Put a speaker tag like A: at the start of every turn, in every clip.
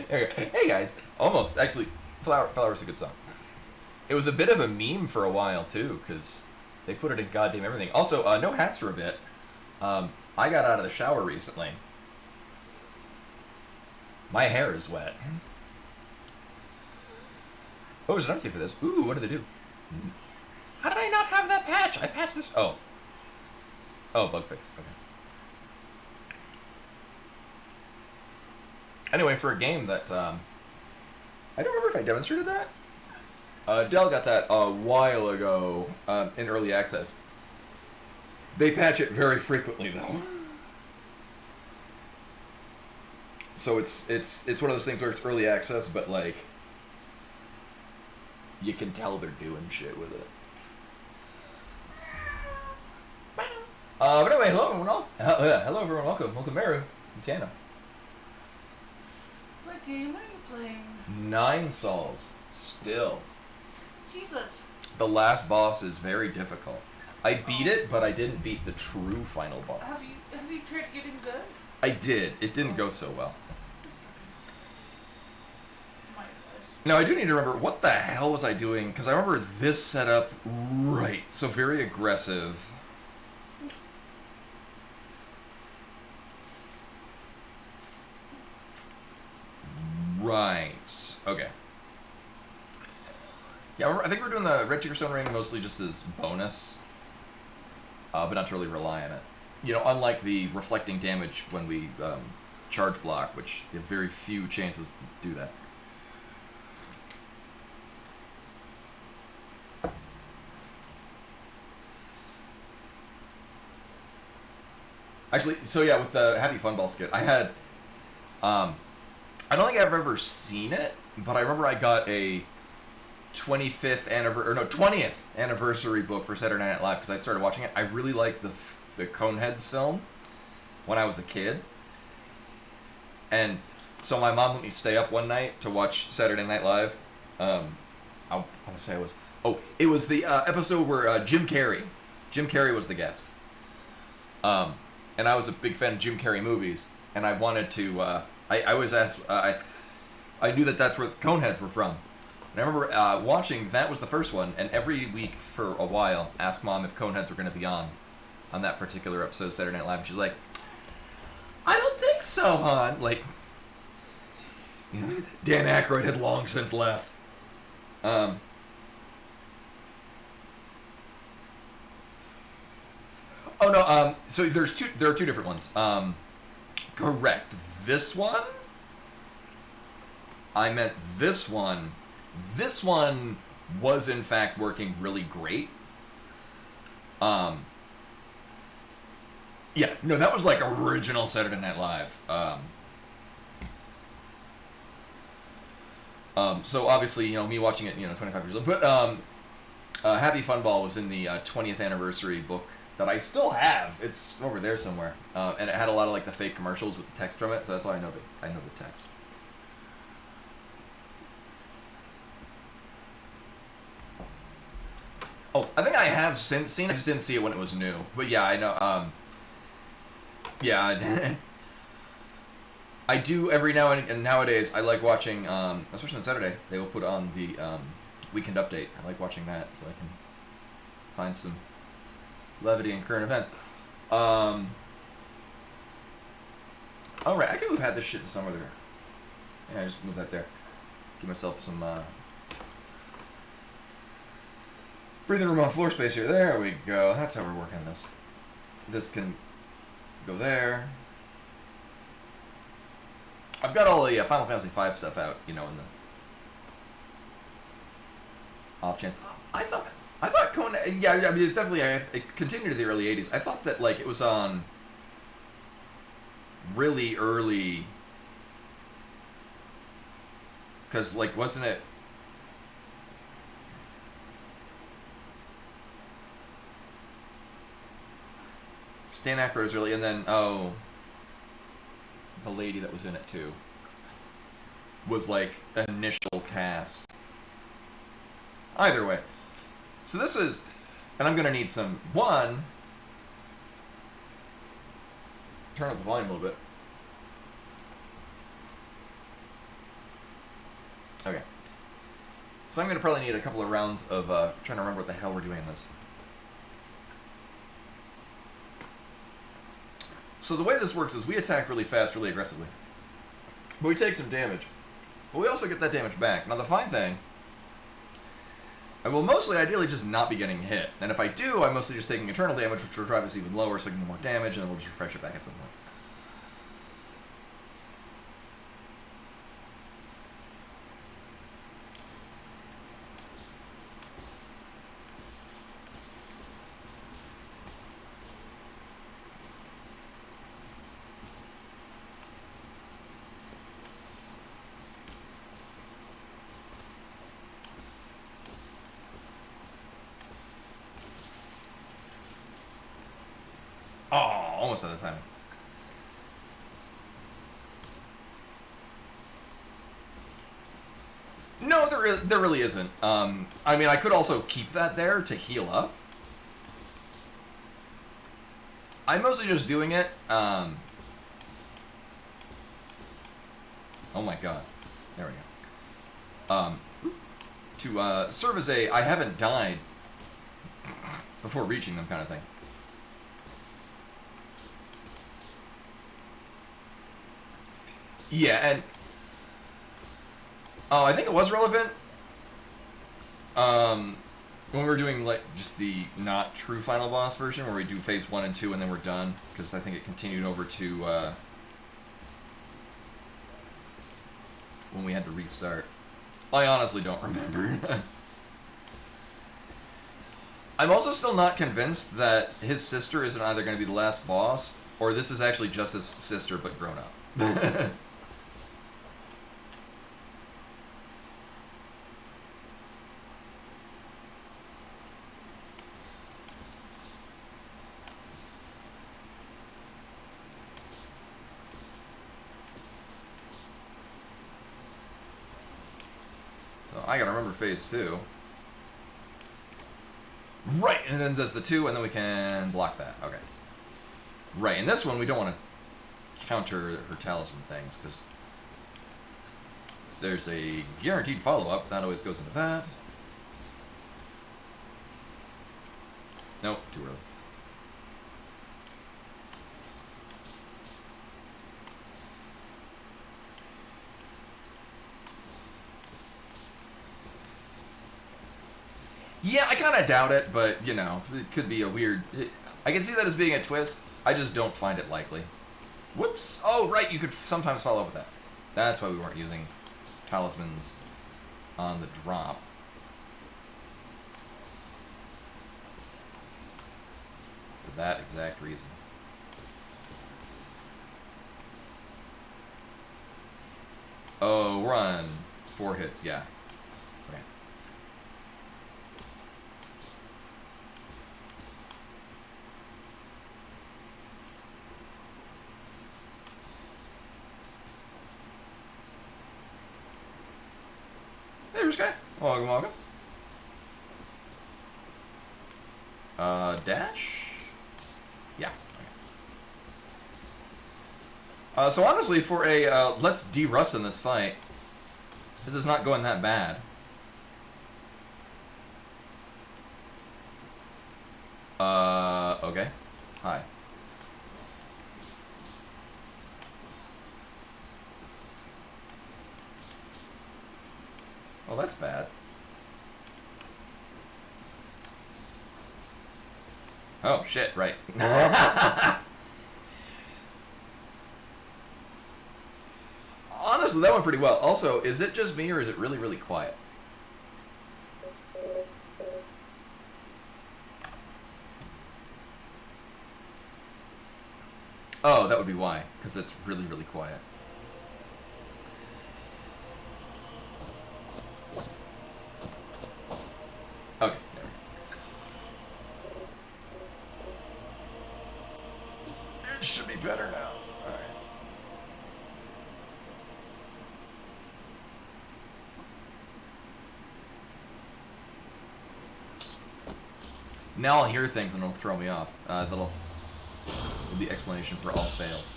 A: Hey guys, almost. Actually, Flower is a good song. It was a bit of a meme for a while too, because they put it in goddamn everything. Also, no hats for a bit. I got out of the shower recently. My hair is wet. Oh, there's an update for this. Ooh, what did they do? How did I not have that patch? I patched this. Oh. Oh, bug fix. Okay. Anyway, for a game that, I don't remember if I demonstrated that. Dell got that a while ago in early access. They patch it very frequently, though. So it's one of those things where it's early access, but like you can tell they're doing shit with it. But anyway, hello everyone. Hello everyone. Welcome, Meru and Tana.
B: What game are you playing?
A: 9 Sols. Still.
B: Jesus.
A: The last boss is very difficult. I beat it, but I didn't beat the true final boss.
B: Have you tried getting good?
A: I did. It didn't go so well.
B: My advice.
A: Now, I do need to remember, what the hell was I doing? Because I remember this setup right. So very aggressive. Right. Okay. Yeah, I think we're doing the Red Tiger Stone Ring mostly just as bonus. But not to really rely on it. You know, unlike the reflecting damage when we charge block, which you have very few chances to do that. Actually, so yeah, with the Happy Fun Ball skit, I had, I don't think I've ever seen it, but I remember I got a 20th anniversary book for Saturday Night Live because I started watching it. I really liked the Coneheads film when I was a kid, and so my mom let me stay up one night to watch Saturday Night Live. I want to say it was the episode where Jim Carrey was the guest. And I was a big fan of Jim Carrey movies, and I wanted to. I always asked. I knew that's where the Coneheads were from. And I remember watching, that was the first one, and every week for a while, asked Mom if Coneheads were going to be on that particular episode of Saturday Night Live. And she's like, I don't think so, hon. Like, you know, Dan Aykroyd had long since left. Oh no, so there are two different ones. Correct. This one? I meant this one. This one was in fact working really great. Yeah, no, that was like original Saturday Night Live. So obviously, you know, me watching it, 25 years old. But Happy Fun Ball was in the 20th anniversary book that I still have. It's over there somewhere. And it had a lot of like the fake commercials with the text from it, so that's why I know the text. Oh, I think I have since seen it. I just didn't see it when it was new. But yeah, I know. Yeah, I do every now and nowadays. I like watching, especially on Saturday, they will put on the weekend update. I like watching that so I can find some levity and current events. All right, I could move this shit to somewhere there. Yeah, I just move that there. Give myself some breathing room on floor space here. There we go. That's how we're working this. This can go there. I've got all the Final Fantasy V stuff out, in the off chance. I thought Conan. Yeah, I mean, it definitely. It continued to the early '80s. I thought that like it was on really early, because like wasn't it? Dan Aykroyd was really, and then the lady that was in it too was like initial cast. Either way, so this is, and I'm gonna need some turn up the volume a little bit. Okay. So I'm going to probably need a couple of rounds of trying to remember what the hell we're doing in this. So the way this works is we attack really fast, really aggressively. But we take some damage. But we also get that damage back. Now the fine thing, I will mostly, ideally, just not be getting hit. And if I do, I'm mostly just taking eternal damage, which will drive us even lower so I can do more damage, and then we'll just refresh it back at some point. Oh, almost out of time. No, there really isn't. I mean, I could also keep that there to heal up. I'm mostly just doing it. Oh my god. There we go. To serve as a I haven't died before reaching them kind of thing. Yeah, and I think it was relevant when we were doing like just the not true final boss version where we do phase 1 and 2 and then we're done, because I think it continued over to when we had to restart. I honestly don't remember. I'm also still not convinced that his sister isn't either going to be the last boss or this is actually just his sister but grown up. So I gotta remember phase 2. Right, and then does the 2, and then we can block that. Okay. Right, in this one we don't want to counter her talisman things, because there's a guaranteed follow-up. That always goes into that. Nope, too early. Yeah, I kind of doubt it, but, you know, it could be a weird... I can see that as being a twist. I just don't find it likely. Whoops. Oh, right, you could sometimes follow up with that. That's why we weren't using talismans on the drop. For that exact reason. Oh, we're on 4 hits, yeah. Okay. There's Sky. Welcome, welcome. Dash? Yeah. Okay. So honestly, for a let's de-rust in this fight, this is not going that bad. Okay. Hi. Well, that's bad. Oh, shit, right. Honestly, that went pretty well. Also, is it just me or is it really, really quiet? Oh, that would be why, because it's really, really quiet. Okay, there we go. It should be better now. Alright. Now I'll hear things and it'll throw me off. That'll be the explanation for all fails.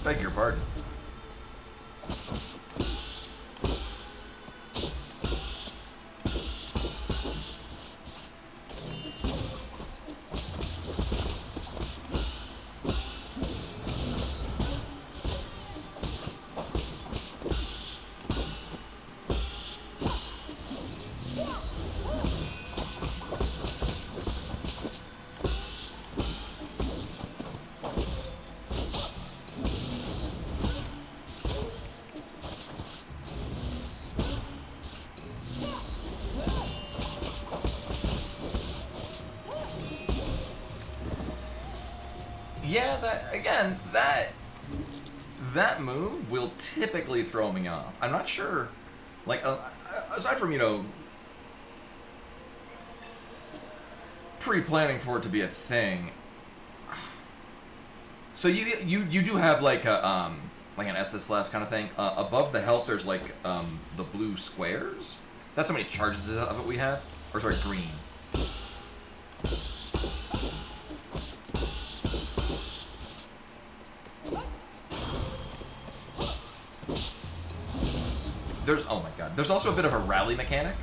A: Beg your pardon. Yeah, that move will typically throw me off. I'm not sure, like, aside from, pre-planning for it to be a thing. So you do have like an Estus Flask kind of thing. Above the health, there's like the blue squares. That's how many charges of it we have. Or sorry, green. Oh my god. There's also a bit of a rally mechanic.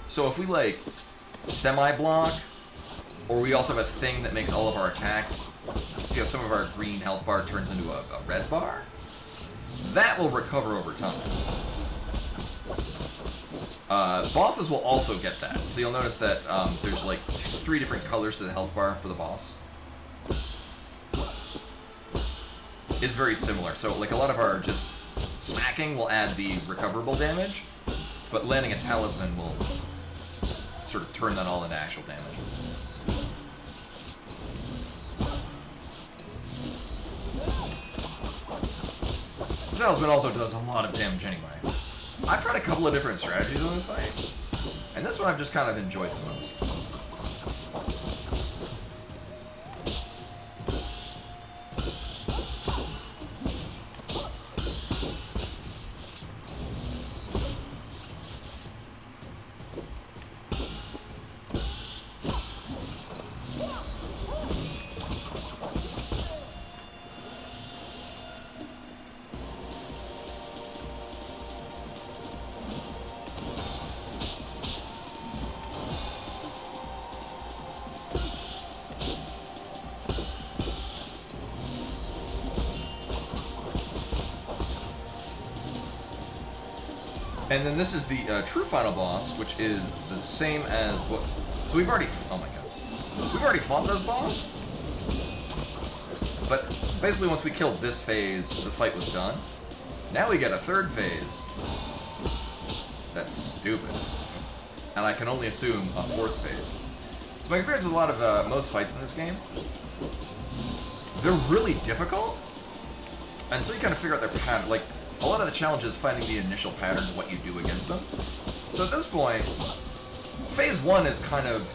A: So if we like semi-block, or we also have a thing that makes all of our attacks, see how some of our green health bar turns into a red bar? That will recover over time. Bosses will also get that. So you'll notice that there's like 3 different colors to the health bar for the boss. It's very similar. So like a lot of our just smacking will add the recoverable damage, but landing a talisman will sort of turn that all into actual damage. The talisman also does a lot of damage anyway. I've tried a couple of different strategies in this fight, and this one I've just kind of enjoyed the most. And then this is the true final boss, which is the same as what... So we've already... Oh my god. We've already fought this boss. But basically once we killed this phase, the fight was done. Now we get a third phase. That's stupid. And I can only assume a fourth phase. So my experience with a lot of most fights in this game, they're really difficult until you kind of figure out their pattern. Like, a lot of the challenge is finding the initial pattern of what you do against them. So at this point, phase 1 is kind of...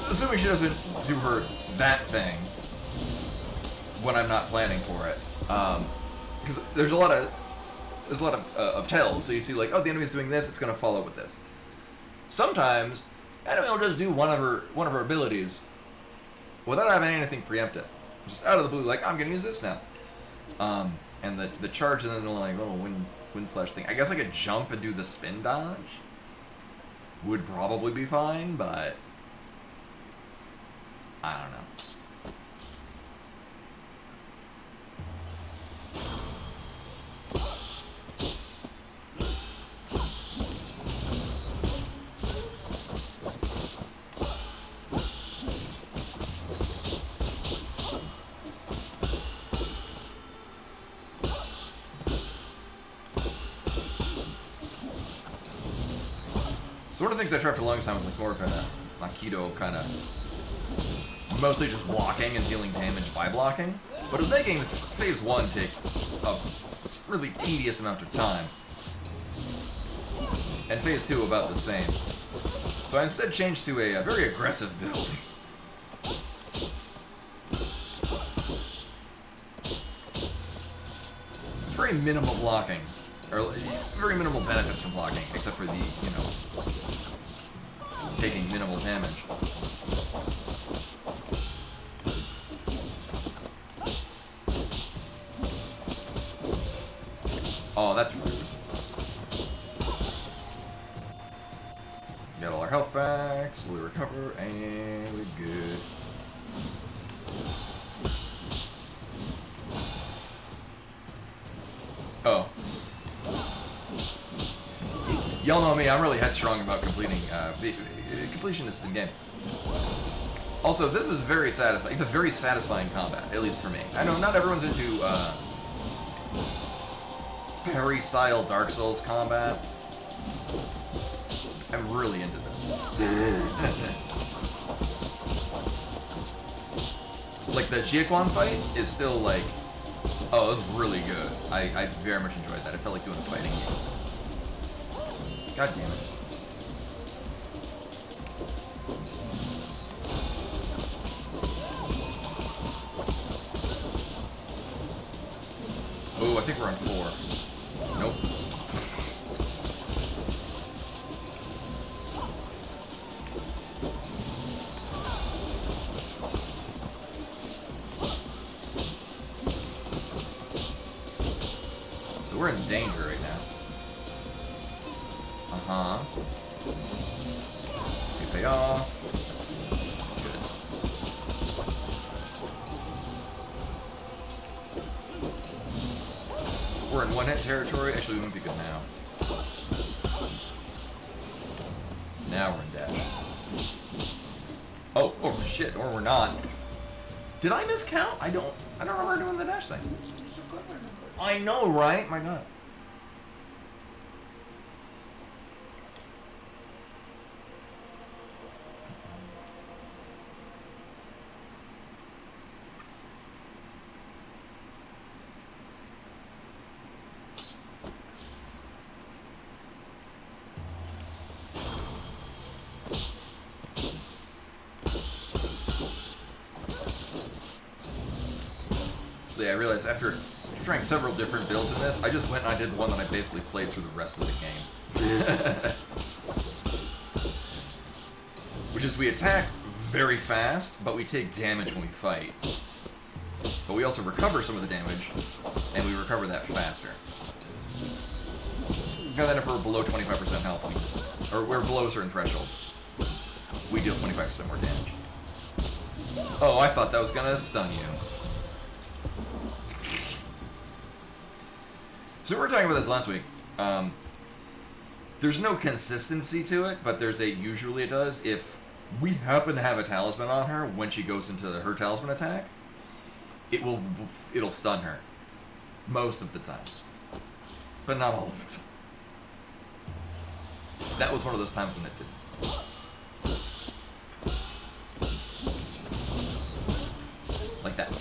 A: Assuming she doesn't do that thing when I'm not planning for it. Because there's a lot of tells, so you see like, oh, the enemy's doing this, it's going to follow with this. Sometimes, enemy will just do one of her abilities without having anything preempted. Just out of the blue, like, I'm going to use this now. And the charge and then the like little wind slash thing. I guess I could jump and do the spin dodge. Would probably be fine, but I don't know. So one of the things I tried for the longest time was like more of an Aikido kind of, mostly just blocking and dealing damage by blocking, but it was making phase 1 take a really tedious amount of time, and phase 2 about the same. So I instead changed to a very aggressive build. Very minimal blocking. Or very minimal benefits from blocking, except for the, taking minimal damage. Oh, that's rude. Got all our health back, slowly recover, and we're good. Oh. Y'all know me, I'm really headstrong about completing, completionist in games. Also, this is very satisfying. It's a very satisfying combat, at least for me. I know not everyone's into, parry-style Dark Souls combat. I'm really into this. Like, the Jiaquan fight is still, like... Oh, it was really good. I very much enjoyed that. It felt like doing a fighting game. God damn it. Oh, I think we're on 4. Nope. So we're in danger right now. Uh-huh. Let's get pay off. Good. We're in one-hit territory. Actually, we won't be good now. Now we're in dash. Oh shit, or we're not. Did I miscount? I don't remember doing the dash thing. I know, right? My god. So yeah, I realized after trying several different builds in this, I just went and I did the one that I basically played through the rest of the game. Which is we attack very fast, but we take damage when we fight. But we also recover some of the damage, and we recover that faster. And then if we're below 25% health, or we're below a certain threshold, we deal 25% more damage. Oh, I thought that was gonna stun you. So we were talking about this last week. There's no consistency to it, but there's a usually it does. If we happen to have a talisman on her when she goes into her talisman attack, it'll stun her most of the time, but not all of the time. That was one of those times when it didn't. Like that.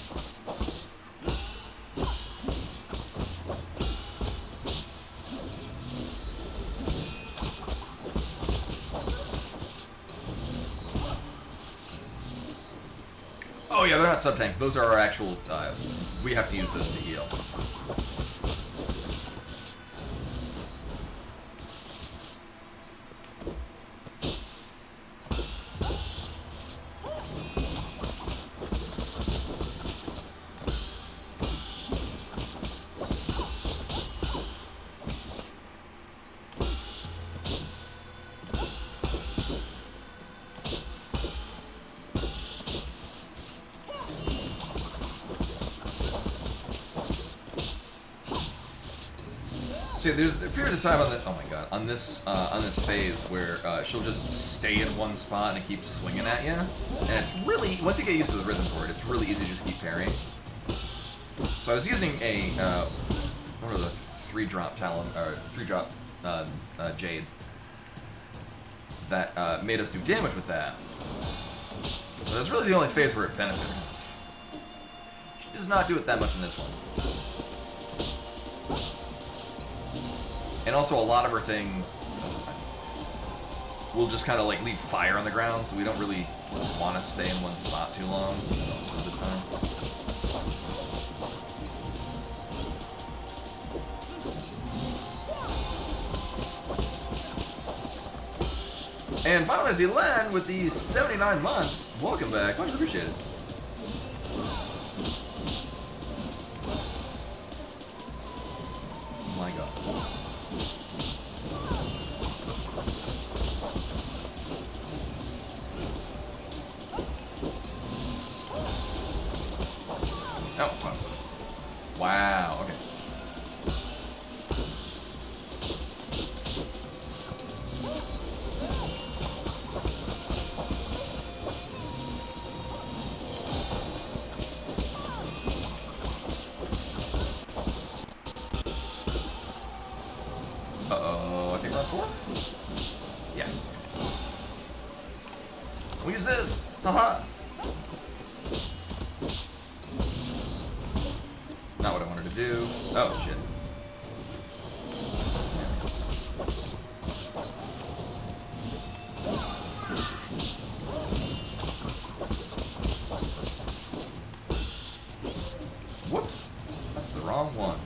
A: Oh yeah, they're not sub-tanks. Those are our actual, we have to use those to heal. See, there's a period of time on the on this phase where she'll just stay in one spot and it keeps swinging at you, and it's really, once you get used to the rhythm for it, it's really easy to just keep parrying. So I was using a one of the 3-drop jades that made us do damage with that. So that's really the only phase where it benefited us. She does not do it that much in this one. And also a lot of her things will just kind of like leave fire on the ground, so we don't really want to stay in one spot too long most of the time. And Final Fantasy Len with the 79 months. Welcome back. Much appreciated. Oh my god. Oh, wow. Wow, okay. Uh-oh, I think we're on 4? Yeah. We use this! Haha! Not what I wanted to do. Oh, shit. Whoops! That's the wrong one.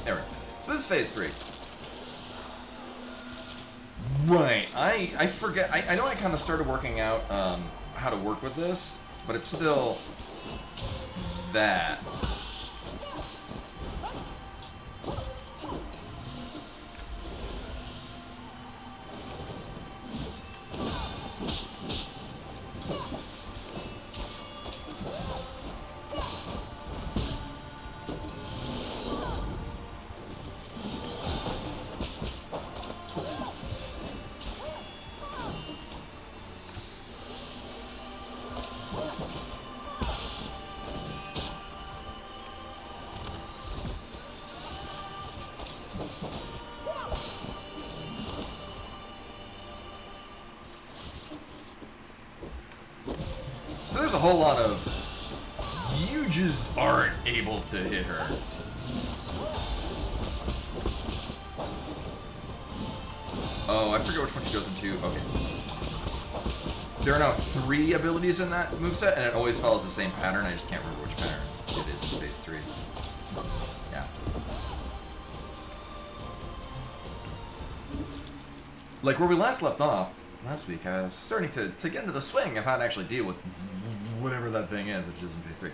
A: There we go. So this is phase 3. Right. I forget. I know I kind of started working out how to work with this, but it's still that. So there's a whole lot of you just aren't able to hit her. Oh, I forget which one she goes into. Okay. There are now 3 abilities in that moveset, and it always follows the same pattern. I just can't remember which pattern it is in phase 3. Yeah. Like where we last left off, last week, I was starting to get into the swing of how to actually deal with whatever that thing is, which is in phase 3.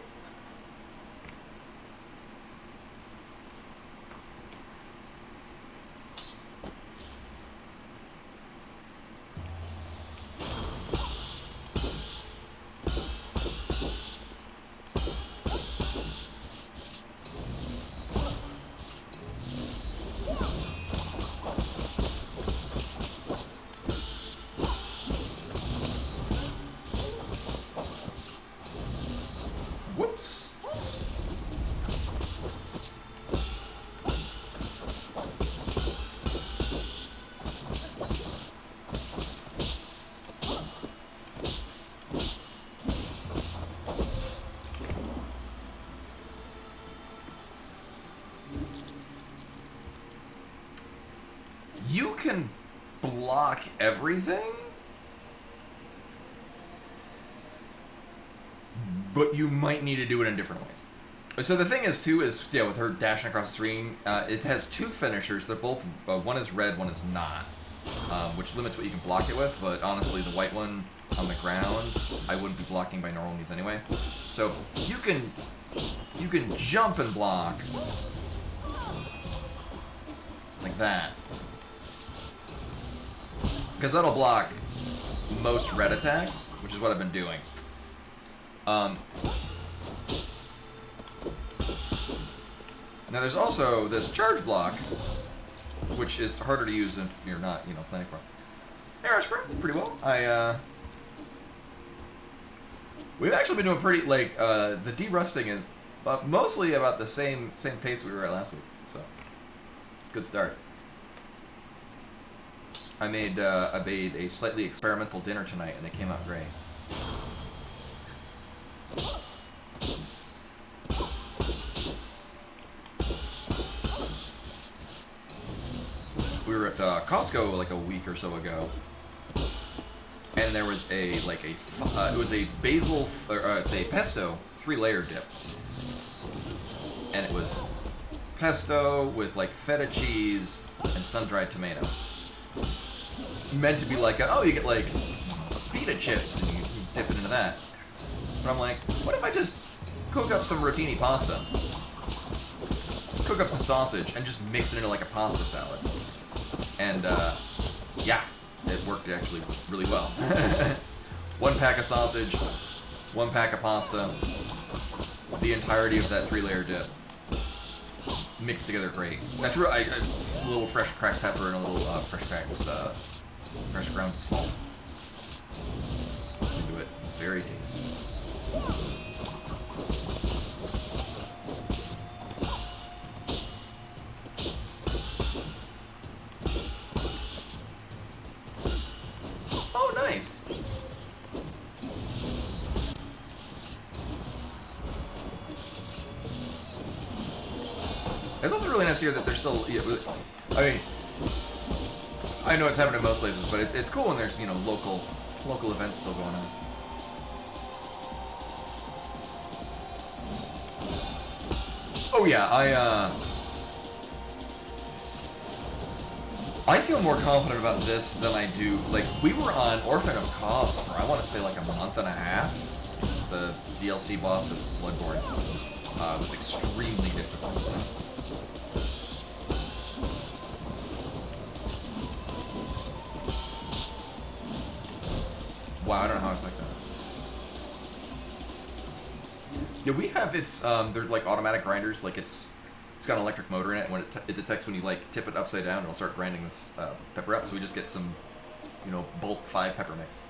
A: Whoops. You can block everything, but you might need to do it in different ways. So the thing is, too, is, yeah, with her dashing across the screen, it has 2 finishers. They're both, one is red, one is not, which limits what you can block it with, but honestly, the white one on the ground, I wouldn't be blocking by normal means anyway. So you can jump and block, like that. Because that'll block most red attacks, which is what I've been doing. Now there's also this charge block, which is harder to use if you're not, playing for it. Hey, Rushburn, pretty well. We've actually been doing pretty, the de-rusting is mostly about the same pace we were at last week, so good start. I made a slightly experimental dinner tonight, and it came out great. We were at Costco like a week or so ago, and there was it was a basil, it's a pesto 3-layer dip, and it was pesto with like feta cheese and sun-dried tomato. Meant to be like, you get like pita chips and you dip it into that. But I'm like, what if I just cook up some rotini pasta? cook up some sausage, and just mix it into like a pasta salad. And yeah, it worked actually really well. 1 pack of sausage, 1 pack of pasta, the entirety of that 3-layer dip. Mixed together great. That's real. A little fresh cracked pepper and a little fresh ground salt. Into it. Very tasty. Oh, nice. It's also really nice to hear that there's still. Yeah, I mean, I know it's happening in most places, but it's cool when there's local events still going on. Oh yeah, I feel more confident about this than I do. Like, we were on Orphan of Cause for I want to say like a month and a half. The DLC boss of Bloodborne was extremely difficult. Wow, I don't know how I like that. Yeah, we have they're like automatic grinders. Like it's got an electric motor in it, and when it detects when you like tip it upside down, it'll start grinding this pepper up. So we just get some, bulk 5 pepper mix.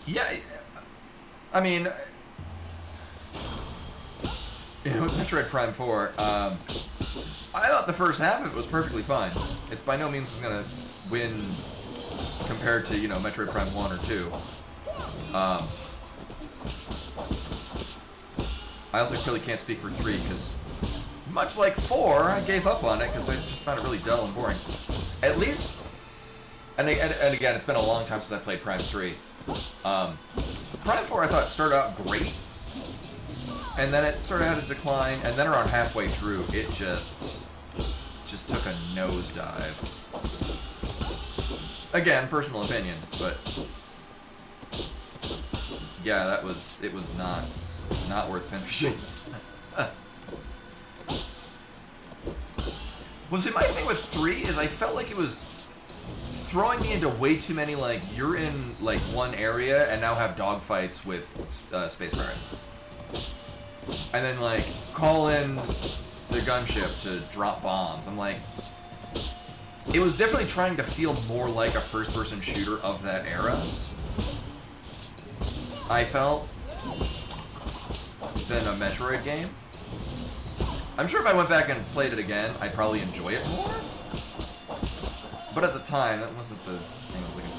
A: Yeah, I mean, with Metroid Prime 4, I thought the first half of it was perfectly fine. It's by no means going to win compared to, Metroid Prime 1 or 2. I also really can't speak for 3, because much like 4, I gave up on it because I just found it really dull and boring. At least, and again, it's been a long time since I played Prime 3. Prime 4 I thought started out great, and then it sort of had a decline, and then around halfway through, it just took a nosedive. Again, personal opinion, but yeah, it was not worth finishing. Well, see, my thing with 3 is I felt like it was throwing me into way too many, like, you're in, like, one area and now have dogfights with space pirates. And then, like, call in the gunship to drop bombs. I'm like, it was definitely trying to feel more like a first-person shooter of that era, I felt, than a Metroid game. I'm sure if I went back and played it again, I'd probably enjoy it more. But at the time, that wasn't the thing I was looking for.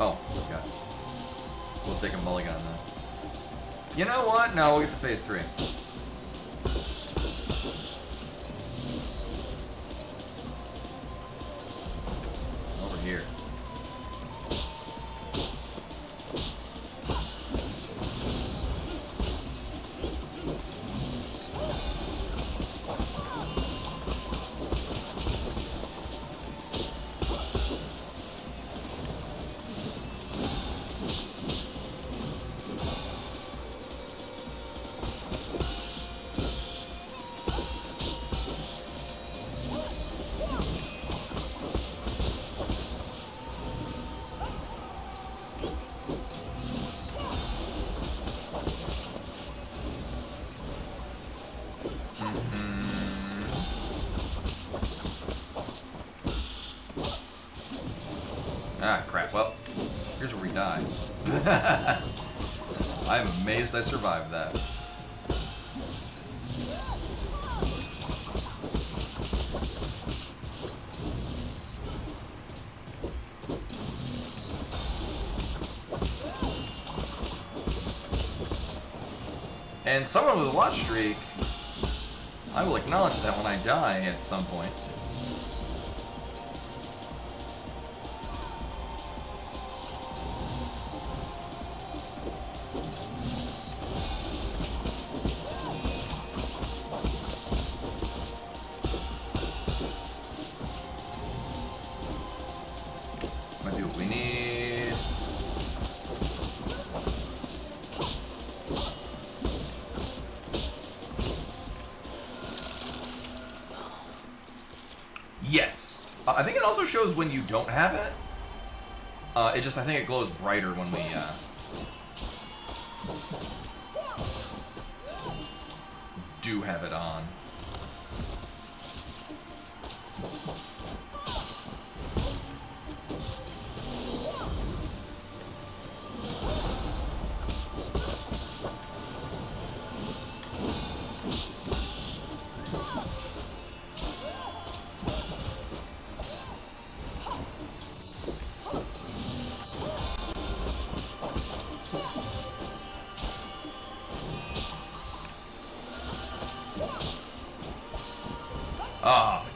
A: Oh, God. We'll take a mulligan then. You know what? No, we'll get to phase 3. Over here. Ah, crap. Well, here's where we die. I'm amazed I survived that. And someone with a watch streak, I will acknowledge that when I die at some point. Might be what we need. Yes. I think it also shows when you don't have it. I think it glows brighter when we, do have it on.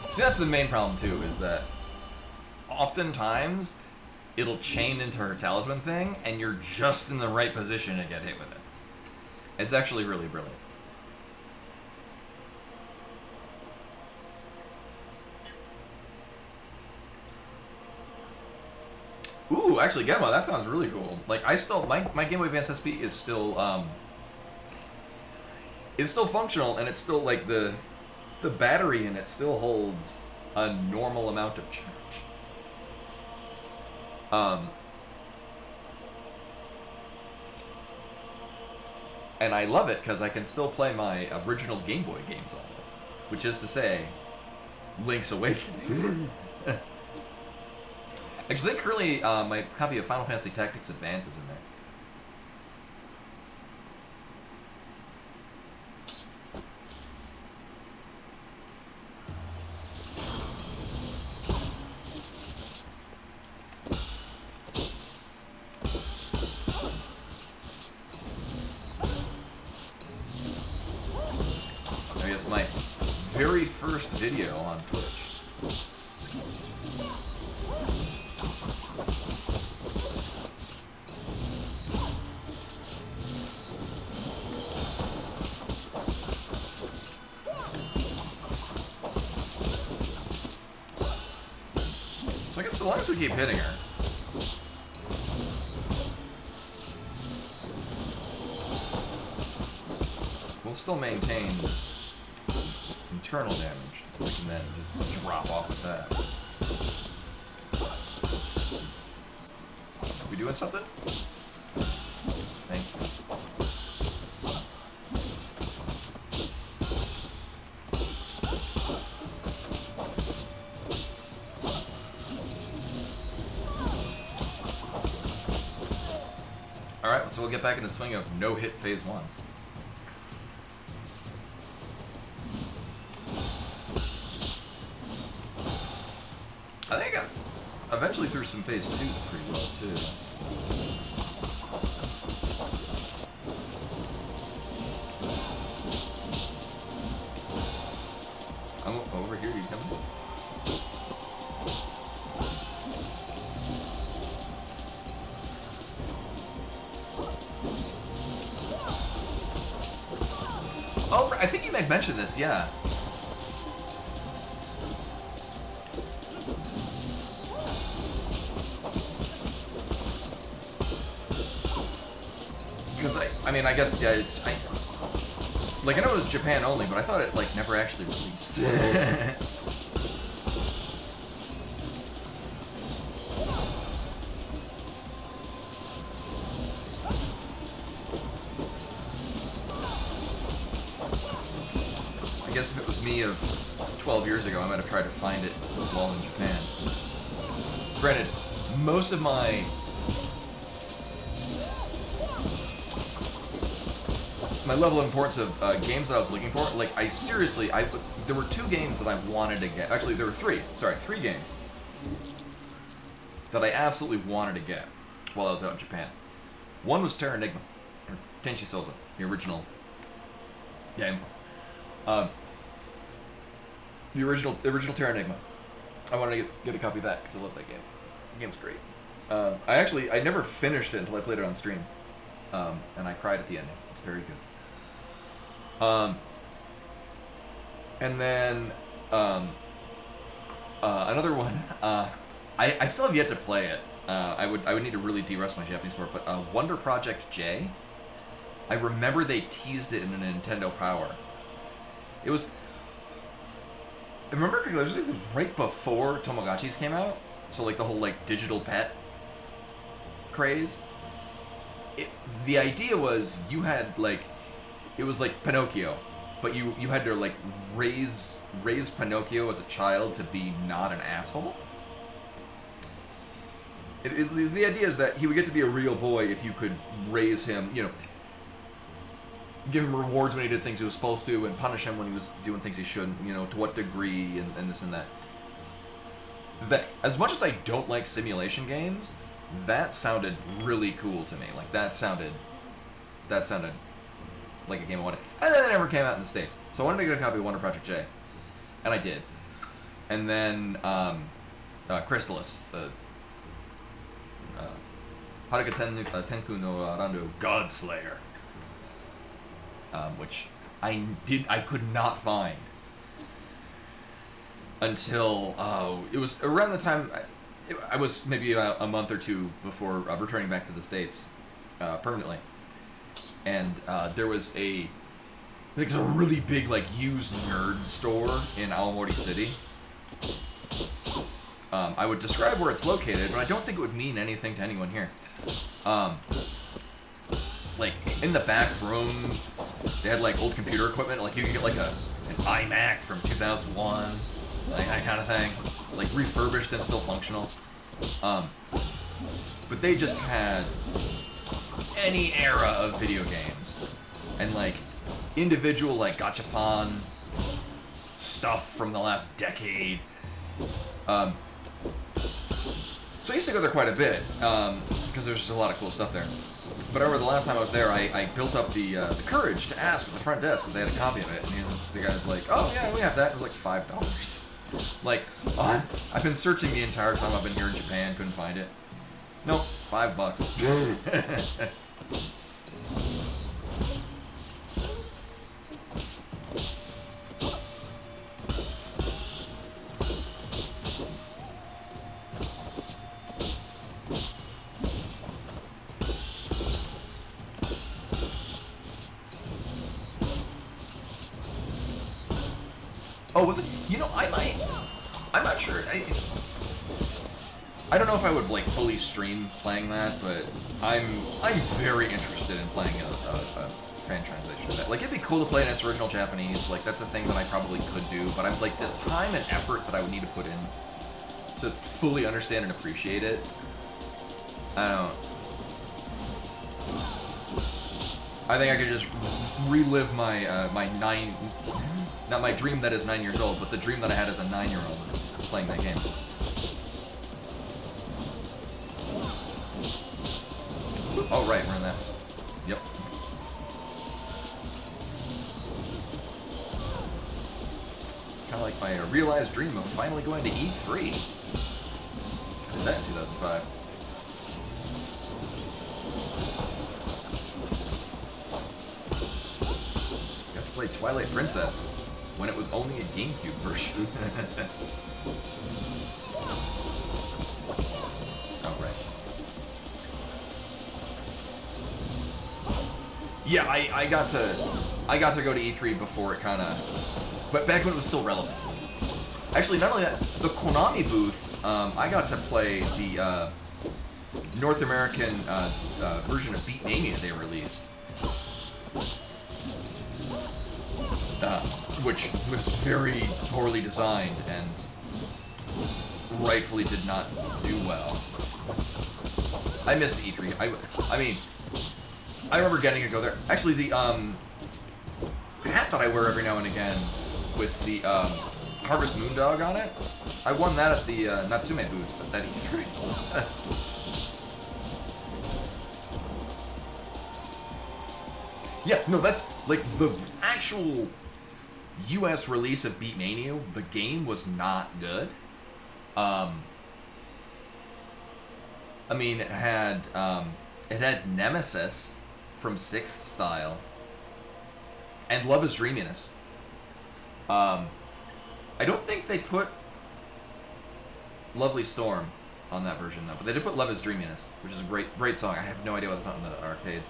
A: See, that's the main problem too, is that oftentimes it'll chain into her talisman thing, and you're just in the right position to get hit with it. It's actually really brilliant. Ooh, actually, Gemma, that sounds really cool. Like, I still, my Game Boy Advance SP is still, it's still functional, and it's still, like, the battery in it still holds a normal amount of charge. And I love it because I can still play my original Game Boy games on it, which is to say, Link's Awakening. Actually, I think currently my copy of Final Fantasy Tactics Advance is in there. It's my very first video on Twitch. So I guess as long as we keep hitting her. We'll still maintain internal damage. We can then just drop off with that. Are we doing something? Thank you. Alright, so we'll get back in the swing of no-hit phase ones. I think I got eventually through some phase 2s pretty well, too. I'm over here, you coming? Oh, I think you might mention this, yeah. Because I mean, I guess, yeah, like, I know it was Japan only, but I thought it, like, never actually released. I guess if it was me of 12 years ago, I might have tried to find it while in Japan. Granted, most of my level of importance of games that I was looking for, like, there were 2 games that I wanted to get. Actually, there were 3 games that I absolutely wanted to get while I was out in Japan. One was Terra Enigma, or Tenchi Soza, the original. Yeah, the original Terra Enigma. I wanted to get a copy of that because I love that game. The game's great. I never finished it until I played it on stream, and I cried at the ending. It's very good. And then another one. I still have yet to play it. I would need to really de-rust my Japanese for it, but Wonder Project J. I remember they teased it in a Nintendo Power. It was. I remember it was like right before Tamagotchis came out, so like the whole like digital pet craze. The idea was you had like, it was like Pinocchio, but you had to like raise Pinocchio as a child to be not an asshole. The idea is that he would get to be a real boy if you could raise him, you know, give him rewards when he did things he was supposed to, and punish him when he was doing things he shouldn't, you know, to what degree, and this and that. That, as much as I don't like simulation games, that sounded really cool to me. Like, that sounded like a game I wanted. And then it never came out in the States. So I wanted to get a copy of Wonder Project J. And I did. And then, Crystalis, the Haruka Tenku no Rando Godslayer, which I could not find until it was around the time I was maybe a month or two before returning back to the States permanently, and there was I think it's a really big like used nerd store in Aomori City. I would describe where it's located, but I don't think it would mean anything to anyone here. Like, in the back room, they had, like, old computer equipment. Like, you could get, like, an iMac from 2001, like, that kind of thing. Like, refurbished and still functional. But they just had any era of video games. And, like, individual, like, gachapon stuff from the last decade. So I used to go there quite a bit, because there's just a lot of cool stuff there. But I remember the last time I was there, I built up the courage to ask at the front desk if they had a copy of it. And the guy's like, oh yeah, we have that. It was like $5. Like, what? I've been searching the entire time I've been here in Japan, couldn't find it. Nope, $5. Oh, was it? You know, I'm not sure. I don't know if I would like fully stream playing that, but I'm very interested in playing a fan translation of that. Like, it'd be cool to play in its original Japanese. Like, that's a thing that I probably could do, but I'm like the time and effort that I would need to put in to fully understand and appreciate it. I think I could just relive my not my dream that is 9 years old, but the dream that I had as a 9-year-old playing that game. Oh right, we're in that. Yep. Kind of like my realized dream of finally going to E3. I did that in 2005. Got to play Twilight Princess when it was only a GameCube version. Oh, right. Yeah, I got to go to E3 before it kind of, but back when it was still relevant. Actually, not only that, the Konami booth, I got to play the North American version of Beatmania they released. Which was very poorly designed and rightfully did not do well. I missed E3. I mean, I remember getting to go there. Actually, the hat that I wear every now and again with the Harvest Moon dog on it, I won that at the Natsume booth at that E3. Yeah, no, that's like the actual US release of Beatmania. The game was not good. I mean, it had Nemesis from Sixth Style and Love Is Dreaminess. I don't think they put Lovely Storm on that version though. But they did put "Love Is Dreaminess," which is a great song. I have no idea why it's not in the arcades.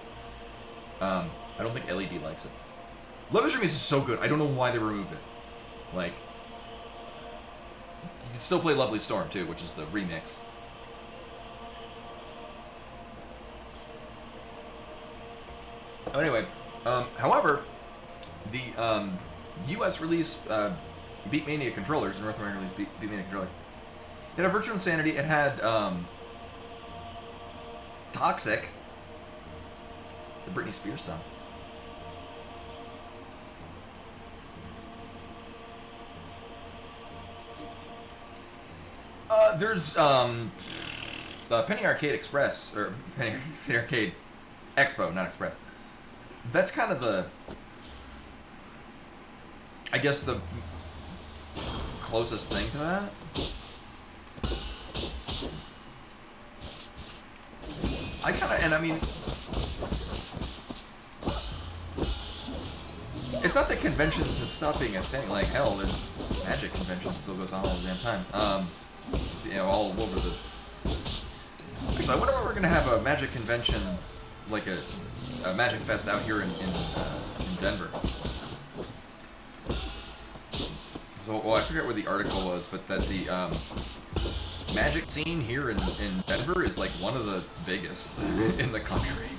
A: I don't think LED likes it. "Love Is Dreaminess" is so good. I don't know why they removed it. Like, you can still play "Lovely Storm" too, which is the remix. Anyway, however, the U.S. release Beatmania controllers, North American release Beatmania controllers, it had Virtual Insanity. It had Toxic, the Britney Spears song. There's Penny Arcade Express, or Penny Arcade Expo, not Express. That's kind of the, I guess, the closest thing to that. I mean, it's not that conventions have stopped being a thing. Like, hell, the Magic convention still goes on all the damn time. All over the. Actually, I wonder when we're gonna have a Magic convention, like a Magic Fest out here in Denver. So, well, I forget where the article was, but that the Magic scene here in Denver is like one of the biggest in the country.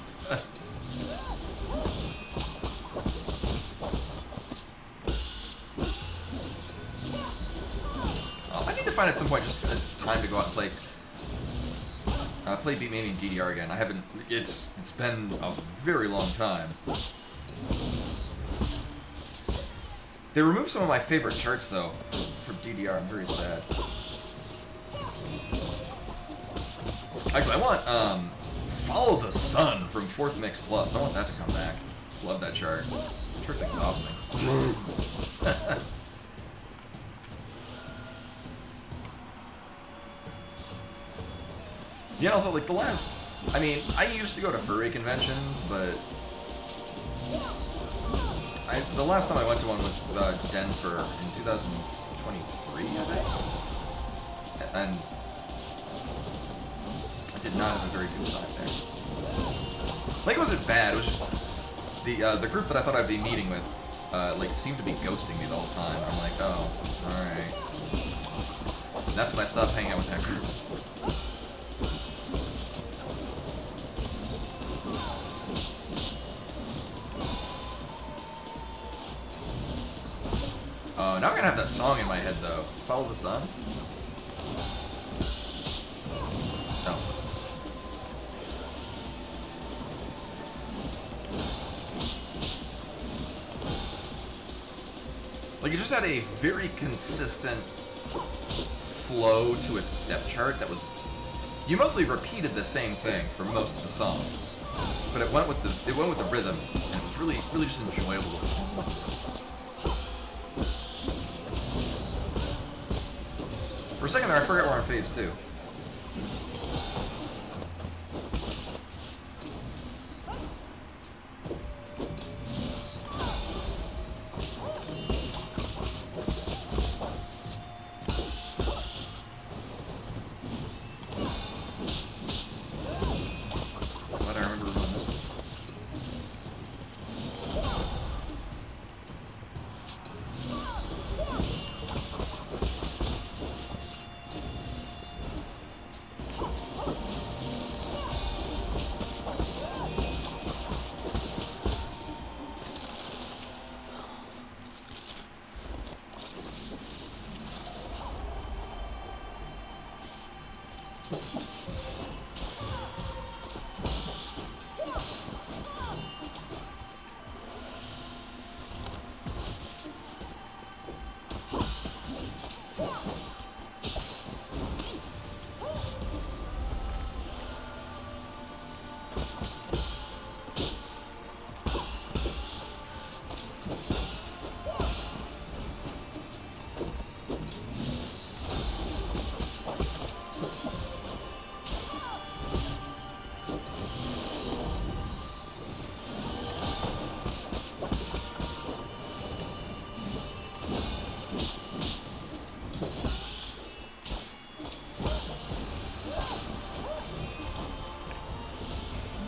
A: I need to find at some point just it's time to go out and play Beatmania DDR again. I haven't. It's been a very long time. They removed some of my favorite charts though from DDR. I'm very sad. Actually, I want Follow the Sun from 4th Mix Plus. I want that to come back. Love that chart. The chart's exhausting. Yeah, also, like, I mean, I used to go to furry conventions, but the last time I went to one was Denver in 2023, I think. And I did not have a very good time there. Like, it wasn't bad, it was just the group that I thought I'd be meeting with, like, seemed to be ghosting me the whole time. I'm like, oh, alright. And that's when I stopped hanging out with that group. Oh, now I'm gonna have that song in my head though. Follow the Sun? No. Like, it just had a very consistent flow to its step chart that was... You mostly repeated the same thing for most of the song. But it went with the rhythm, and it was really, really just enjoyable. For a second there, I forgot we're on phase 2. Glad I remember running this one.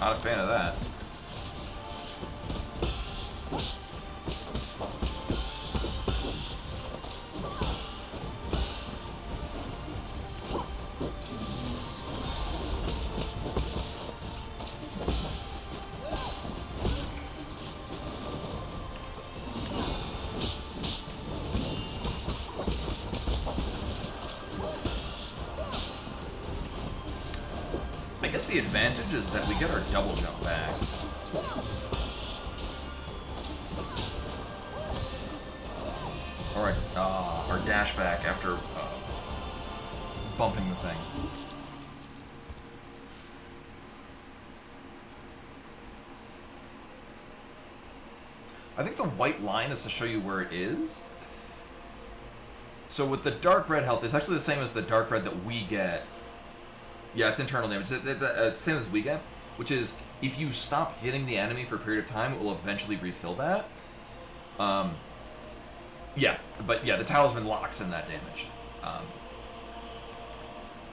A: Not a fan of that. I guess the advantage is that we get our double jump back. Or our dash back after bumping the thing. I think the white line is to show you where it is. So with the dark red health, it's actually the same as the dark red that we get. Yeah, it's internal damage. It's same as we get, which is if you stop hitting the enemy for a period of time, it will eventually refill that. Yeah, but yeah, the talisman locks in that damage.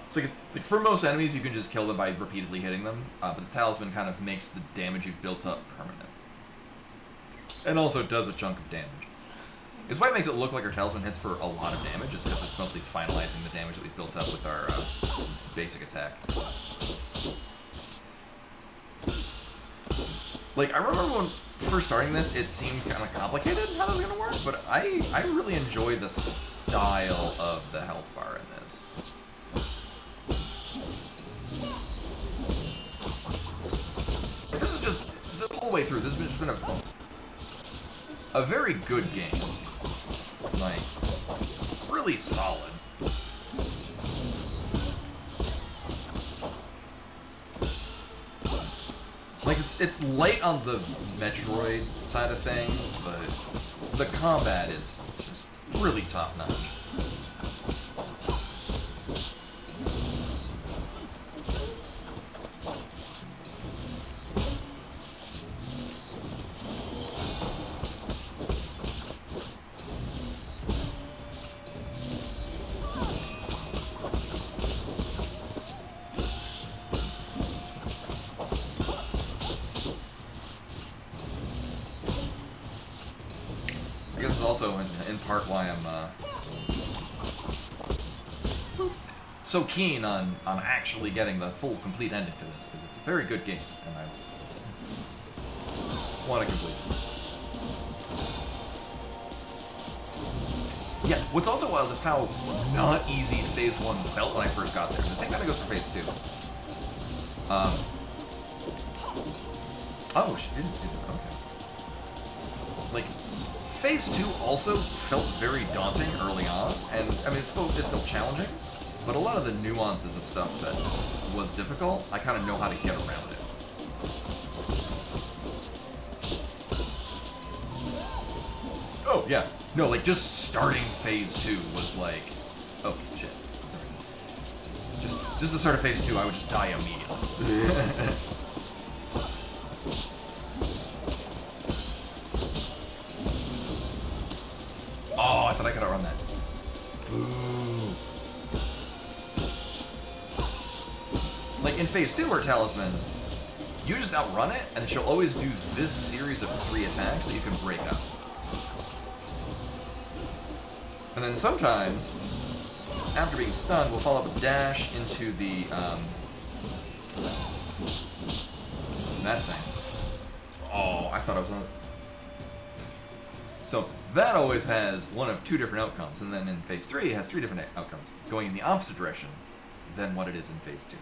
A: So like for most enemies, you can just kill them by repeatedly hitting them, but the talisman kind of makes the damage you've built up permanent. And also does a chunk of damage. It's why it makes it look like our talisman hits for a lot of damage, is because it's mostly finalizing the damage that we've built up with our basic attack. Like, I remember when first starting this, it seemed kind of complicated how this was going to work, but I really enjoy the style of the health bar in this. Like, this is just, the whole way through, this has just been a very good game. Like, really solid. Like, it's light on the Metroid side of things, but the combat is just really top-notch. I guess it's also in part why I'm so keen on actually getting the full, complete ending to this, because it's a very good game, and I want to complete it. Yeah, what's also wild is how not easy Phase 1 felt when I first got there. The same kind of goes for Phase 2. Oh, she didn't do that. Okay. Like, Phase 2 also felt very daunting early on, and I mean, it's still challenging, but a lot of the nuances of stuff that was difficult, I kind of know how to get around it. Oh, yeah. No, like, just starting Phase 2 was like, oh, shit. Just the start of Phase 2, I would just die immediately. Oh, I thought I could outrun that. Boo. Like, in Phase 2, her talisman, you just outrun it, and she'll always do this series of 3 attacks that you can break up. And then sometimes, after being stunned, we'll follow up with dash into the, that thing. Oh, I thought I was on... So, that always has one of 2 different outcomes, and then in Phase 3, it has 3 different outcomes, going in the opposite direction than what it is in Phase 2.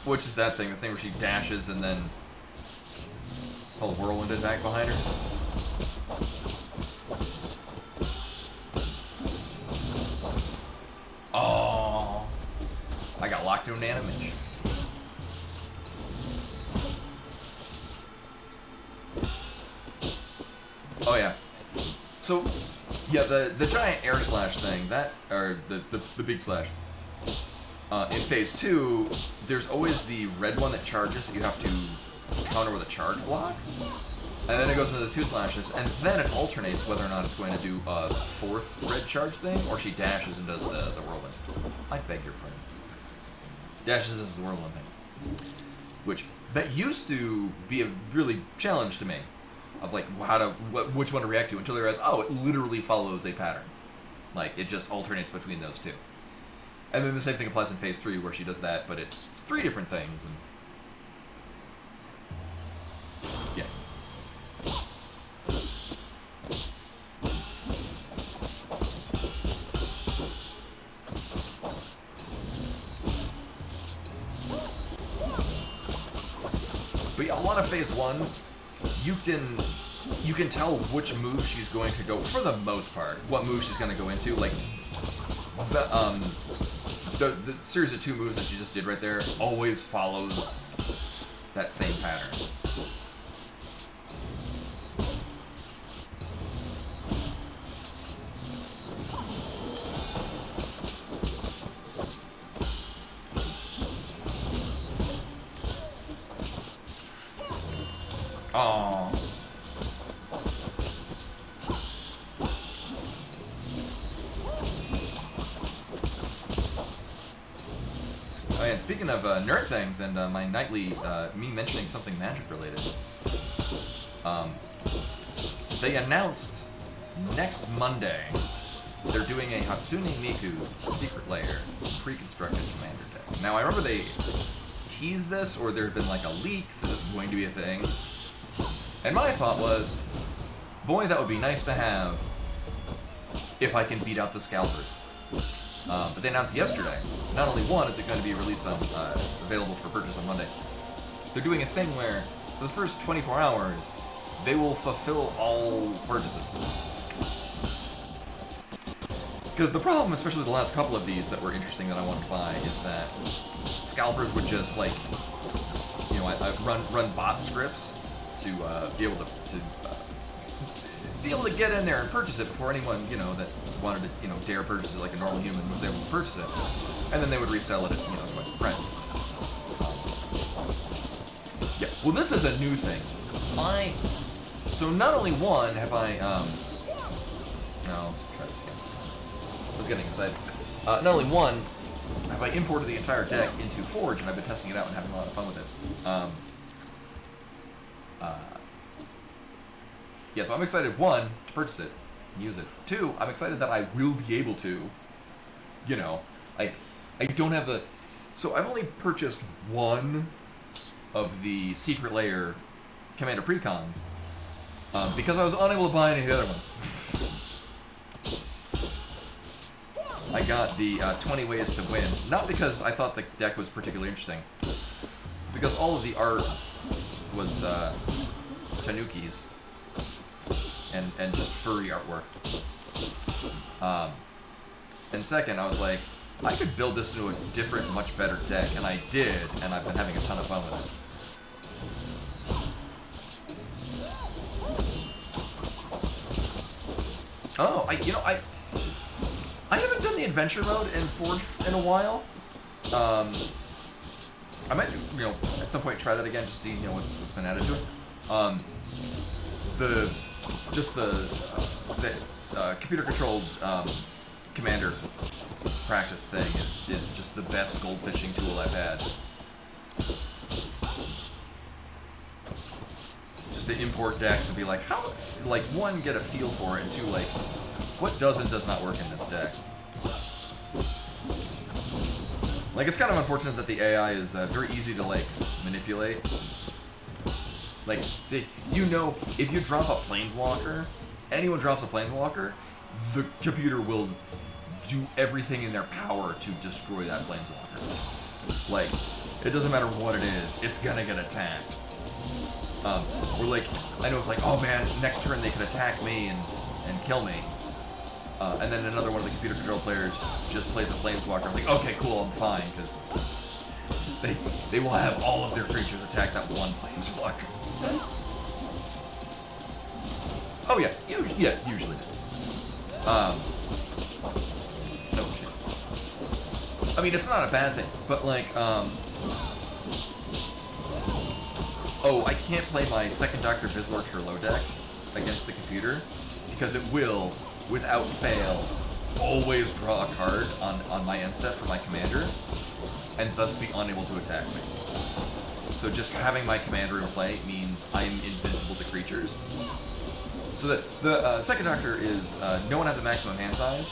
A: Which is that thing, the thing where she dashes and then a whirlwind attack behind her. Oh, I got locked into an animation. Oh yeah. So, yeah, the giant air slash thing, that, or the big slash. In phase 2, there's always the red one that charges that you have to counter with a charge block. And then it goes into the 2 slashes, and then it alternates whether or not it's going to do a 4th red charge thing, or she dashes and does the whirlwind. I beg your pardon. Dashes into the whirlwind thing. Which, that used to be a really challenge to me. Of like, which one to react to, until I realized, oh, it literally follows a pattern. Like, it just alternates between those 2. And then the same thing applies in phase 3, where she does that, but it's 3 different things. And yeah. But yeah, a lot of phase 1, you can tell which move she's going to go, for the most part, what move she's going to go into. Like, the series of 2 moves that she just did right there always follows that same pattern. Aww. Oh, and speaking of nerd things and my nightly, me mentioning something magic related, they announced next Monday they're doing a Hatsune Miku Secret Lair pre-constructed commander deck. Now, I remember they teased this, or there had been like a leak that this was going to be a thing. And my thought was, boy, that would be nice to have if I can beat out the scalpers. But they announced yesterday, not only one is it going to be released on, available for purchase on Monday, they're doing a thing where, for the first 24 hours, they will fulfill all purchases. Because the problem, especially the last couple of these that were interesting that I wanted to buy, is that scalpers would just, like, you know, I run bot scripts to be able to get in there and purchase it before anyone, you know, that wanted to, you know, dare purchase it like a normal human was able to purchase it, and then they would resell it at, you know, twice the price. Yeah, well, this is a new thing. So not only one have I, no, let's try this again. I was getting excited. Not only one have I imported the entire deck into Forge, and I've been testing it out and having a lot of fun with it. Yeah, so I'm excited, 1, to purchase it and use it. 2, I'm excited that I will be able to, you know, I don't have the... So I've only purchased 1 of the Secret Lair Commander Precons, because I was unable to buy any of the other ones. I got the 20 Ways to Win, not because I thought the deck was particularly interesting, because all of the art was Tanuki's. And just furry artwork. And second, I was like, I could build this into a different, much better deck, and I did, and I've been having a ton of fun with it. Oh, I haven't done the adventure mode in Forge in a while. I might, you know, at some point try that again, just see, you know, what's been added to it. The computer-controlled commander practice thing is just the best goldfishing tool I've had. Just to import decks and be like, how, like, 1, get a feel for it, and 2, like, what does and does not work in this deck. Like, it's kind of unfortunate that the AI is very easy to, like, manipulate. Like, you know, if you drop a Planeswalker, anyone drops a Planeswalker, the computer will do everything in their power to destroy that Planeswalker. Like, it doesn't matter what it is, it's gonna get attacked. Or like, I know it's like, oh man, next turn they could attack me and kill me. And then another one of the computer-controlled players just plays a Planeswalker. I'm like, okay, cool, I'm fine, because they will have all of their creatures attack that one Planeswalker. Oh yeah, usually it is. No shit. I mean, it's not a bad thing, but like, oh, I can't play my second Dr. Vizsla Turlo deck against the computer because it will, without fail, always draw a card on my end step for my commander, and thus be unable to attack me. So just having my commander in play means I'm invincible to creatures. So that the second Doctor is no one has a maximum hand size.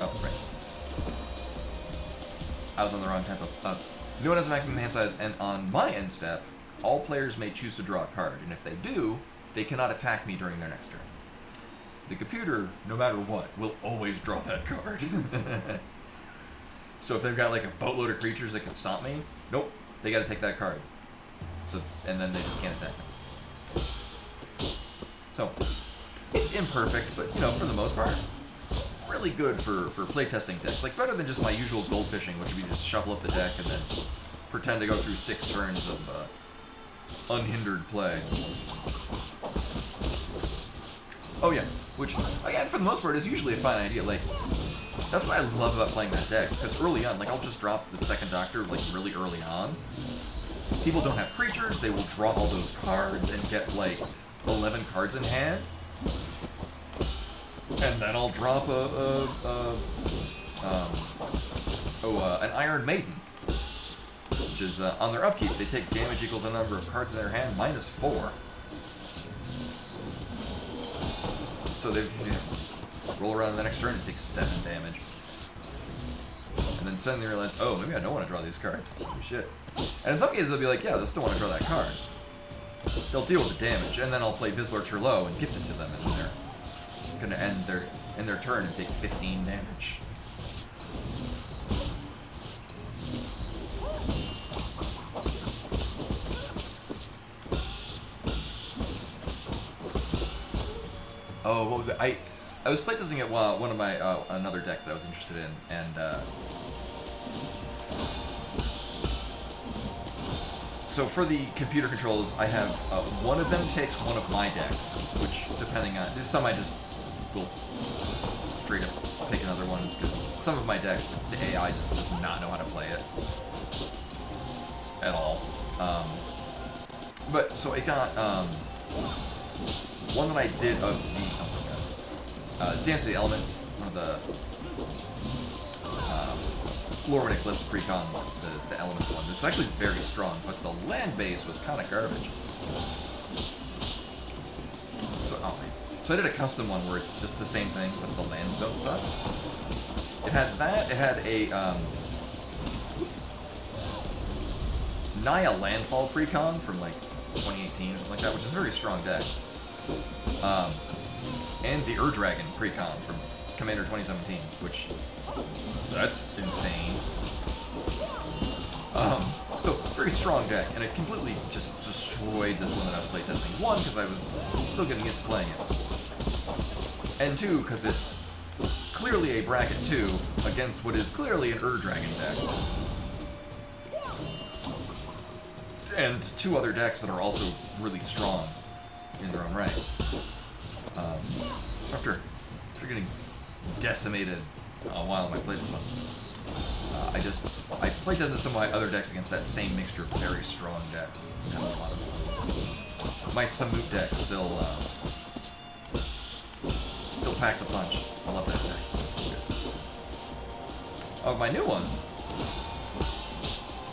A: Oh, right. I was on the wrong type of. No one has a maximum hand size, and on my end step, all players may choose to draw a card, and if they do, they cannot attack me during their next turn. The computer, no matter what, will always draw that card. So if they've got like a boatload of creatures that can stop me, nope, they got to take that card. So and then they just can't attack me. So it's imperfect, but you know, for the most part, really good for playtesting decks. Like better than just my usual goldfishing, which would be just shuffle up the deck and then pretend to go through 6 turns of unhindered play. Oh yeah, which again for the most part is usually a fine idea. Like that's what I love about playing that deck, because early on, like I'll just drop the second Doctor like really early on. People don't have creatures, they will draw all those cards and get like 11 cards in hand. And then I'll drop an Iron Maiden, which is on their upkeep. They take damage equal to the number of cards in their hand minus 4. So they roll around the next turn and take 7 damage. And then suddenly realize, oh, maybe I don't want to draw these cards. Oh, shit. And in some cases they'll be like, yeah, I still want to draw that card. They'll deal with the damage, and then I'll play Vizsla Turlo and gift it to them, and then they're gonna end their turn and take 15 damage. Oh, what was it? I was playtesting at one of my another deck that I was interested in, and so for the computer controls, I have one of them takes one of my decks, which depending on some I just will straight up pick another one, because some of my decks the AI just does not know how to play it at all. But so it got one that I did of the Dance of the Elements, one of the Glorwin Eclipse precons, the Elements one. It's actually very strong, but the land base was kind of garbage. So I did a custom one where it's just the same thing, but the lands don't suck. It had that. It had a Naya Landfall precon from like 2018 or something like that, which is a very strong deck. And the Ur-Dragon precon from Commander 2017, which that's insane. So very strong deck, and it completely just destroyed this one that I was playtesting. One, because I was still getting used to playing it, and two, because it's clearly a bracket 2 against what is clearly an Ur-Dragon deck, and 2 other decks that are also really strong in their own right. So after getting decimated while I played this one, I playtested some of my other decks against that same mixture of very strong decks. And a lot of fun. My Samut deck still packs a punch. I love that deck. It's good. Oh, my new one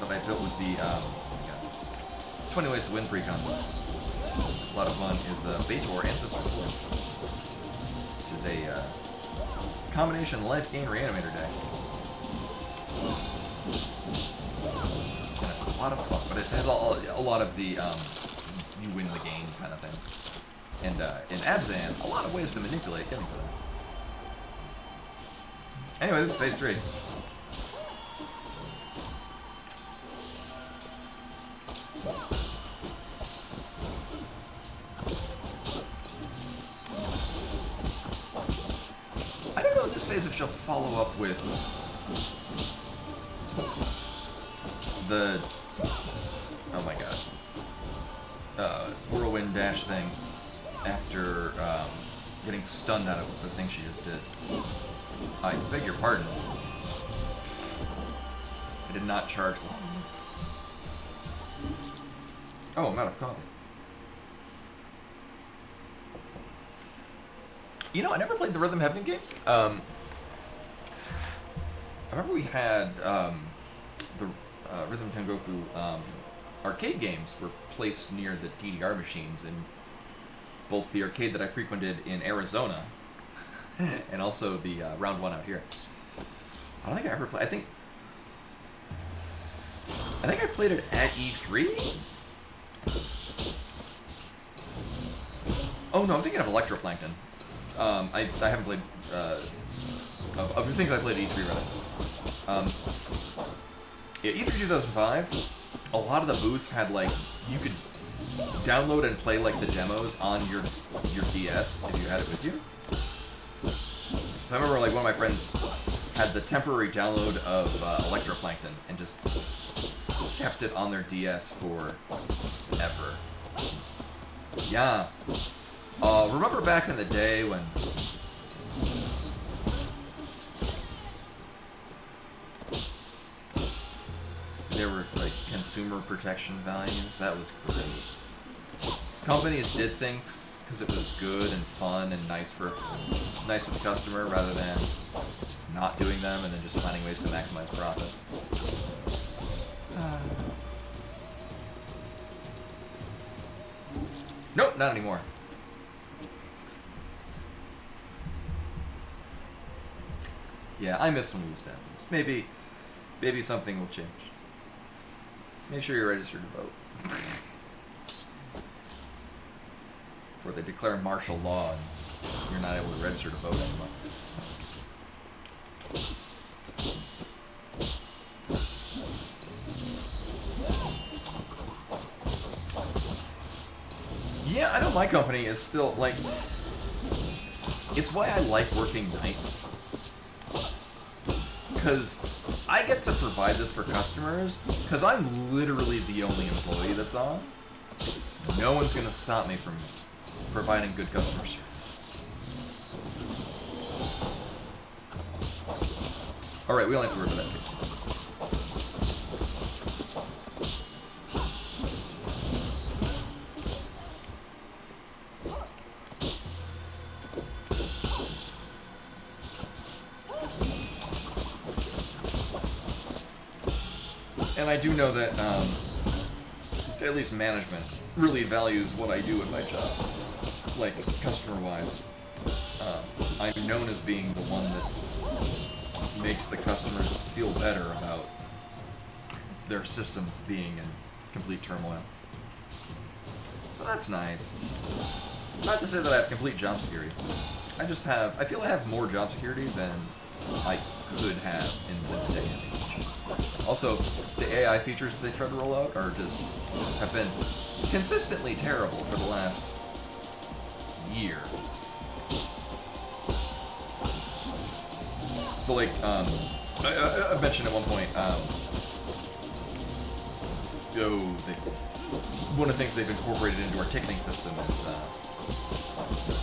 A: that I built with the 20 Ways to Win precon. A lot of fun is Baitor Ancestor 4, which is a combination life gain reanimator deck. And it's a lot of fun, but it has a lot of the you win the game kind of thing. And in Abzan, a lot of ways to manipulate anything. Anyway, this is phase 3. I don't know in this phase if she'll follow up with the, oh my god, whirlwind dash thing after getting stunned out of the thing she just did. I beg your pardon. not charge long enough. Oh, I'm out of coffee. You know, I never played the Rhythm Heaven games. I remember we had the Rhythm Tengoku arcade games were placed near the DDR machines in both the arcade that I frequented in Arizona and also the Round 1 out here. I don't think I ever played. I think I played it at E3. Oh no, I'm thinking of Electroplankton. I haven't played of the things I played at E3 rather. Yeah, E3 2005. A lot of the booths had like you could download and play like the demos on your DS if you had it with you. So I remember like one of my friends had the temporary download of Electroplankton and just kept it on their DS for ever. Yeah. Remember back in the day when there were like consumer protection values? That was great. Companies did things because it was good and fun and nice for the customer rather than not doing them and then just finding ways to maximize profits. Nope, not anymore. Yeah, I miss when we used to have these. Maybe something will change. Make sure you're registered to vote. Before they declare martial law and you're not able to register to vote anymore. Yeah, I know my company is still, like... It's why I like working nights. Because I get to provide this for customers, because I'm literally the only employee that's on. No one's going to stop me from providing good customer service. Alright, we only have to work with that. And I do know that, at least management really values what I do in my job. Like, customer-wise. I'm known as being the one that makes the customers feel better about their systems being in complete turmoil. So that's nice. Not to say that I have complete job security. I feel I have more job security than I could have in this day and age. Also, the AI features they try to roll out have been consistently terrible for the last year. So, like, I mentioned at one point, one of the things they've incorporated into our ticketing system is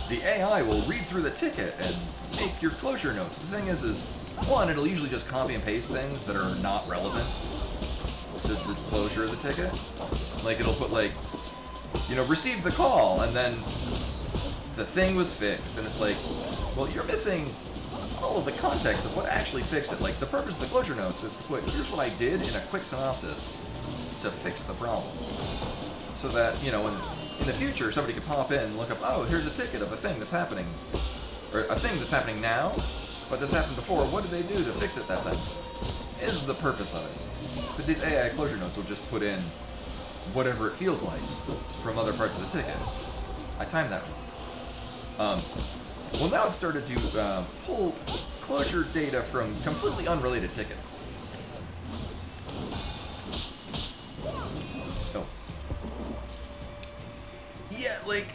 A: the AI will read through the ticket and make your closure notes. The thing is one, it'll usually just copy and paste things that are not relevant to the closure of the ticket. Like, it'll put, like, received the call, and then the thing was fixed, and it's like, well, you're missing all of the context of what actually fixed it. Like, the purpose of the closure notes is to put, here's what I did in a quick synopsis to fix the problem. So that, in the future, somebody could pop in and look up, oh, here's a ticket of a thing that's happening, or a thing that's happening now, but this happened before. What did they do to fix it that time? Is the purpose of it. But these AI closure notes will just put in whatever it feels like from other parts of the ticket. I timed that wrong. Well, now it's started to pull closure data from completely unrelated tickets. Oh. Yeah, like,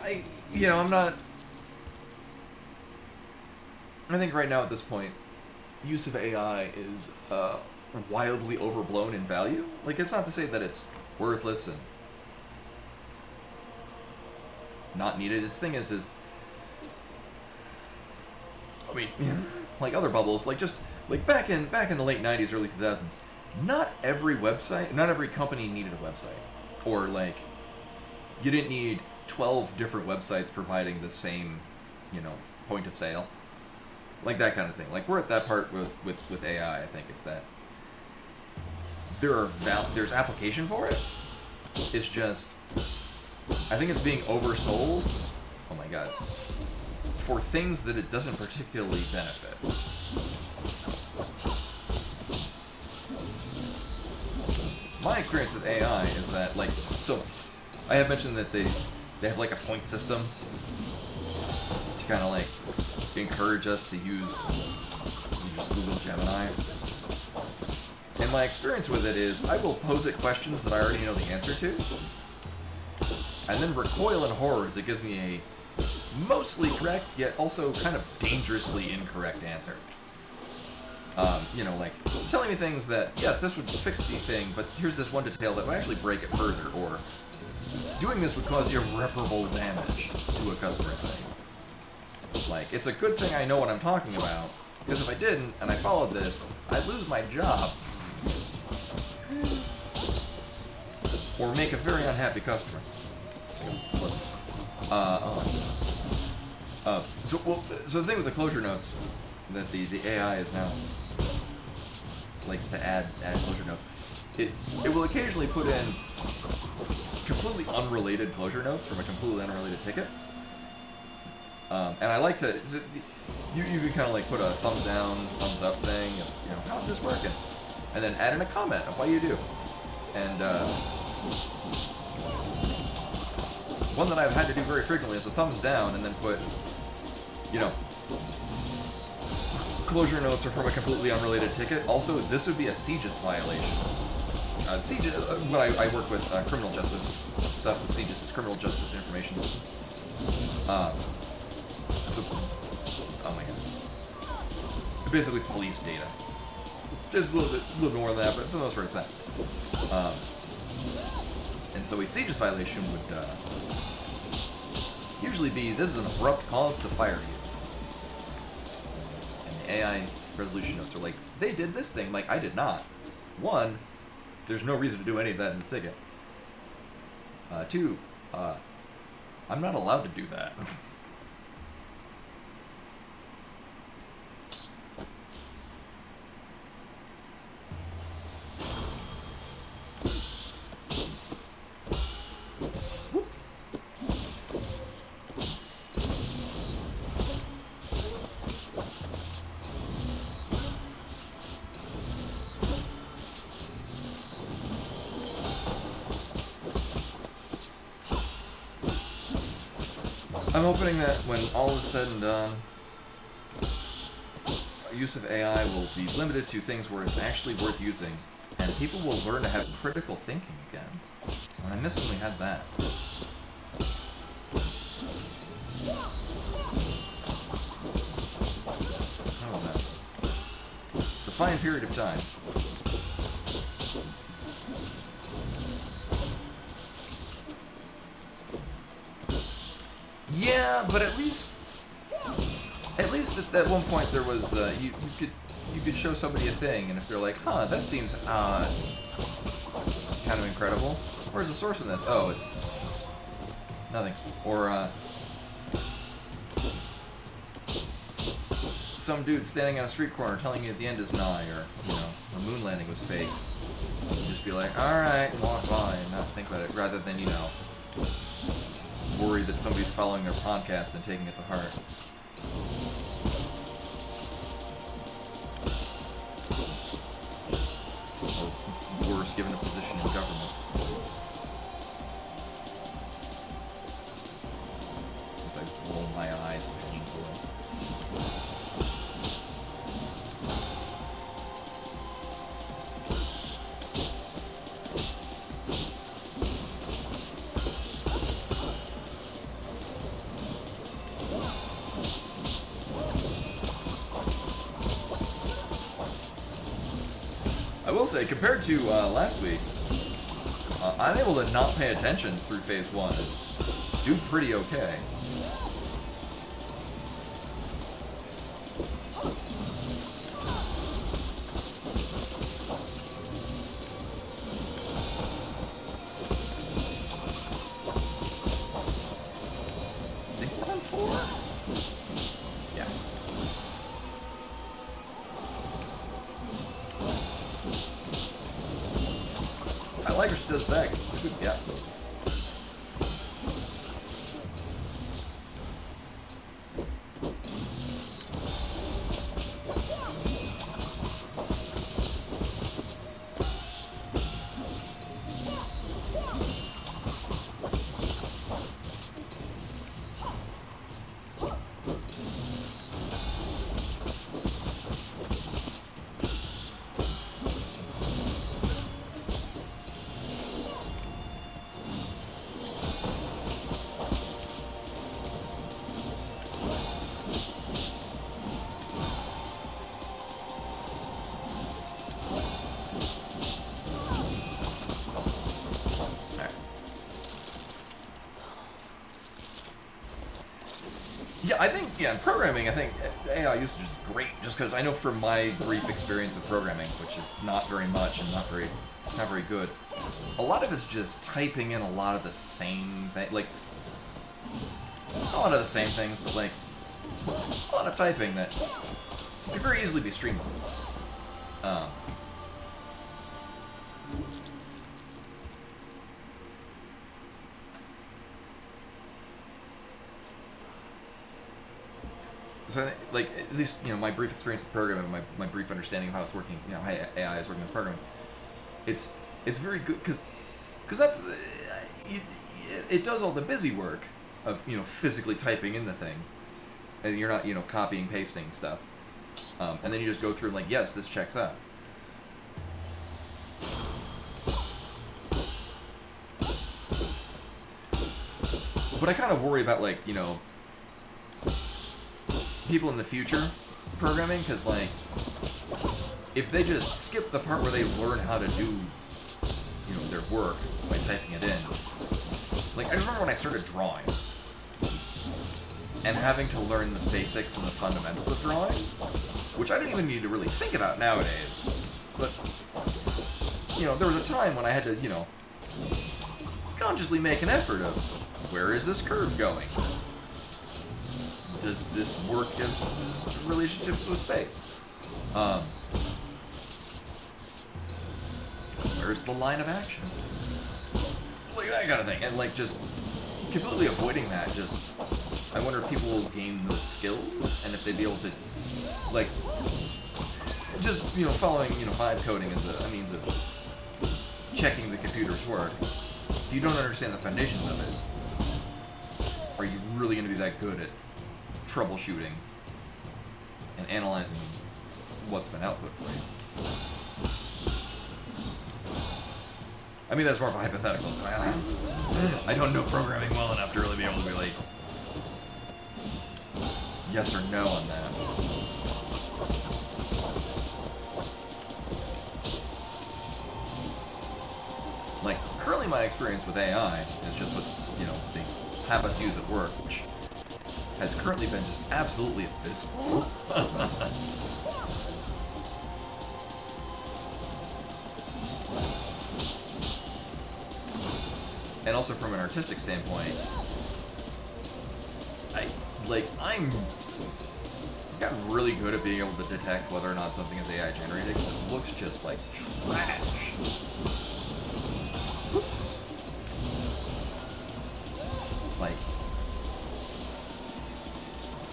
A: I'm not... I think right now at this point, use of AI is wildly overblown in value. Like, it's not to say that it's worthless and not needed. Its thing is I mean, like other bubbles, like back in the late 90s, early 2000s, not every website, not every company needed a website. Or, like, you didn't need 12 different websites providing the same, point of sale. Like that kind of thing. Like, we're at that part with AI, I think, is that there's application for it. It's just, I think it's being oversold. Oh my god. For things that it doesn't particularly benefit. My experience with AI is that, like, so I have mentioned that they have like a point system to kind of like encourage us to use Google Gemini. And my experience with it is I will pose it questions that I already know the answer to, and then recoil in horror as it gives me a mostly correct, yet also kind of dangerously incorrect answer. Like telling me things that, yes, this would fix the thing, but here's this one detail that would actually break it further, or doing this would cause irreparable damage to a customer's thing. Like, it's a good thing I know what I'm talking about, because if I didn't, and I followed this, I'd lose my job. Or make a very unhappy customer. So the thing with the closure notes, that the AI is now likes to add closure notes. It will occasionally put in completely unrelated closure notes from a completely unrelated ticket. And I like to, you can kind of like put a thumbs down, thumbs up thing, of, how's this working? And then add in a comment of what you do. And one that I've had to do very frequently is a thumbs down and then put, closure notes are from a completely unrelated ticket. Also, this would be a CJIS violation. When I work with criminal justice stuff, so CJIS is criminal justice information system. Oh my god. Basically police data. Just a little more than that, but for the most part it's that. And so a CJIS violation would usually be, this is an abrupt cause to fire you. And the AI resolution notes are like, they did this thing, like I did not. One, there's no reason to do any of that in this ticket. Two, I'm not allowed to do that. Whoops. I'm hoping that when all is said and done, use of AI will be limited to things where it's actually worth using, and people will learn to have critical thinking again. And I miss when we had that. I don't know. It's a fine period of time. Yeah, but at least at one point there was you could show somebody a thing, and if they're like, huh, that seems kind of incredible. Where's the source in this? Oh, it's nothing. Or some dude standing on a street corner telling you that the end is nigh, or the moon landing was fake. Just be like, all right, and walk by and not think about it, rather than worry that somebody's following their podcast and taking it to heart. Or worse, given a position in government. As I roll my eyes painfully. I will say, compared to last week, I'm able to not pay attention through phase 1 and do pretty okay. like her. She does facts. It's good. Yeah. I think, in programming, I think AI usage is great, just because I know from my brief experience of programming, which is not very much and not very good, a lot of it's just typing in a lot of the same thing, like, not a lot of the same things, but like, a lot of typing that could very easily be streamlined. So, like, at least, my brief experience with programming, my brief understanding of how it's working, how AI is working with programming, it's very good, because that's, it does all the busy work of, physically typing in the things, and you're not, copying, pasting stuff, and then you just go through and like, yes, this checks out. But I kind of worry about, like, people in the future programming, because, like, if they just skip the part where they learn how to do, their work by typing it in. Like, I just remember when I started drawing, and having to learn the basics and the fundamentals of drawing, which I didn't even need to really think about nowadays. But, there was a time when I had to, consciously make an effort of, where is this curve going? Does this work as relationships with space? Where's the line of action? Like that kind of thing. And like just completely avoiding that, just I wonder if people will gain those skills and if they'd be able to like just following vibe coding as a means of checking the computer's work. If you don't understand the foundations of it, are you really going to be that good at troubleshooting and analyzing what's been output for you? I mean, that's more of a hypothetical. I don't know programming well enough to really be able to be like yes or no on that. Like, currently my experience with AI is just what, they have us use at work, which has currently been just absolutely abysmal. And also from an artistic standpoint, I've gotten really good at being able to detect whether or not something is AI generated, because it looks just like trash. Oops. Like,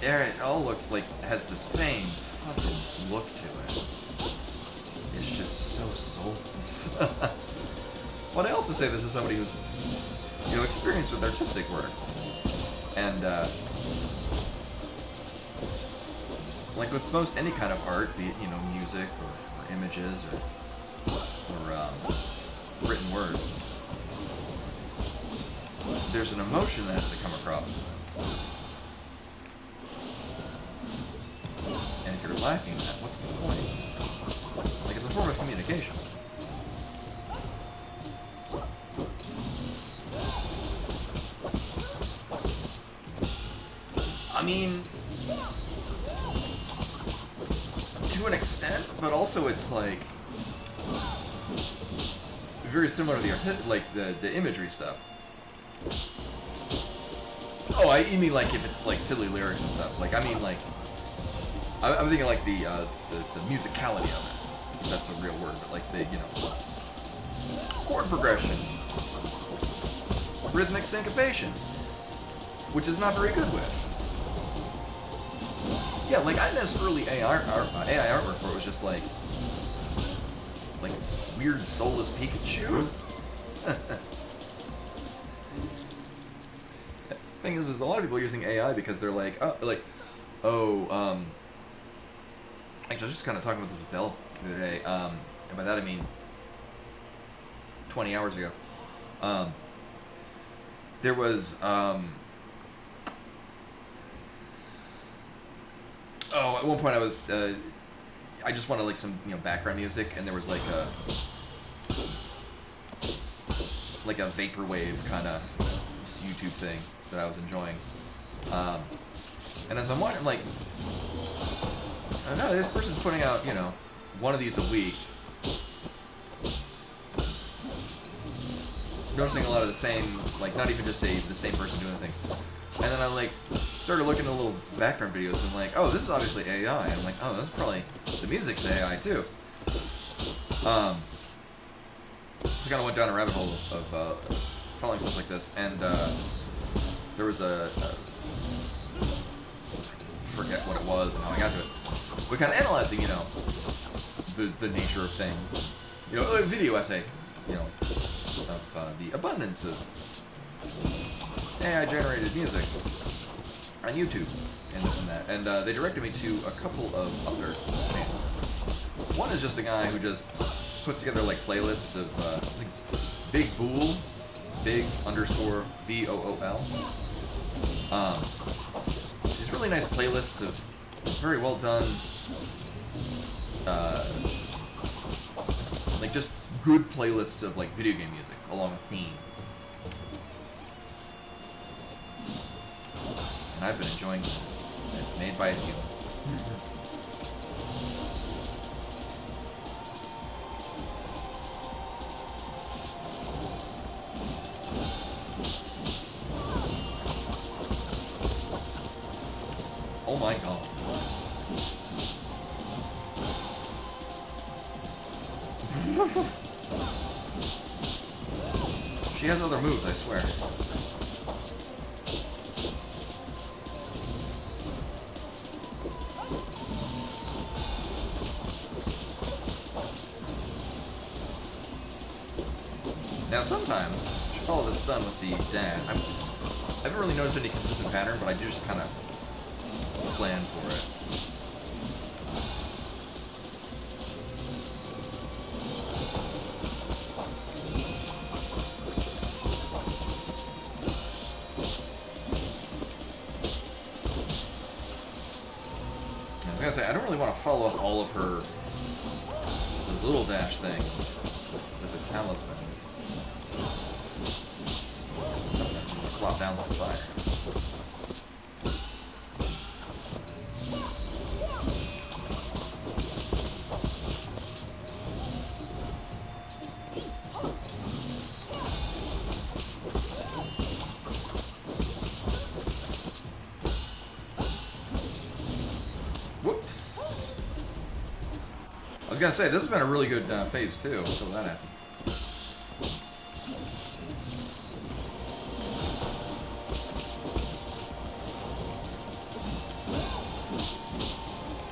A: it all looks like it has the same fucking look to it. It's just so soulless. But I also say this as somebody who's, experienced with artistic work. And, like with most any kind of art, be it, music or images or written word, there's an emotion that has to come across. And if you're lacking that, what's the point? Like, it's a form of communication. I mean, to an extent, but also it's like very similar to the imagery stuff. Oh, you mean like if it's like silly lyrics and stuff? Like, I mean like I'm thinking like the musicality of it. If that's a real word, but like the chord progression, rhythmic syncopation, which is not very good with. Yeah, like I miss early AI artwork where it was just like weird soulless Pikachu. Thing is a lot of people are using AI because they're like, actually I was just kind of talking with Dell the other day, and by that I mean 20 hours ago. There was, at one point I was, I just wanted like some, background music, and there was like a vaporwave kind of just YouTube thing that I was enjoying. And as I'm watching, I'm like, I know this person's putting out, one of these a week. Noticing a lot of the same, like not even just the same person doing things. And then I started looking at little background videos and I'm like, oh, this is obviously AI. And I'm like, oh, that's probably, the music's AI too. So I kind of went down a rabbit hole of following stuff like this, and there was a forget what it was and how I got to it. We're kind of analyzing, the nature of things. A video essay, of the abundance of AI-generated music on YouTube and this and that. And they directed me to a couple of other channels. One is just a guy who just puts together playlists of I think it's Big Bool, big_BOOL. These really nice playlists of very well done, just good playlists of video game music along a theme. And I've been enjoying it. It's made by a human. Oh my god. She has other moves, I swear. Now sometimes, you should follow this stun with the dash. I haven't really noticed any consistent pattern, but I do just kind of plan for it. I was gonna say, I don't really want to follow up all of those little dash things with the talisman. Sometimes I'm gonna plop down some fire. Whoops. I was gonna say, this has been a really good phase too, until that happened.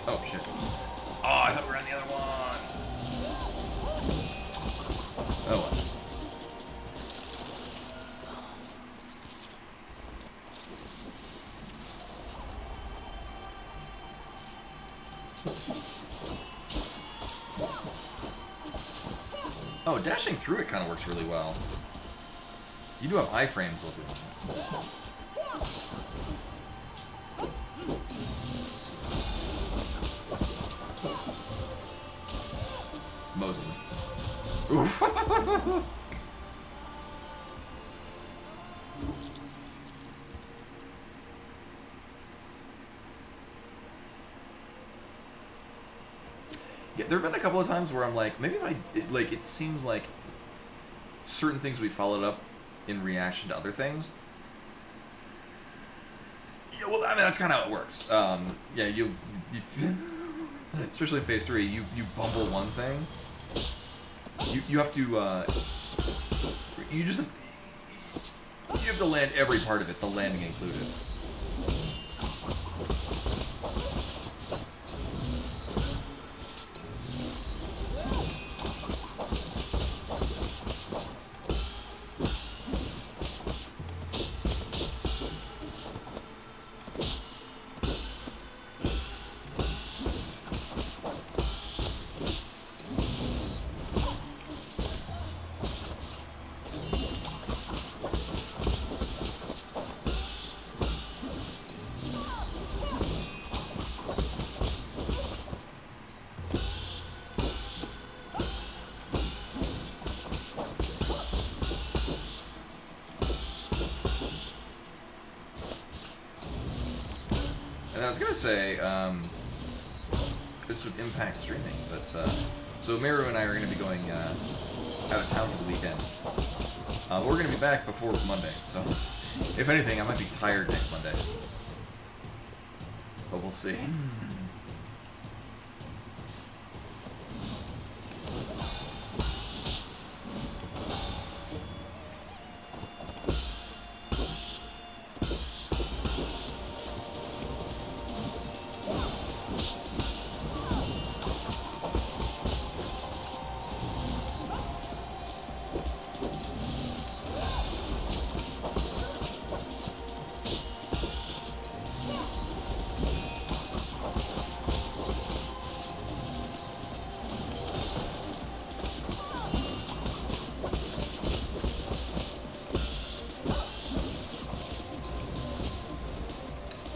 A: Oh shit. Oh, I thought we were on the other one. Oh well. Oh, dashing through it kind of works really well. You do have iframes looking. Mostly. Oof. Yeah, there have been a couple of times where I'm like, maybe if it seems like certain things we followed up in reaction to other things. Yeah, well, I mean, that's kind of how it works. Yeah, you especially in phase 3, you bumble one thing, You have to you just you have to land every part of it, the landing included. And I was gonna say, this would impact streaming, but so Meru and I are gonna be going out of town for the weekend. But we're gonna be back before Monday, so if anything, I might be tired next Monday. But we'll see.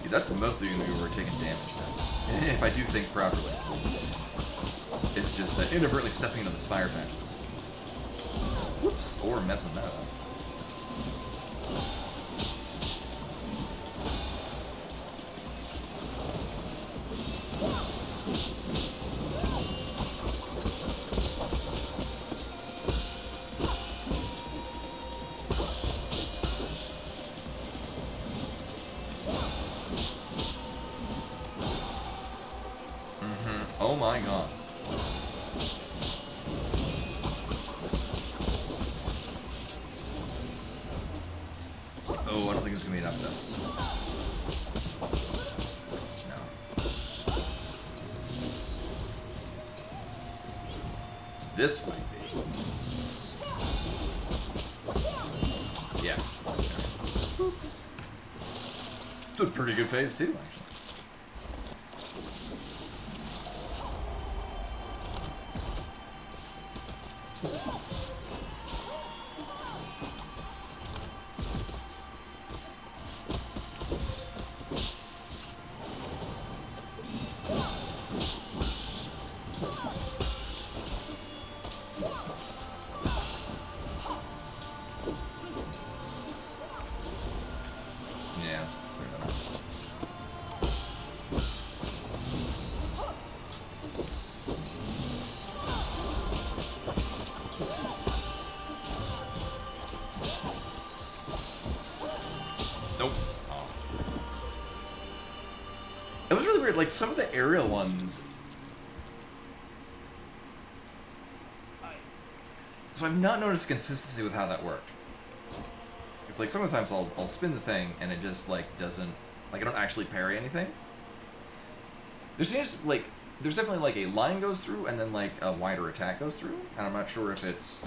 A: That's mostly going to be where we're taking damage now. If I do things properly. It's just inadvertently stepping into this fire patch. Whoops. Or messing that up. Oh my god. Oh, I don't think it's gonna be enough though. No. This might be. Yeah. It's a pretty good phase too, actually. Nope. Oh. It was really weird. Like some of the aerial ones. So I've not noticed consistency with how that worked. It's like sometimes I'll spin the thing and it just like doesn't, like I don't actually parry anything. There seems like there's definitely like a line goes through and then like a wider attack goes through, and I'm not sure if it's.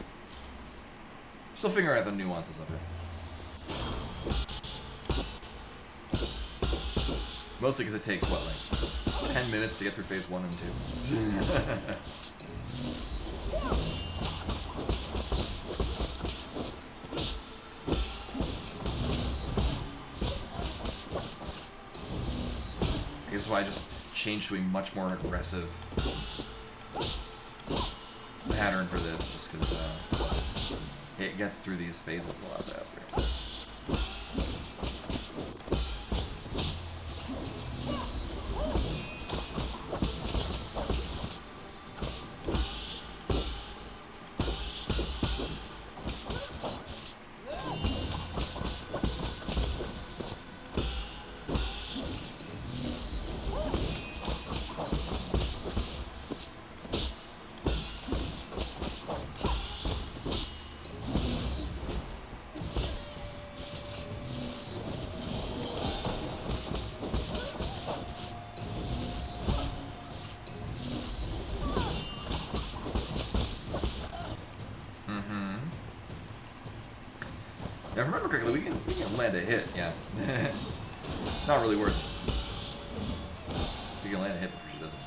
A: Still figuring out the nuances of it. Mostly because it takes what, like 10 minutes to get through phase 1 and 2. I guess why I just changed to a much more aggressive pattern for this, just because it gets through these phases a lot faster. I remember correctly, we can land a hit, yeah. Not really worth it. We can land a hit before she does it.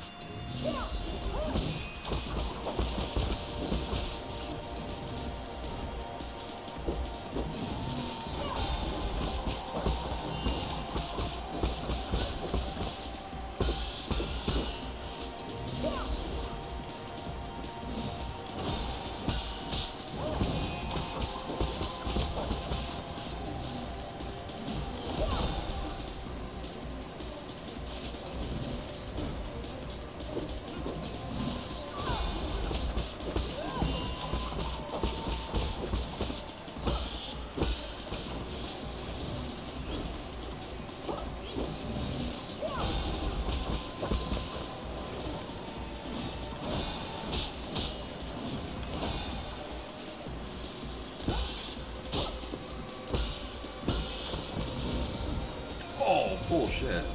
A: Oh, bullshit.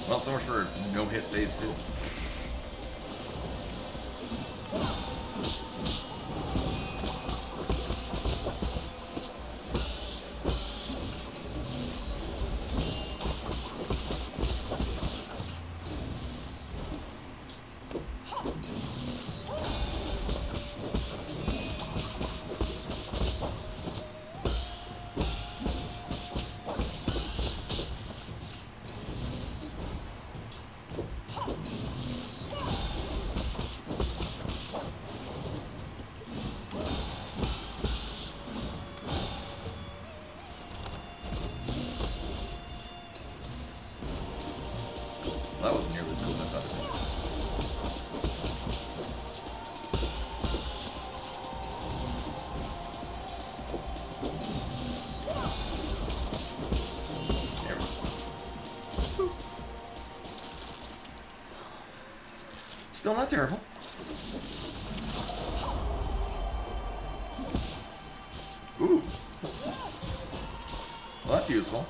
A: Well, so much for no hit phase 2. That wasn't nearly as cool as I thought it was. There we go. Still not terrible. Ooh. Well, that's useful.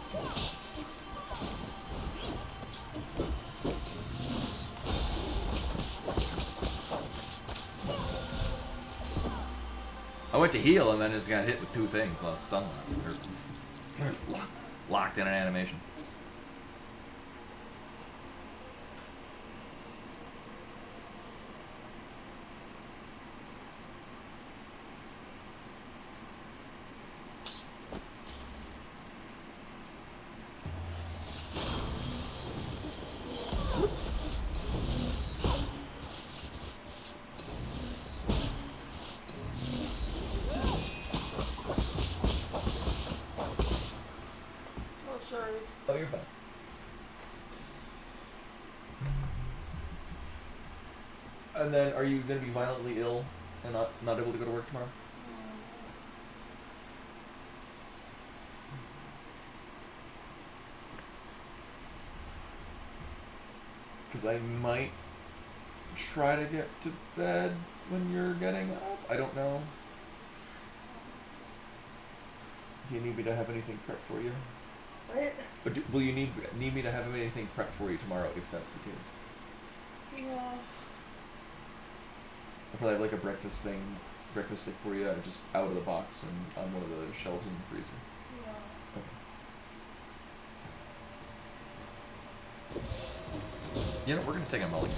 A: I went to heal and then just got hit with 2 things while I was stun locked. Or locked in an animation. Whoops.
B: Oh, sorry.
A: Oh, you're fine. And then, are you going to be violently ill and not able to go to work tomorrow? Because I might try to get to bed when you're getting up. I don't know. Do you need me to have anything prepped for you?
B: What?
A: Or will you need me to have anything prepped for you tomorrow if that's the case?
B: Yeah.
A: I'll probably have like a breakfast stick for you, just out of the box and on one of the shelves in the freezer.
B: Yeah.
A: You know, we're gonna take a mulligan.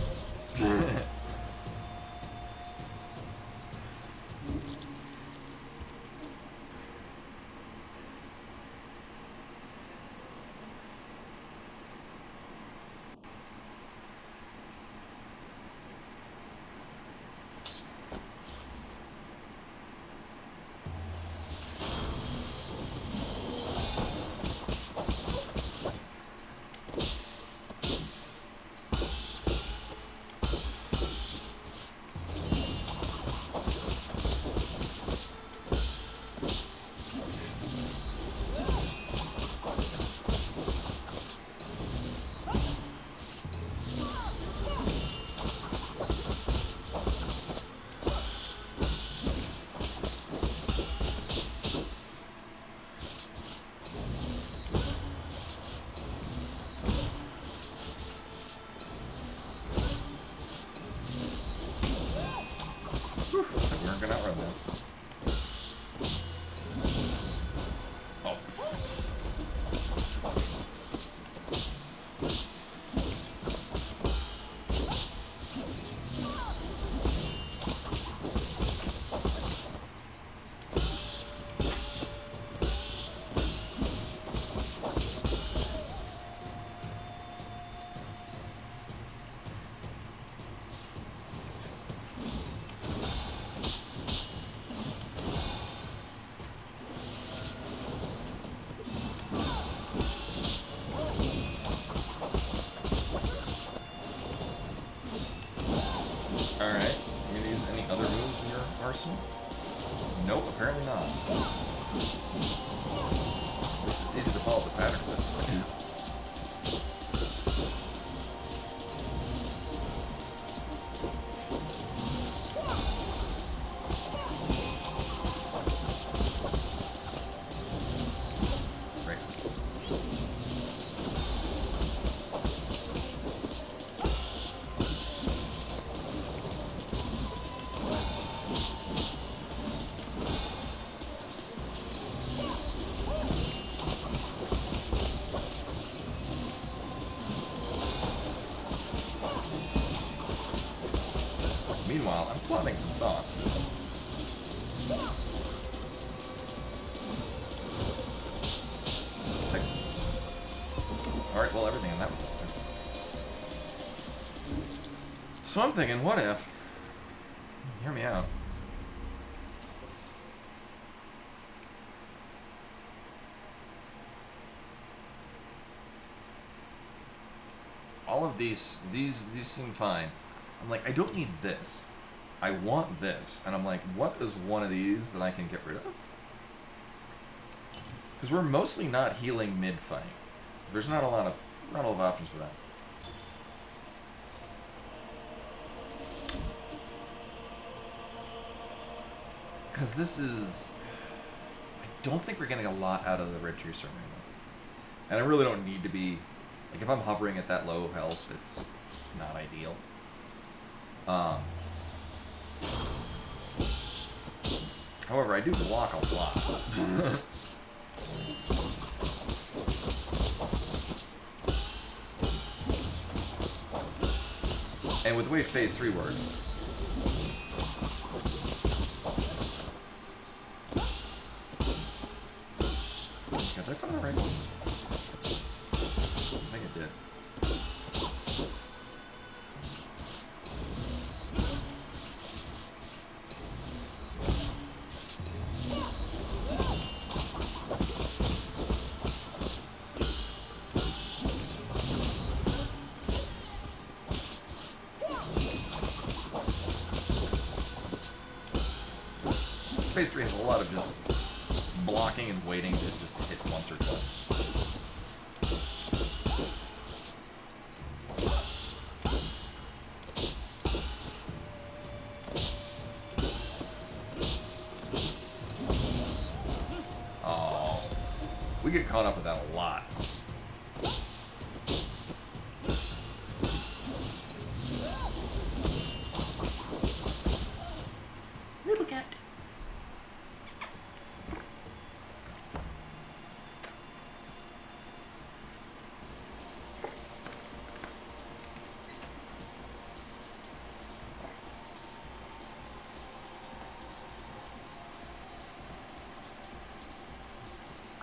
A: We weren't gonna outrun that. arsenal? Nope, apparently not. At least it's easy to follow the pattern. Right. Meanwhile, I'm plotting some thoughts. Alright, well, everything in that was open. So I'm thinking, what if? Hear me out. All of these seem fine. I'm like, I don't need this. I want this. And I'm like, what is one of these that I can get rid of? Because we're mostly not healing mid-fight. There's not a lot of options for that. Because this is... I don't think we're getting a lot out of the Red Tree Sermon. And I really don't need to be... Like, if I'm hovering at that low health, it's not ideal. However, I do block a lot. And with the way Phase 3 works... Did I put on the right one? I think it did. Phase 3 has a lot of just blocking and waiting to just hit once or twice. Oh, we get caught up with that a lot. Little cat.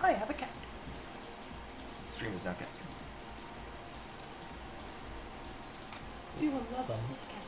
A: I have a cat. Stream is now cat stream.
B: You will love this cat.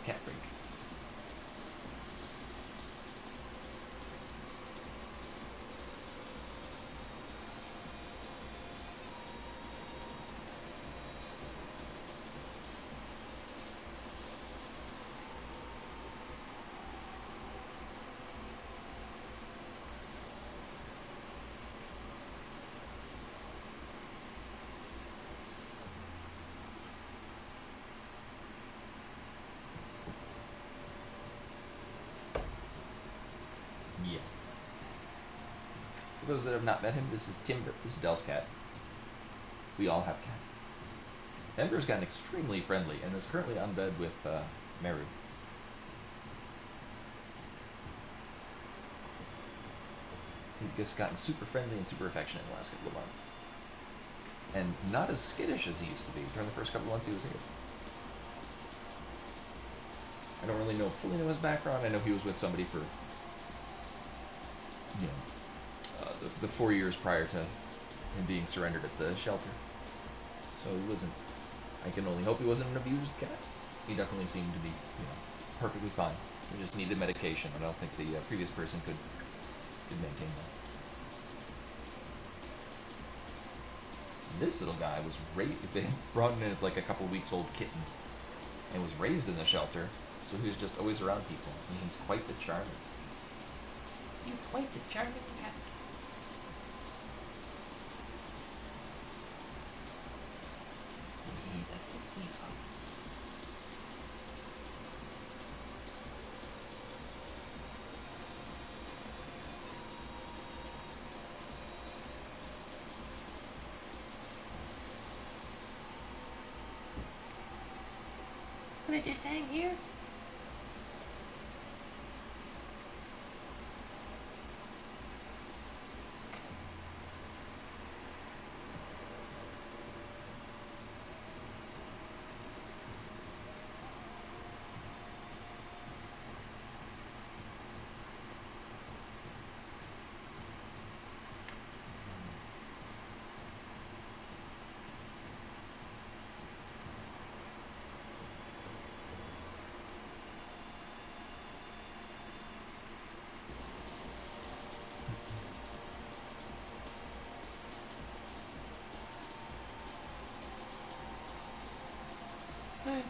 A: Cat freak. Yes. For those that have not met him, this is Timber. This is Dell's cat. We all have cats. Ember's gotten extremely friendly and is currently on bed with Meru. He's just gotten super friendly and super affectionate in the last couple of months. And not as skittish as he used to be during the first couple of months he was here. I don't really fully know his background. I know he was with somebody for, the 4 years prior to him being surrendered at the shelter. So he wasn't. I can only hope he wasn't an abused cat. He definitely seemed to be, perfectly fine. He just needed medication. I don't think the previous person could maintain that. This little guy was they brought him in as like a couple weeks old kitten, and was raised in the shelter, so he was just always around people. And he's quite the charmer.
B: He's quite the charming cat. He's a sweetheart. Can I just hang here?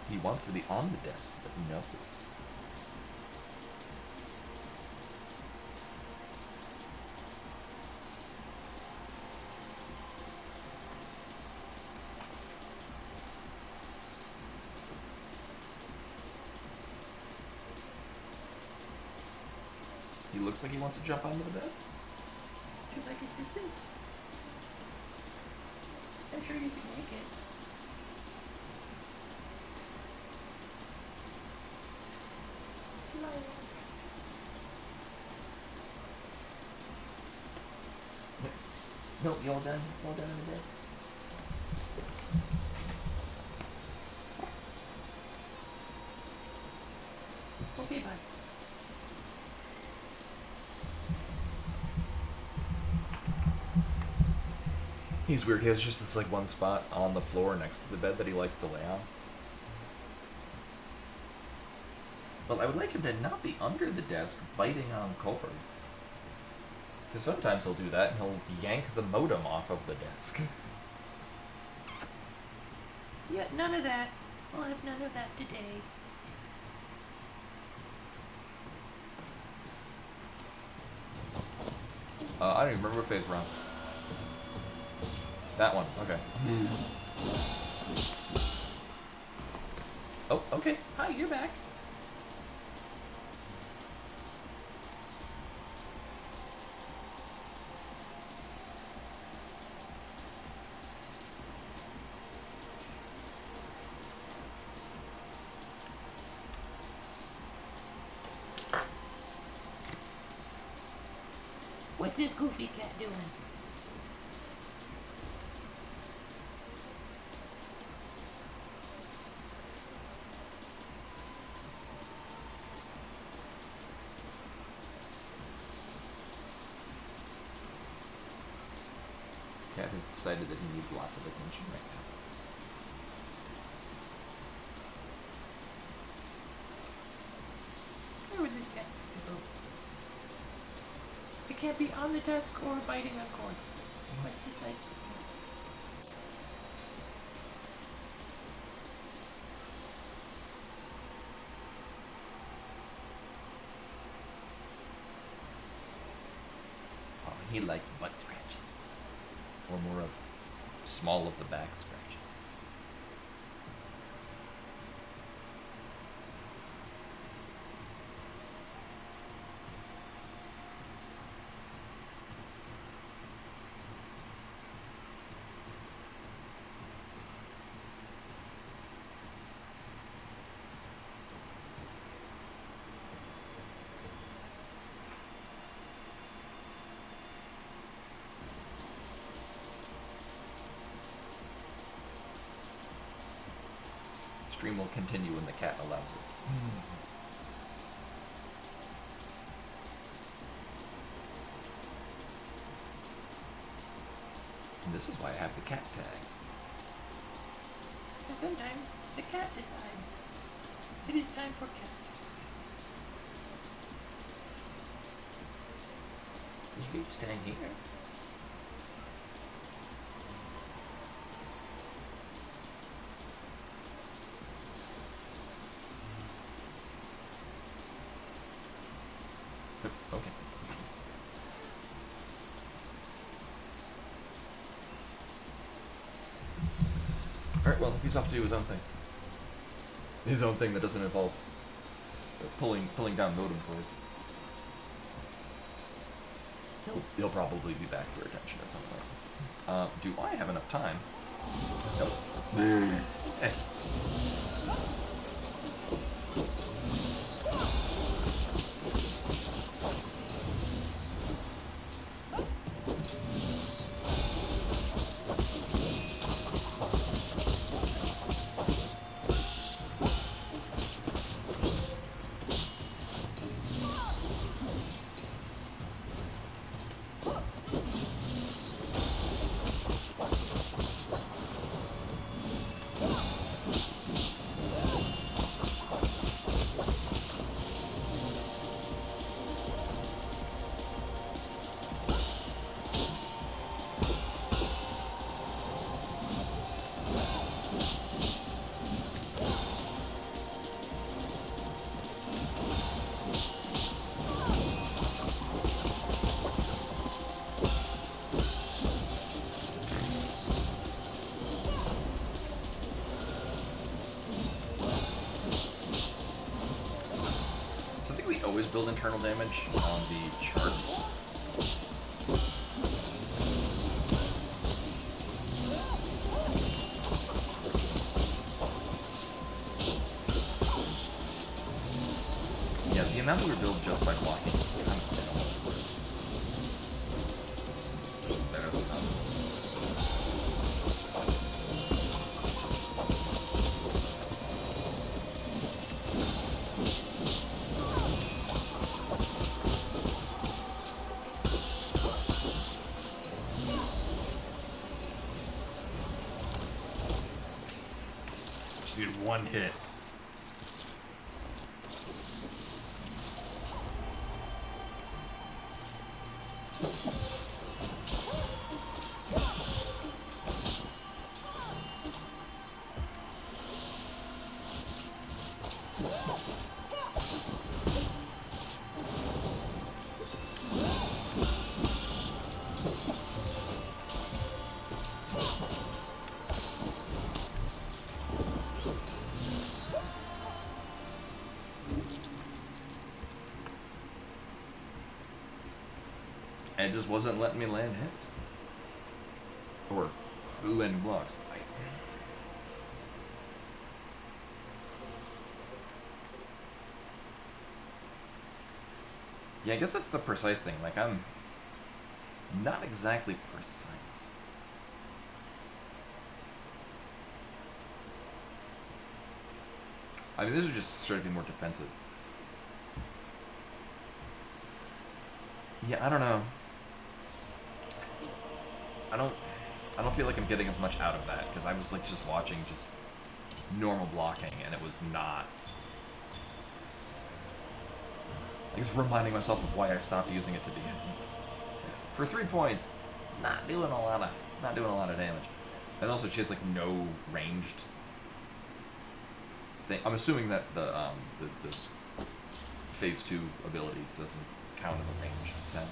A: He wants to be on the desk, but no. He looks like he wants to jump onto the bed.
B: Would you like assistance? I'm sure you can make it. Slowly.
A: No, you all done? All done in the bed?
B: Okay, bye.
A: He's weird. He has just this like one spot on the floor next to the bed that he likes to lay on. Well, I would like him to not be under the desk biting on cords. Because sometimes he'll do that and he'll yank the modem off of the desk.
B: Yeah, none of that. We'll have none of that today.
A: I don't even remember what phase we're on. That one, okay. Oh, okay.
B: Hi, you're back. What's this goofy cat doing?
A: Cat has decided that he needs lots of attention right now.
B: Where would this cat go? It can't be on the desk or biting on cord. What decides?
A: Oh, he likes butt scratches. Or more of small of the back scratches. Stream will continue when the cat allows it. And this is why I have the cat tag.
B: And sometimes the cat decides it is time for cat.
A: You can just hang here. Okay. Alright, well, he's off to do his own thing. His own thing that doesn't involve pulling down modem cords. He'll probably be back for attention at some point. Do I have enough time? Nope. Always build internal damage on the chart blocks. Yeah, the amount that we build just by blocking is kind of minimal. Better than nothing. One hit. It just wasn't letting me land hits. Or landing blocks. Yeah, I guess that's the precise thing. Like, I'm not exactly precise. I mean, these are just strictly more defensive. Yeah, I don't know. I don't feel like I'm getting as much out of that, because I was like just watching just normal blocking, and it was not. I guess reminding myself of why I stopped using it to begin with. For 3 points, not doing a lot of damage. And also, she has like no ranged thing. I'm assuming that the phase 2 ability doesn't count as a ranged attack.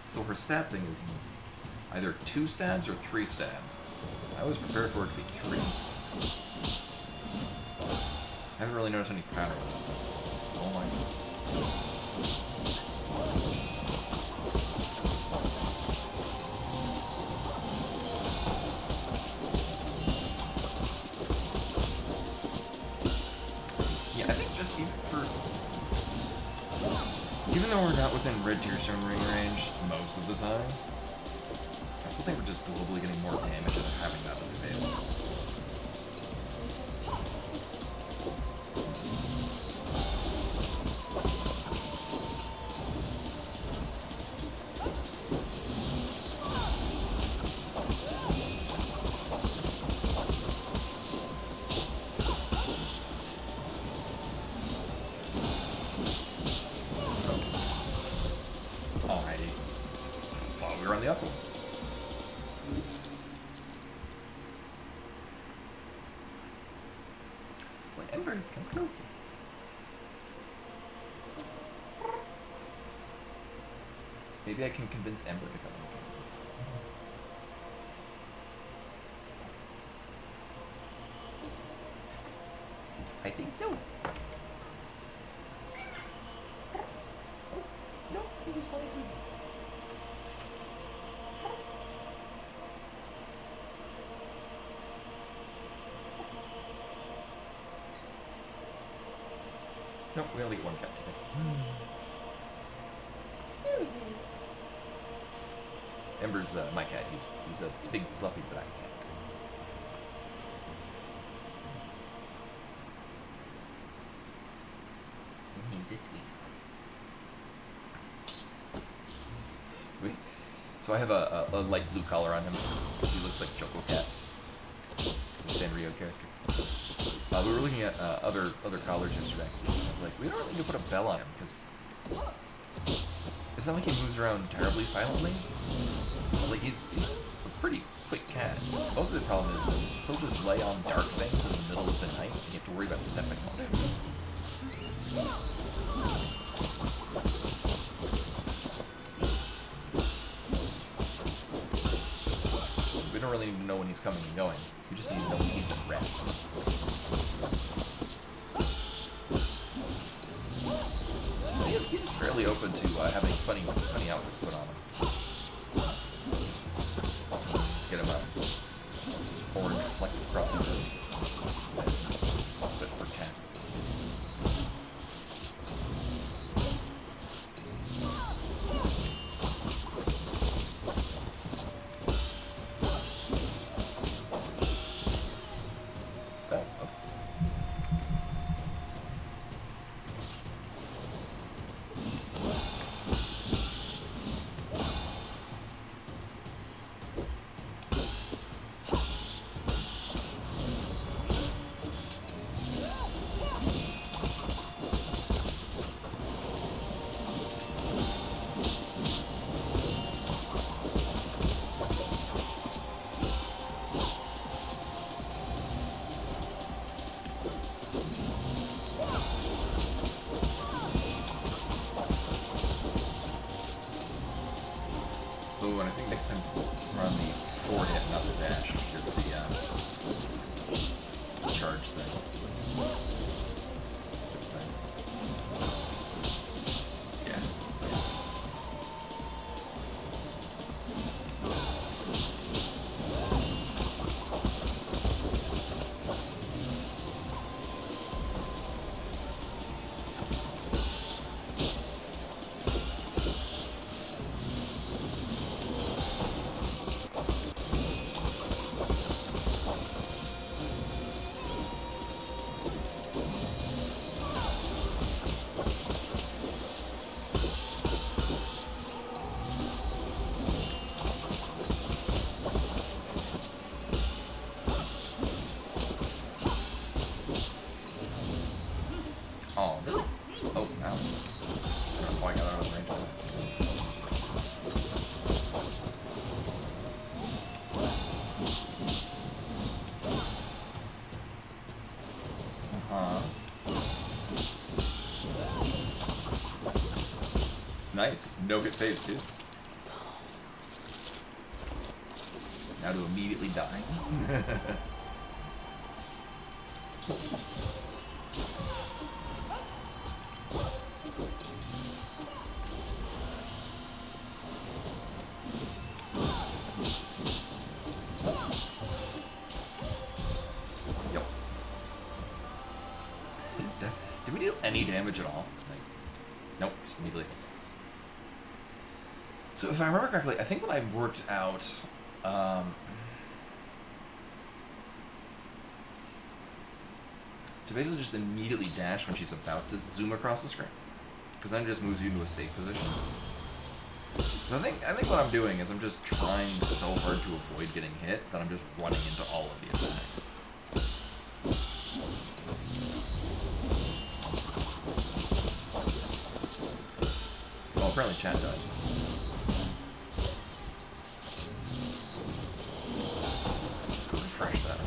A: So her stab thing is either 2 stabs or 3 stabs. I was prepared for it to be 3. I haven't really noticed any pattern. Oh my god. Yeah, I think just even though we're not within red tearstone ring range most of the time, I still think we're just globally getting more damage out of having that available. Alrighty. Thought we were on the upper one. When embers come closer. Maybe I can convince Ember to come in. I think so.
B: No, he was like me.
A: No, we only get one cat today.
B: There we go.
A: Ember's my cat. He's a big fluffy black cat. He's sweet. So I have a light blue collar on him. He looks like Choco Cat, the Sanrio character. We were looking at other collars yesterday. I was like, we don't really need to put a bell on him because it's not like he moves around terribly silently. Like he's a pretty quick cat. Most of the problem is he'll just lay on dark things in the middle of the night and you have to worry about stepping on it. We don't really need to know when he's coming and going. We just need to know when he needs a rest. He's fairly open to having funny outfits put on him. Just get him a orange reflective crossing hood. Nice outfit for cat. Ooh, and I think next time we're on the forward hit, not the dash, because the charge thing. This thing. Yeah. Oh, really? Oh, now. I don't know why I got out of the range of that. Nice. No hit phase, too. Now to immediately die. Yep. Did we deal any damage at all? Like, nope, just immediately. So if I remember correctly, I think what I worked out, to basically just immediately dash when she's about to zoom across the screen, because then it just moves you into a safe position. So I think what I'm doing is I'm just trying so hard to avoid getting hit that I'm just running into all of the attacks. Oh, apparently chat died. Refresh that.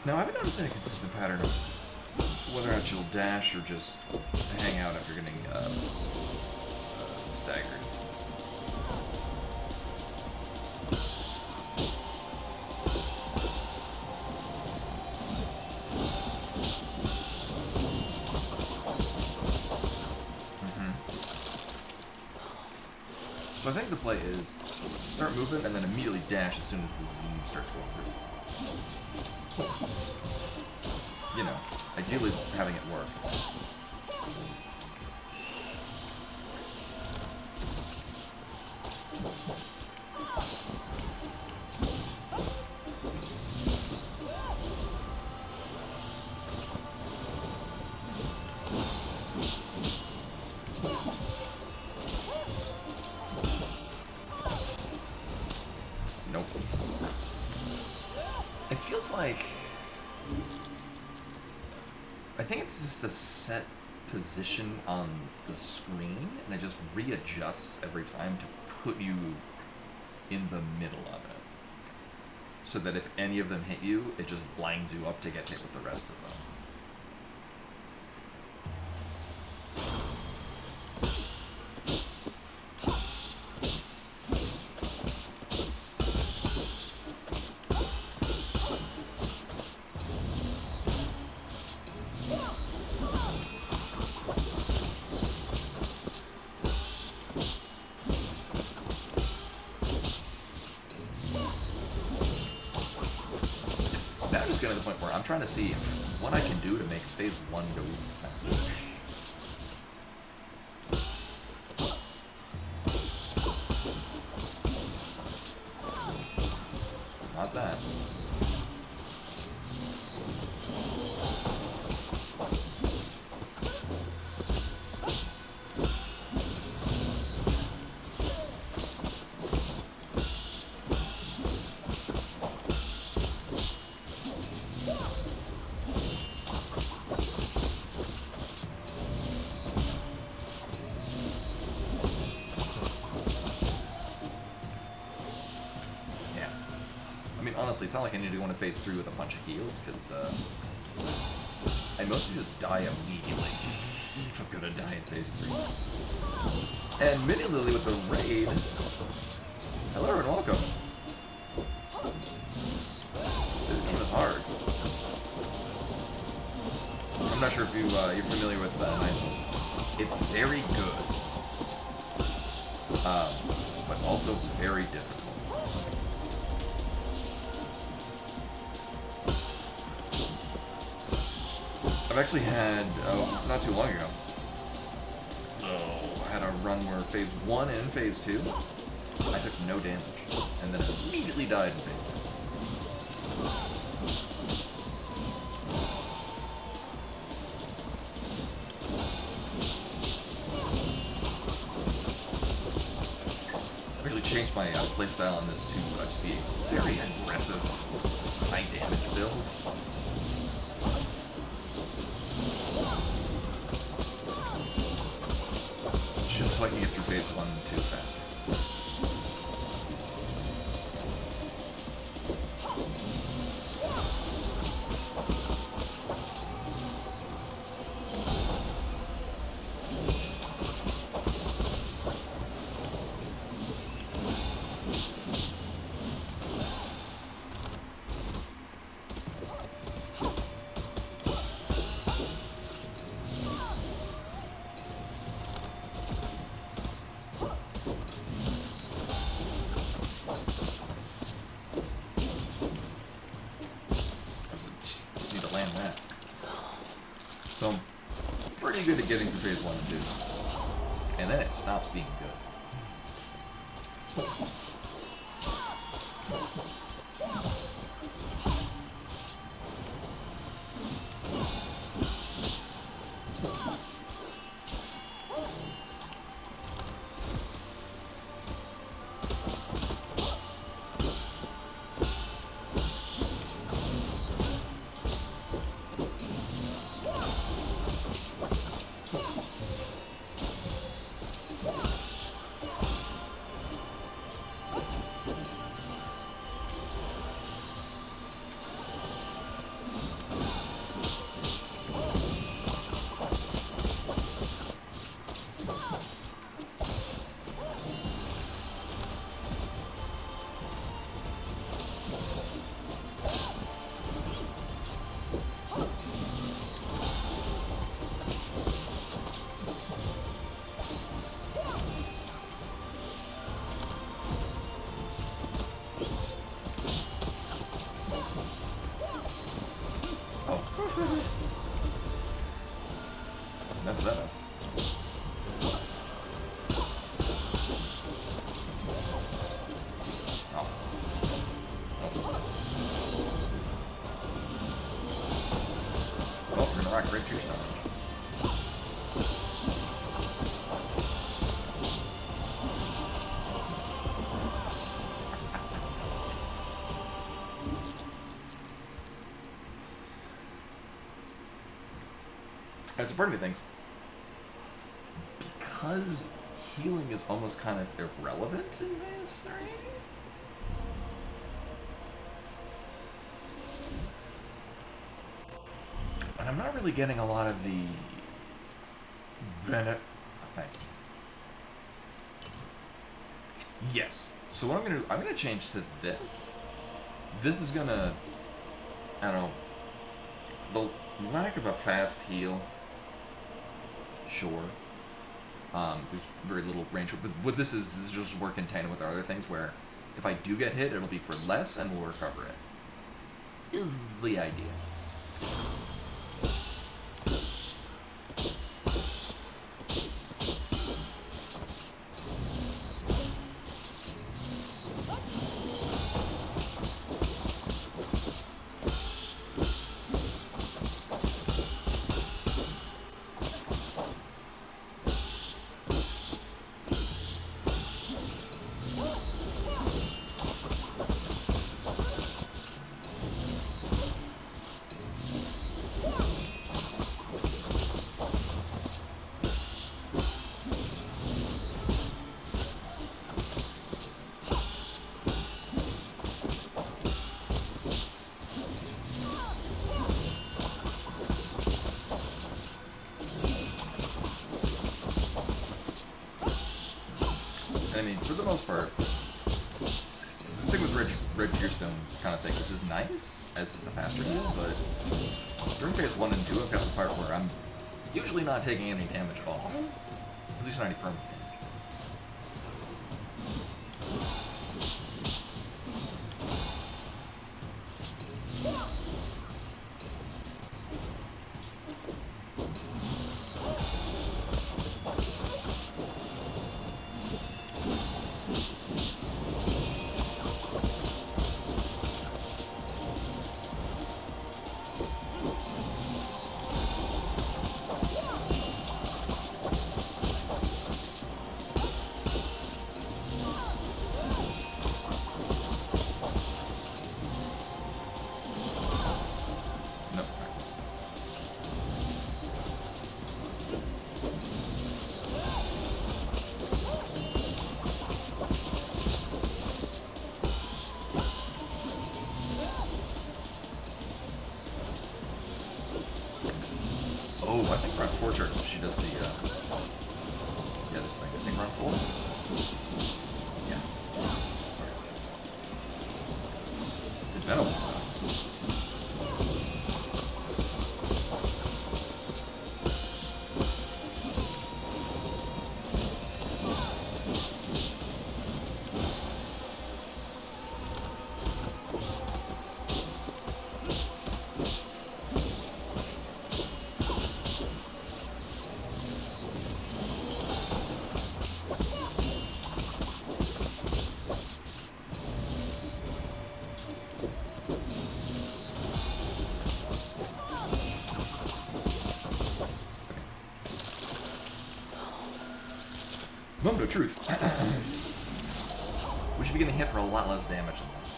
A: Now, I haven't noticed any consistent pattern of whether or not she'll dash or just hang out after getting staggered. So I think the play is start moving and then immediately dash as soon as the zoom starts going through. You know, ideally having it work. Nope. It feels like... I think it's just a set position on the screen, and it just readjusts every time to put you in the middle of it. So that if any of them hit you, it just blinds you up to get hit with the rest of them. just getting to the point where I'm trying to see what I can do to make phase 1 go faster. Not that. Honestly, it's not like I need to go into phase 3 with a bunch of heals, because I mostly just die immediately if I'm gonna die in phase 3. And Mini Lily with the raid. Hello and welcome. This game is hard. I'm not sure if you're familiar with Untitled. It's very good, but also very difficult. I've actually had, not too long ago, I had a run where phase 1 and phase 2, I took no damage, and then immediately died in phase 2. I've actually changed my playstyle on this to just be a very aggressive, high damage build. Just so I can get through phase 1 and 2 faster. That. So I'm pretty good at getting through phase 1 and 2. And then it stops being good. Mess that up. Oh. Well, we're gonna rock right through stuff. As a part of me thinks, because healing is almost kind of irrelevant in phase 3. And I'm not really getting a lot of the benefit. Oh, thanks. Yes. So what I'm gonna change to this. This is gonna, I don't know, the lack of a fast heal. Sure. There's very little range, but what this is just work in tandem with our other things where if I do get hit, it'll be for less and we'll recover it. is the idea. I mean, for the most part, it's the thing with Red Gearstone kind of thing, which is nice, as is the faster heal, but during phase 1 and 2, I've got the part where I'm usually not taking any damage at all. At least not any permanent damage. Oh, I think we're on 4 charges if she does the, yeah, this thing. I think we're on 4? Yeah. It's been a while. Moment of truth. We should be getting hit for a lot less damage than this.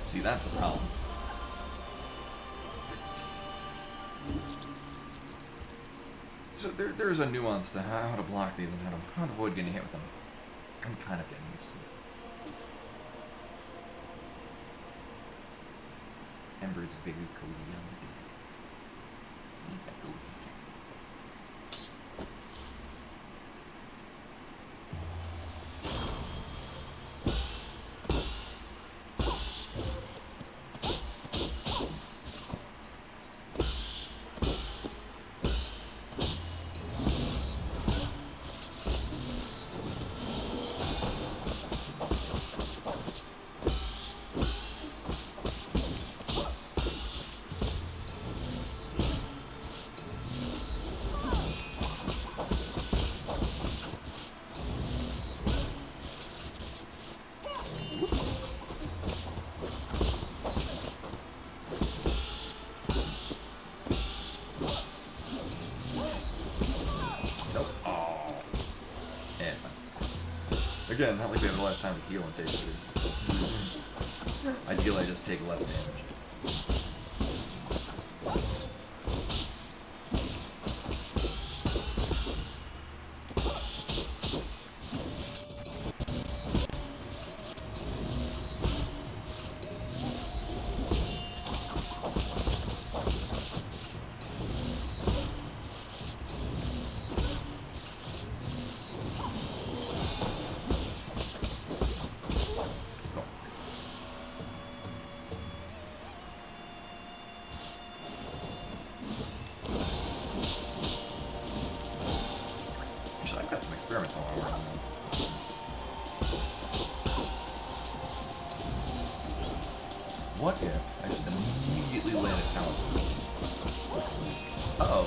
A: See, that's the problem. So there's a nuance to how to block these and how to avoid getting hit with them. I'm kind of getting used to it. Ember's very cozy on the day. Need that cozy. Again, not like we have a lot of time to heal in phase 3. Ideally, I just take less damage. this. What if I just immediately land a talisman? Uh-oh.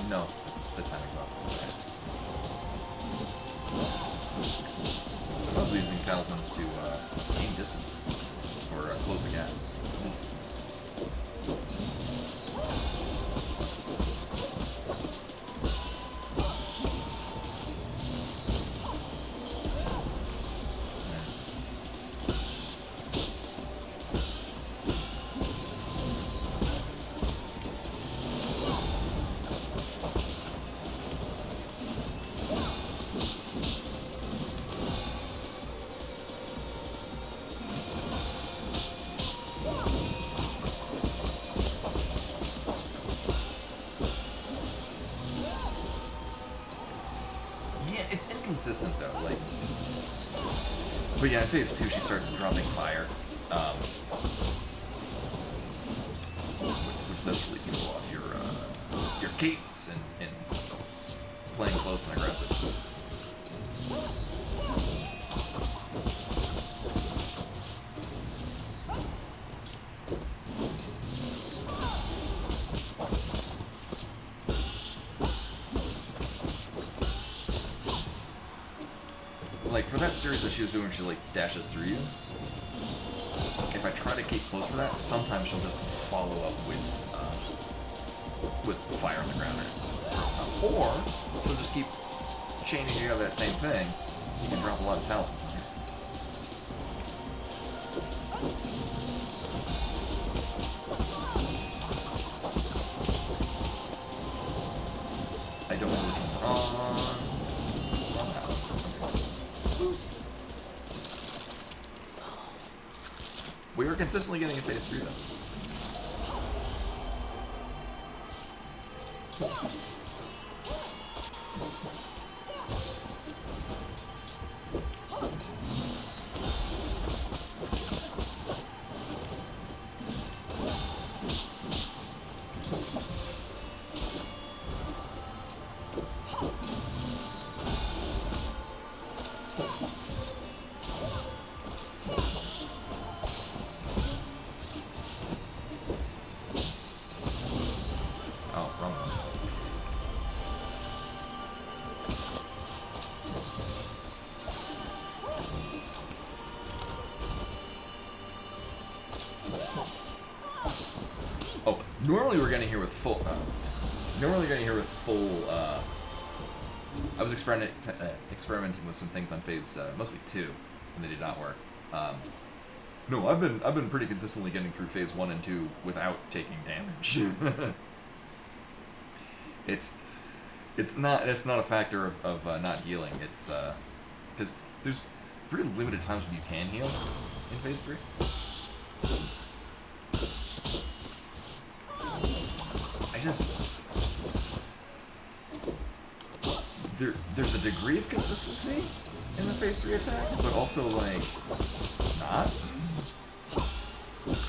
A: No. The timing's off. I'm also using talismans to gain distance. Or close the gap. It's inconsistent though, like. But yeah, in phase 2 she starts dropping fire, which does really throw off your cadence and playing close and aggressive. Like, for that series that she was doing, she, like, dashes through you. If I try to keep close for that, sometimes she'll just follow up with fire on the ground. Or she'll just keep chaining together that same thing. You can drop a lot of talismans in here. I don't know which one we're on. We were consistently getting a phase 3 though. Normally we're getting here with full. Normally we're getting here with full. I was experimenting with some things on phase mostly 2, and they did not work. No, I've been pretty consistently getting through phase 1 and 2 without taking damage. it's not a factor of not healing. It's because there's pretty limited times when you can heal in phase 3. There's a degree of consistency in the phase 3 attacks, but also like not.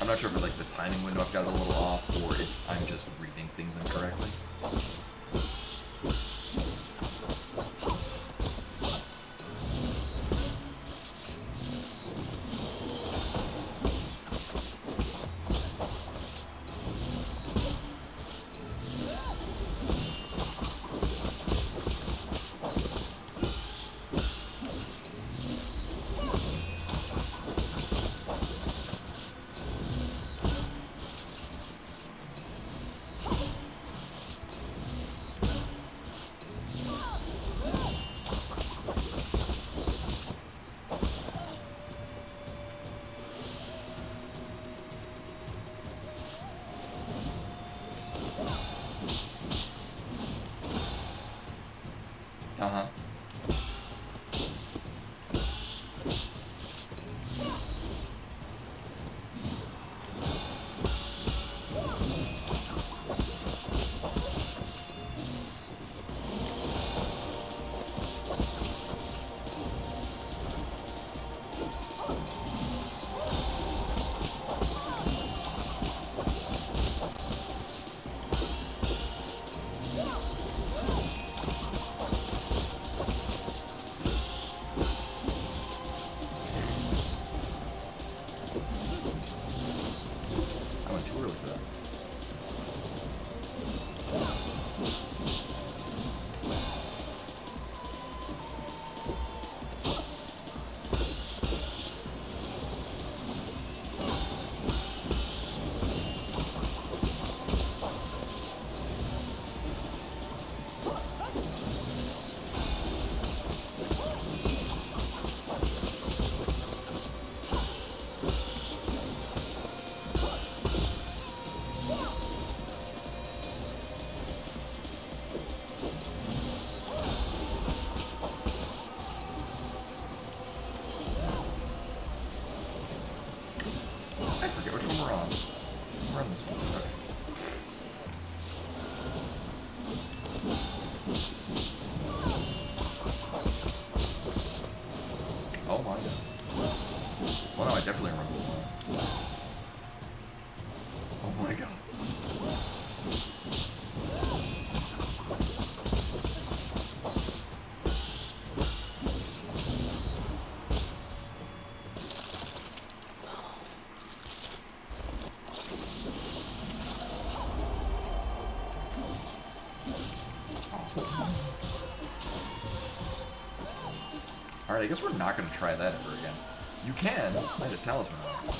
A: I'm not sure if like the timing window I've got a little off, or if I'm just reading things incorrectly. my god. Well, no, I definitely remember this one. Oh my god. Alright, I guess we're not going to try that ever again. You can find a talisman on it.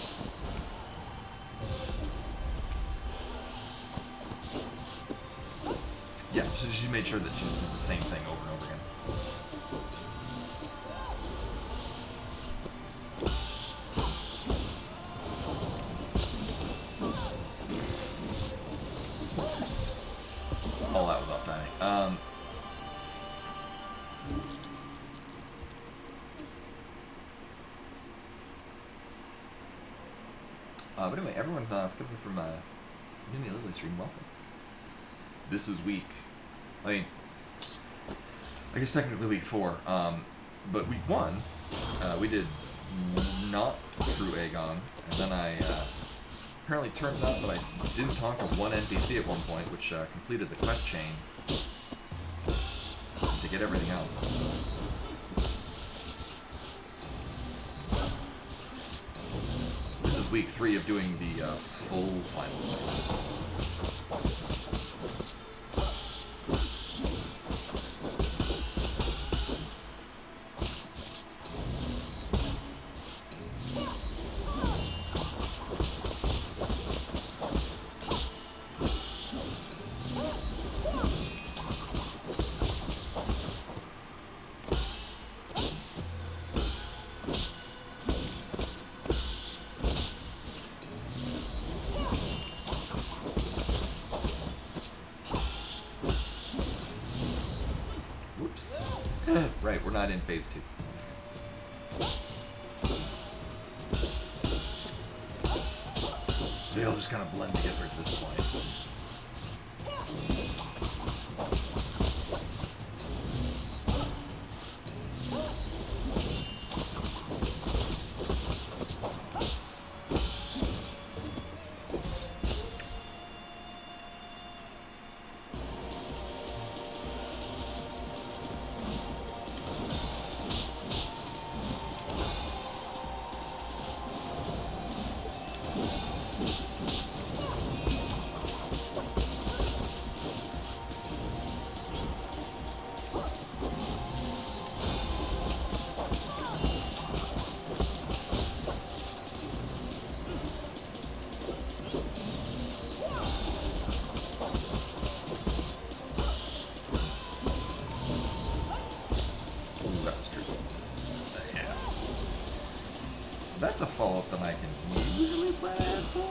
A: Yeah, so she made sure that she did the same thing over and over again. Oh, that was off timing. But anyway, everyone coming from Mini Lily stream, welcome. This is week. I mean, I guess technically week 4. But week 1, we did not True Aegon, and then I apparently turned out that I didn't talk to one NPC at one point, which completed the quest chain to get everything else. So. This is week 3 of doing the full final. Right, we're not in phase 2. They all just kind of blend together at this point. That's a follow-up that I can usually plan for.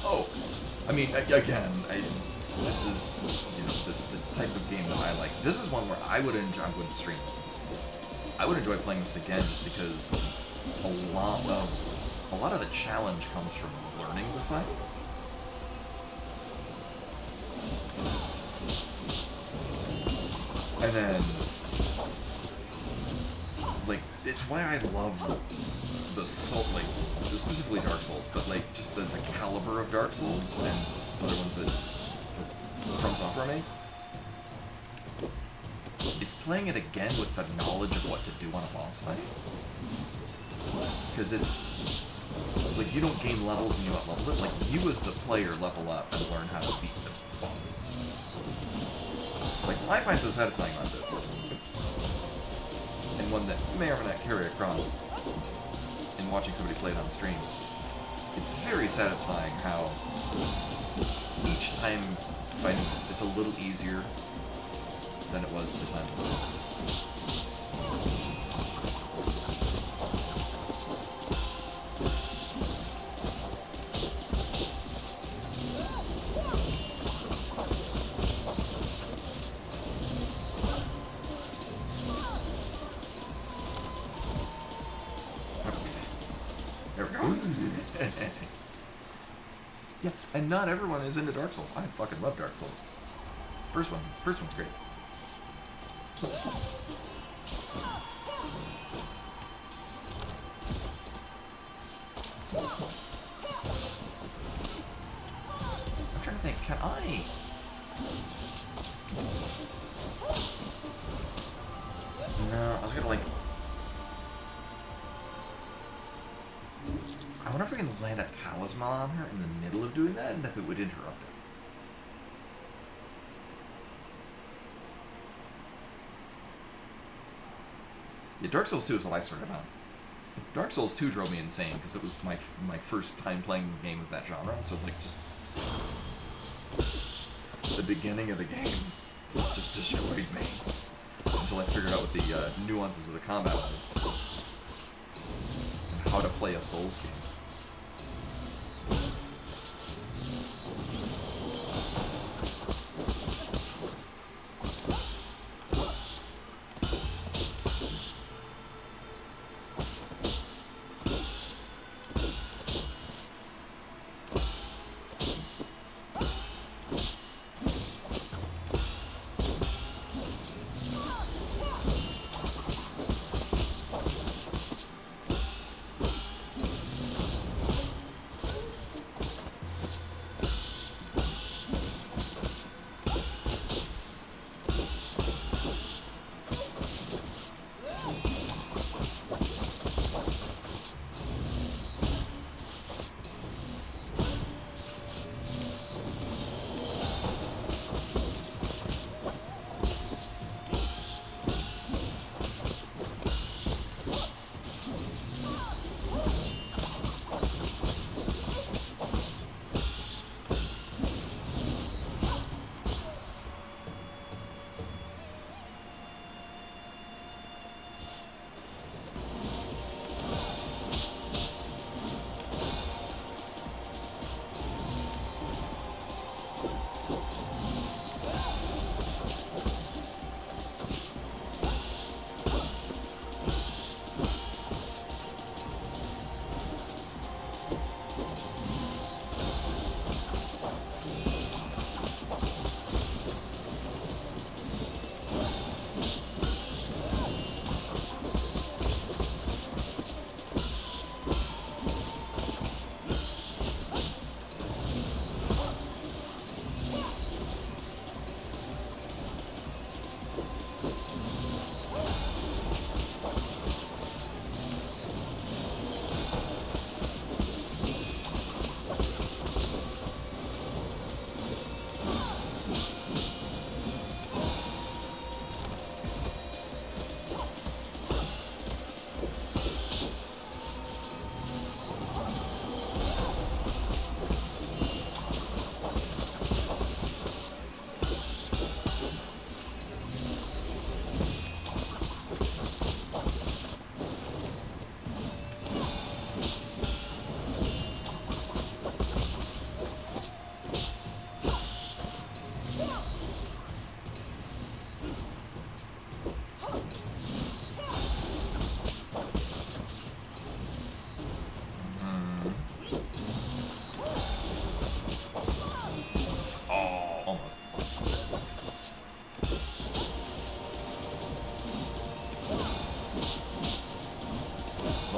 A: Oh, I mean, again, this is, you know, the type of game that I like. This is one where I would enjoy. I'm going to stream. I would enjoy playing this again just because a lot of the challenge comes from learning the fights. And then, like, it's why I love the Soul, like, specifically Dark Souls, but, like, just the caliber of Dark Souls and other ones that From Software makes. It's playing it again with the knowledge of what to do on a boss fight. Because it's, like, you don't gain levels and you up-level it. Like, you as the player level up and learn how to beat the bosses. Like, I find so satisfying about this, and one that may or may not carry across in watching somebody play it on stream. It's very satisfying how each time fighting this, it's a little easier than it was this time. And not everyone is into Dark Souls. I fucking love Dark Souls. First one's great. I'm trying to think, can I... No, I was gonna like... I wonder if we can land a talisman on her in the middle of doing that, and if it would interrupt it. Yeah, Dark Souls 2 is what I started on. Dark Souls 2 drove me insane, because it was my first time playing a game of that genre, so like just... the beginning of the game just destroyed me. Until I figured out what the nuances of the combat was. And how to play a Souls game.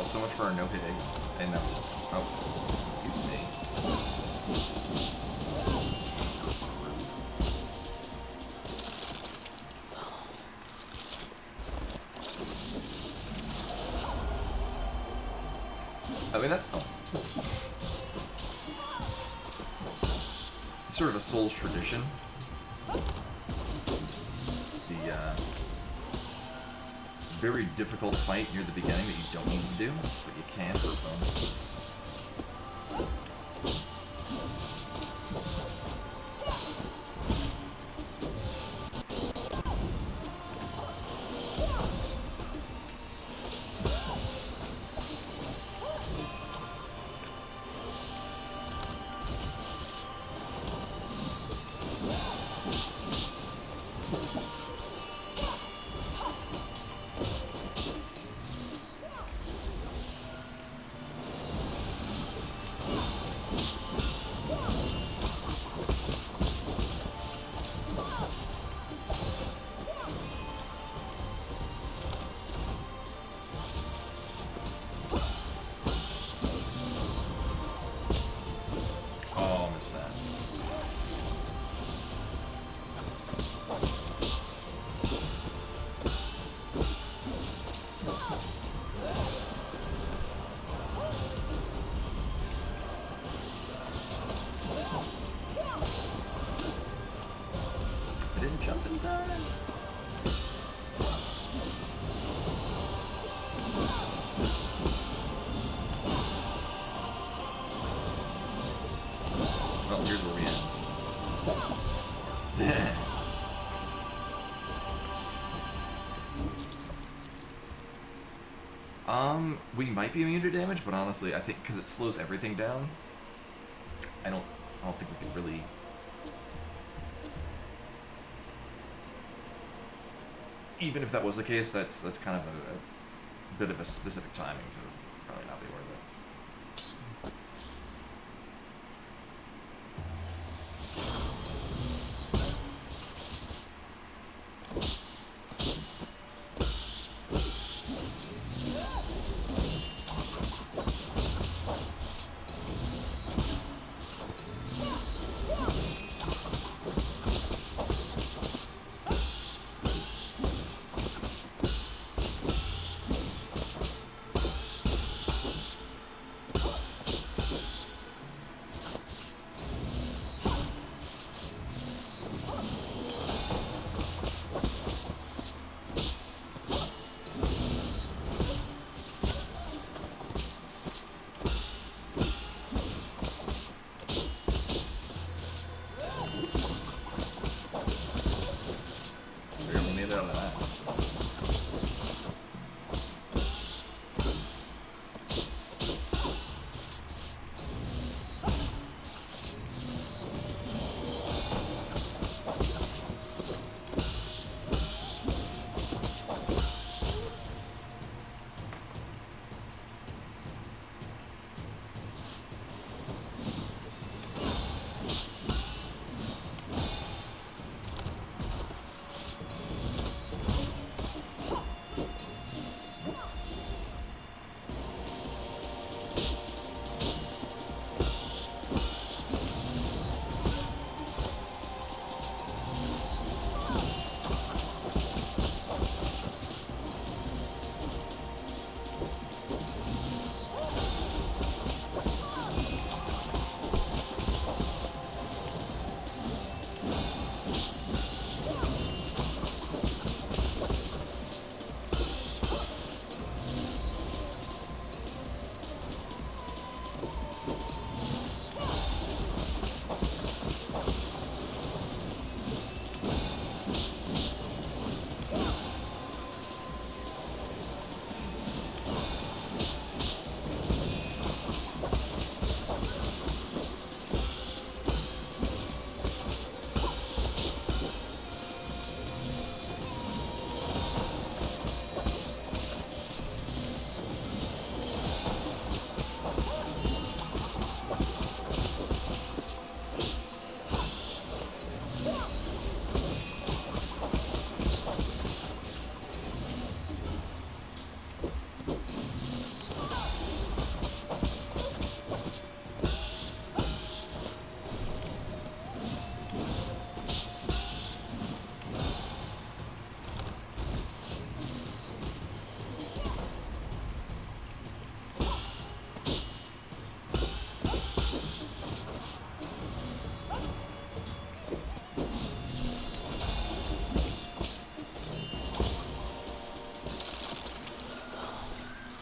A: So much for a no hitting. And no. Oh, excuse me. I mean, that's fun. It's sort of a Souls tradition. Very difficult fight near the beginning that you don't need to do, but you can for a bonus. jumping time. Well, here's where we end. We might be immune to damage, but honestly, I think because it slows everything down, I don't think we could really. Even if that was the case, that's kind of a bit of a specific timing to probably not be worth it.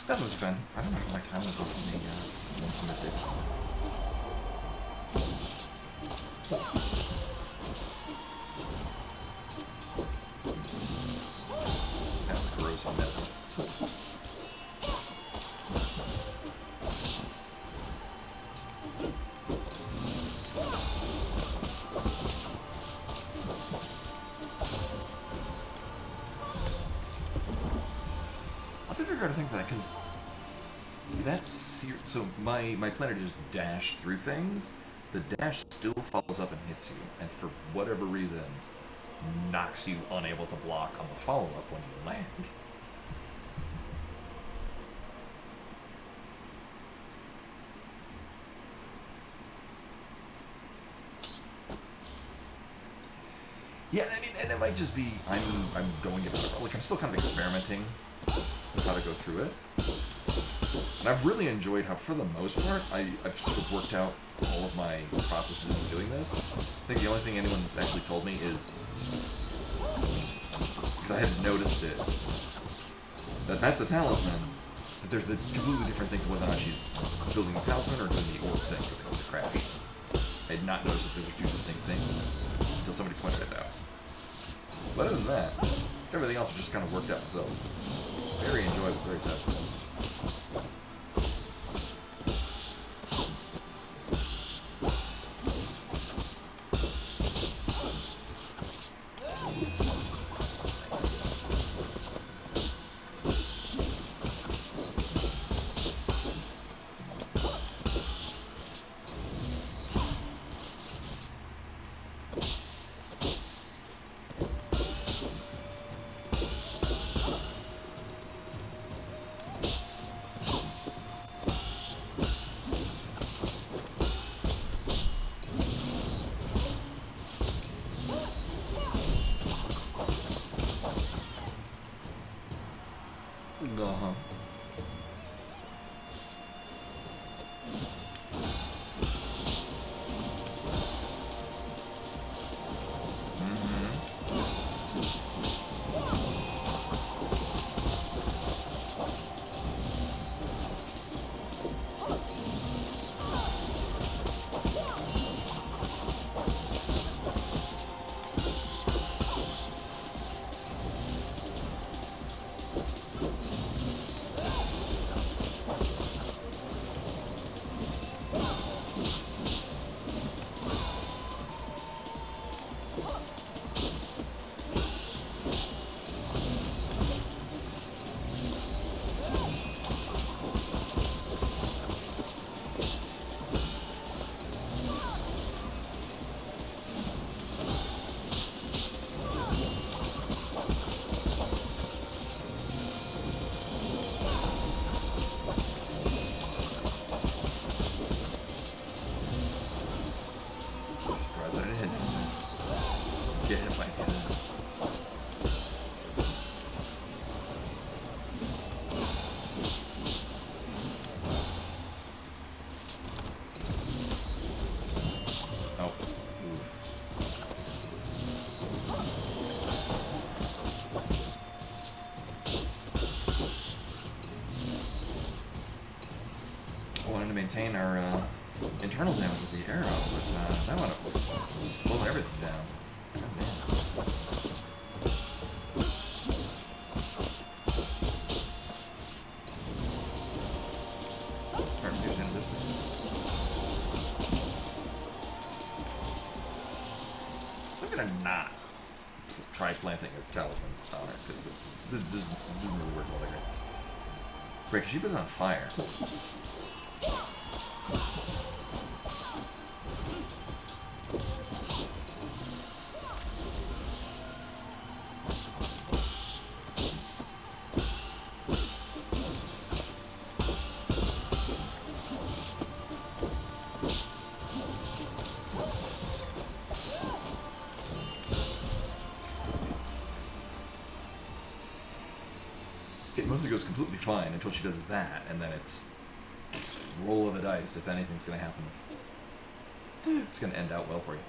A: That was fun. I don't know if my time was off in the implementation. That was gross and messy. I have to figure out a thing for that, because so my planner just dash through things. The dash still follows up and hits you, and for whatever reason, knocks you unable to block on the follow-up when you land. Yeah, I mean, and it might just be I'm going about it, like I'm still kind of experimenting with how to go through it. And I've really enjoyed how, for the most part, I've sort of worked out all of my processes in doing this. I think the only thing anyone's actually told me is Because I hadn't noticed it. That's the talisman. But there's a completely different thing to whether or not she's building the talisman or doing the orb thing for the crash. I had not noticed that those are two distinct things until somebody pointed it out. But other than that, everything else just kind of worked out itself. Very enjoyable, very satisfying. Uh-huh. Get hit by him. Oh, oof. I wanted to maintain our internal damage with the arrow, but that wound up slowing everything down. God damn. Alright, here's the end of this one. So I'm gonna not try planting a talisman on her, because this doesn't really work well like her. Right, because she was on fire. It mostly goes completely fine until she does that, and then it's roll of the dice if anything's going to happen. It's going to end out well for you.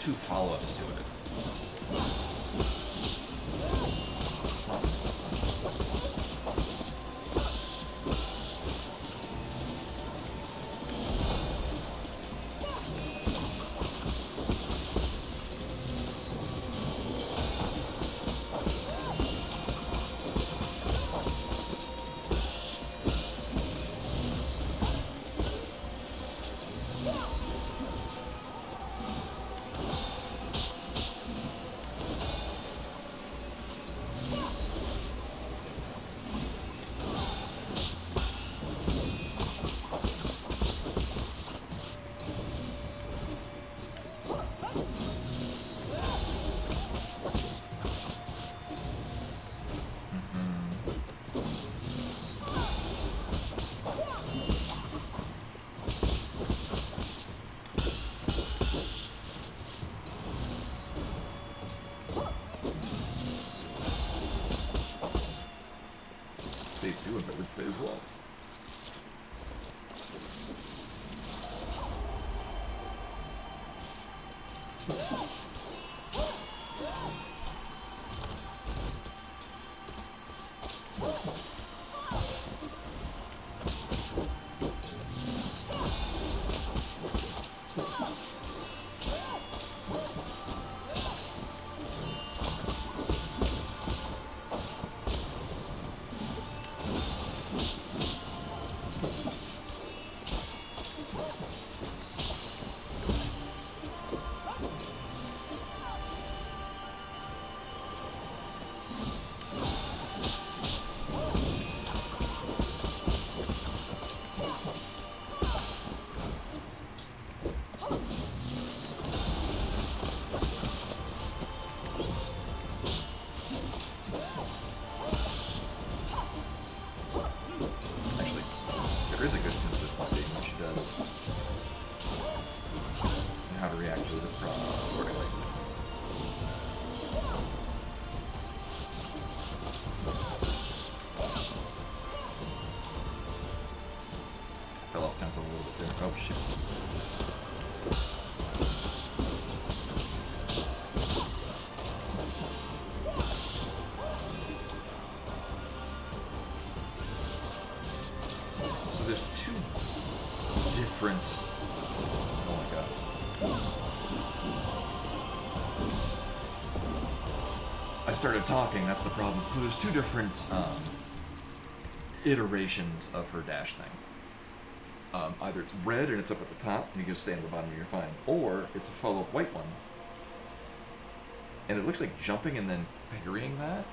A: 2 follow-ups to it. Phase 2 and with Phase 1. There is a good consistency in what she does. And how to react to it accordingly. Fell off tempo a little bit there. Oh shit. There's 2 different... Oh my god. I started talking, that's the problem. So there's 2 different iterations of her dash thing. Either it's red and it's up at the top and you can stay on the bottom and you're fine. Or it's a follow-up white one. And it looks like jumping and then parrying that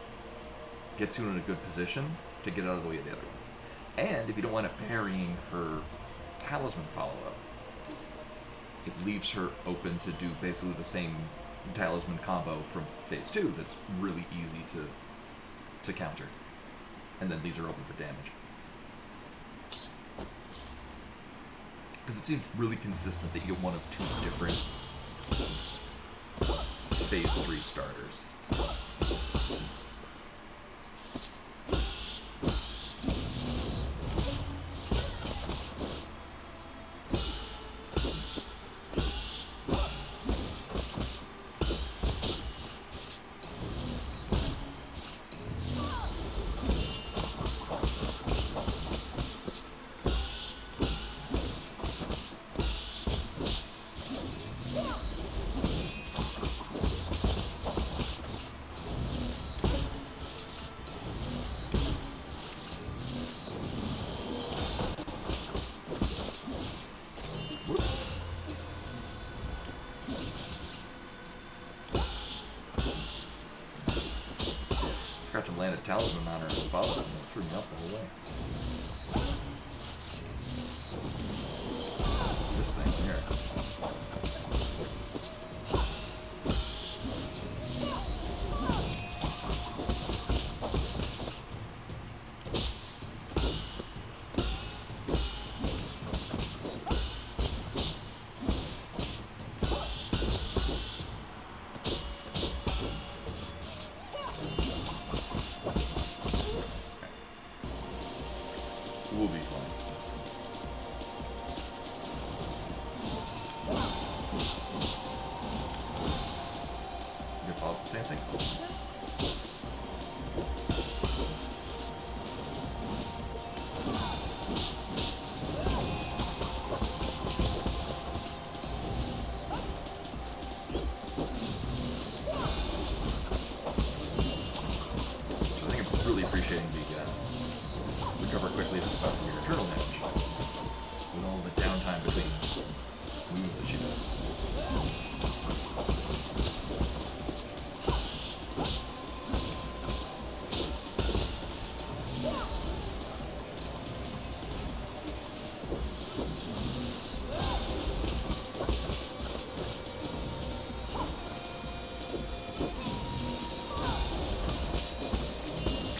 A: gets you in a good position to get out of the way of the other one. And if you don't want it parrying her talisman follow-up, it leaves her open to do basically the same talisman combo from Phase 2 that's really easy to counter. And then leaves her open for damage. Because it seems really consistent that you get one of 2 different Phase 3 starters. To land a talisman on her and follow it, and it threw me up the whole way. This thing here. We'll be fine. complete it without your eternal damage. With all the downtime between moves that she does.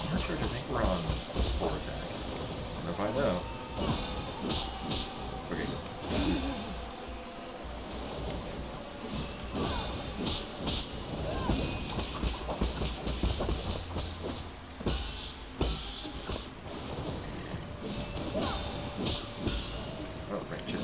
A: Hard charge, I think we're on 4 attack. I'm gonna find out. Okay, good. Oh, right, chip.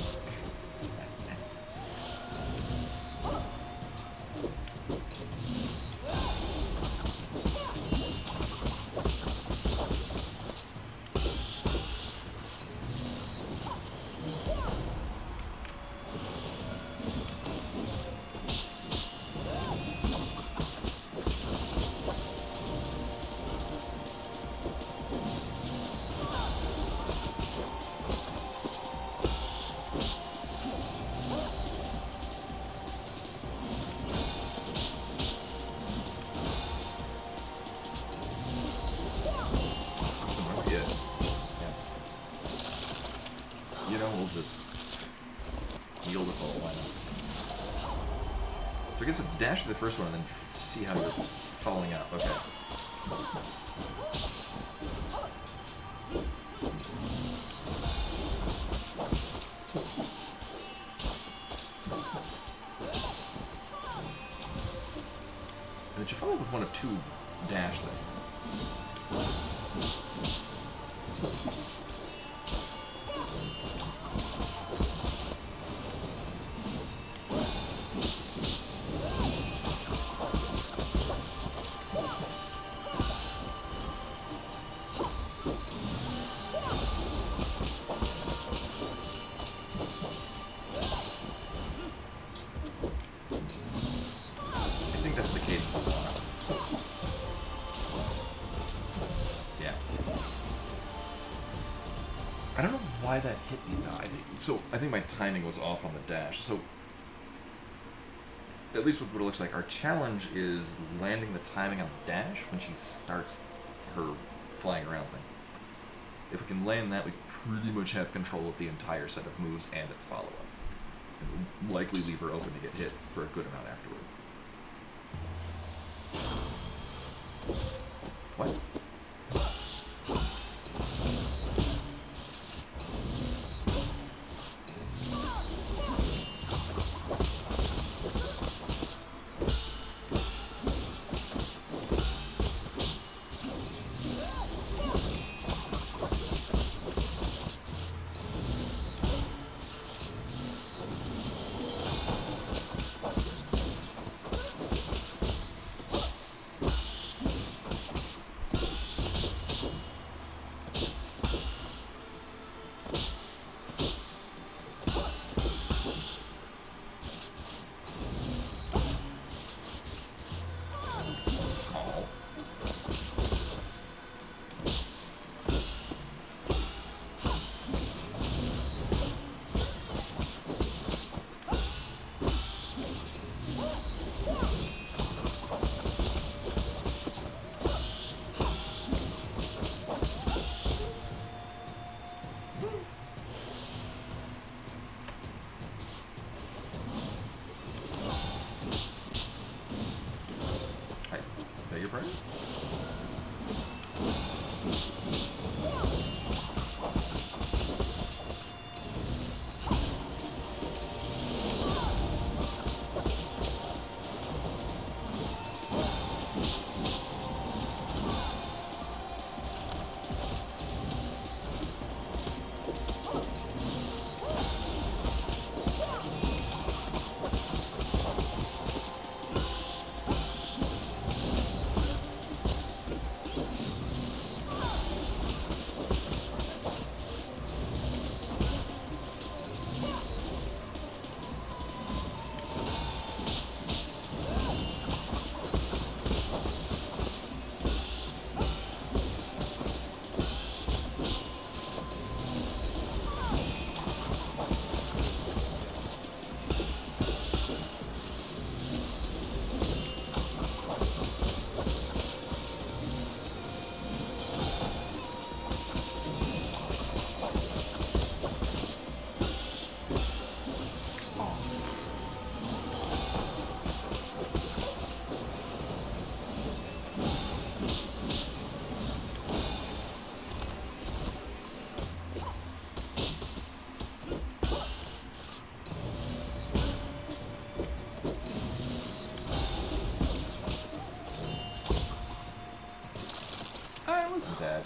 A: Oh, yeah. Yeah. You know, we'll just yield it all. Why not? So I guess it's dash to the first one and then see how you're following out. Okay. And then you follow with one of 2 dash things. I think that's the cadence of block. Yeah. I don't know why that hit me though. I think my timing was off on the dash. So at least with what it looks like, our challenge is landing the timing on the dash when she starts her flying around thing. If we can land that, we pretty much have control of the entire set of moves and its follow-up. And we'll likely leave her open to get hit for a good amount afterwards. What?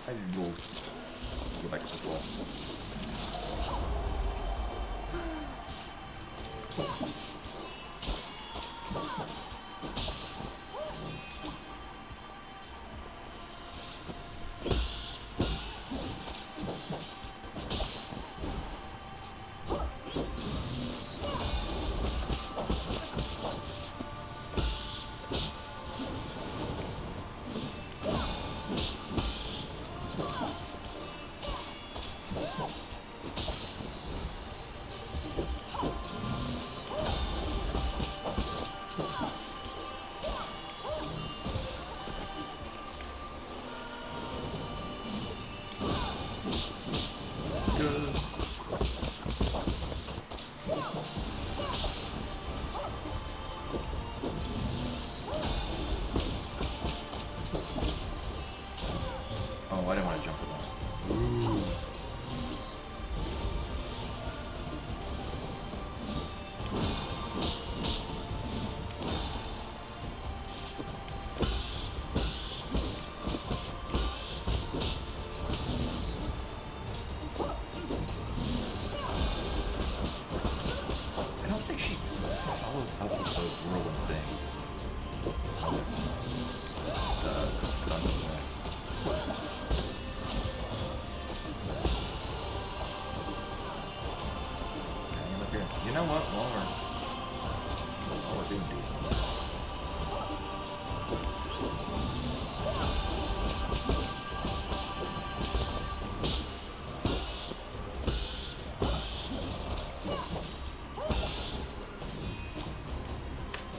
A: I will go back to the floor. Oh, I didn't want to jump for that. Ooh. I don't think she follows up with the whirlwind thing. The stunts and this. Hang up here. You know what? While we're doing decent.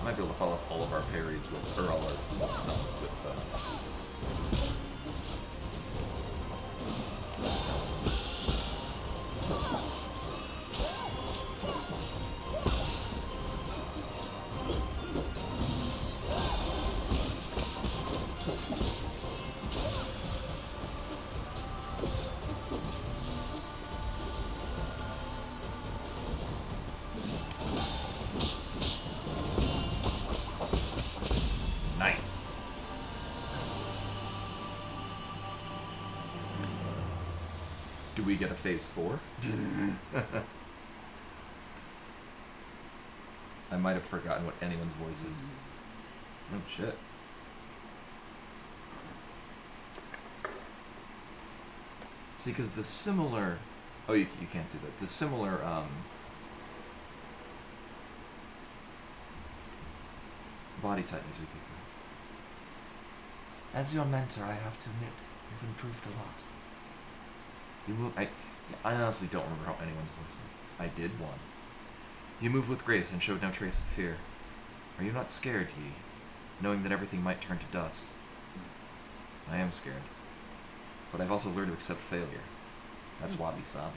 A: I might be able to follow up all of our parries with, or all our stunts with, Nice. Do we get a phase 4? I might have forgotten what anyone's voice is. Oh shit. See, because the similar... Oh, you can't see that. The similar, body type music. As your mentor, I have to admit, you've improved a lot. You move... I honestly don't remember how anyone's voice is. I did one. You moved with grace and showed no trace of fear. Are you not scared, Yi, knowing that everything might turn to dust? I am scared. But I've also learned to accept failure. That's wabi-sabi.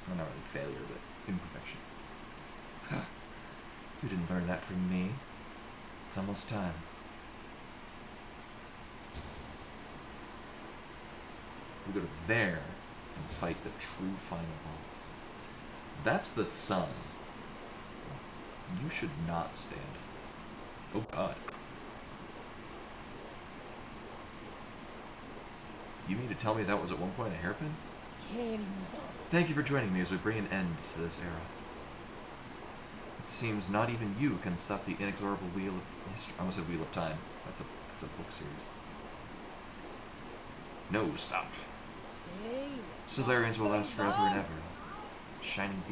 A: Well, not really failure, but imperfection. You didn't learn that from me. It's almost time. We go to there and fight the true final boss. That's the sun. You should not stand. Oh god. You mean to tell me that was at one point a hairpin? Thank you for joining me as we bring an end to this era. It seems not even you can stop the inexorable wheel of history. I almost said Wheel of Time. That's a book series. No, stop. Solarians will last forever and ever. Shining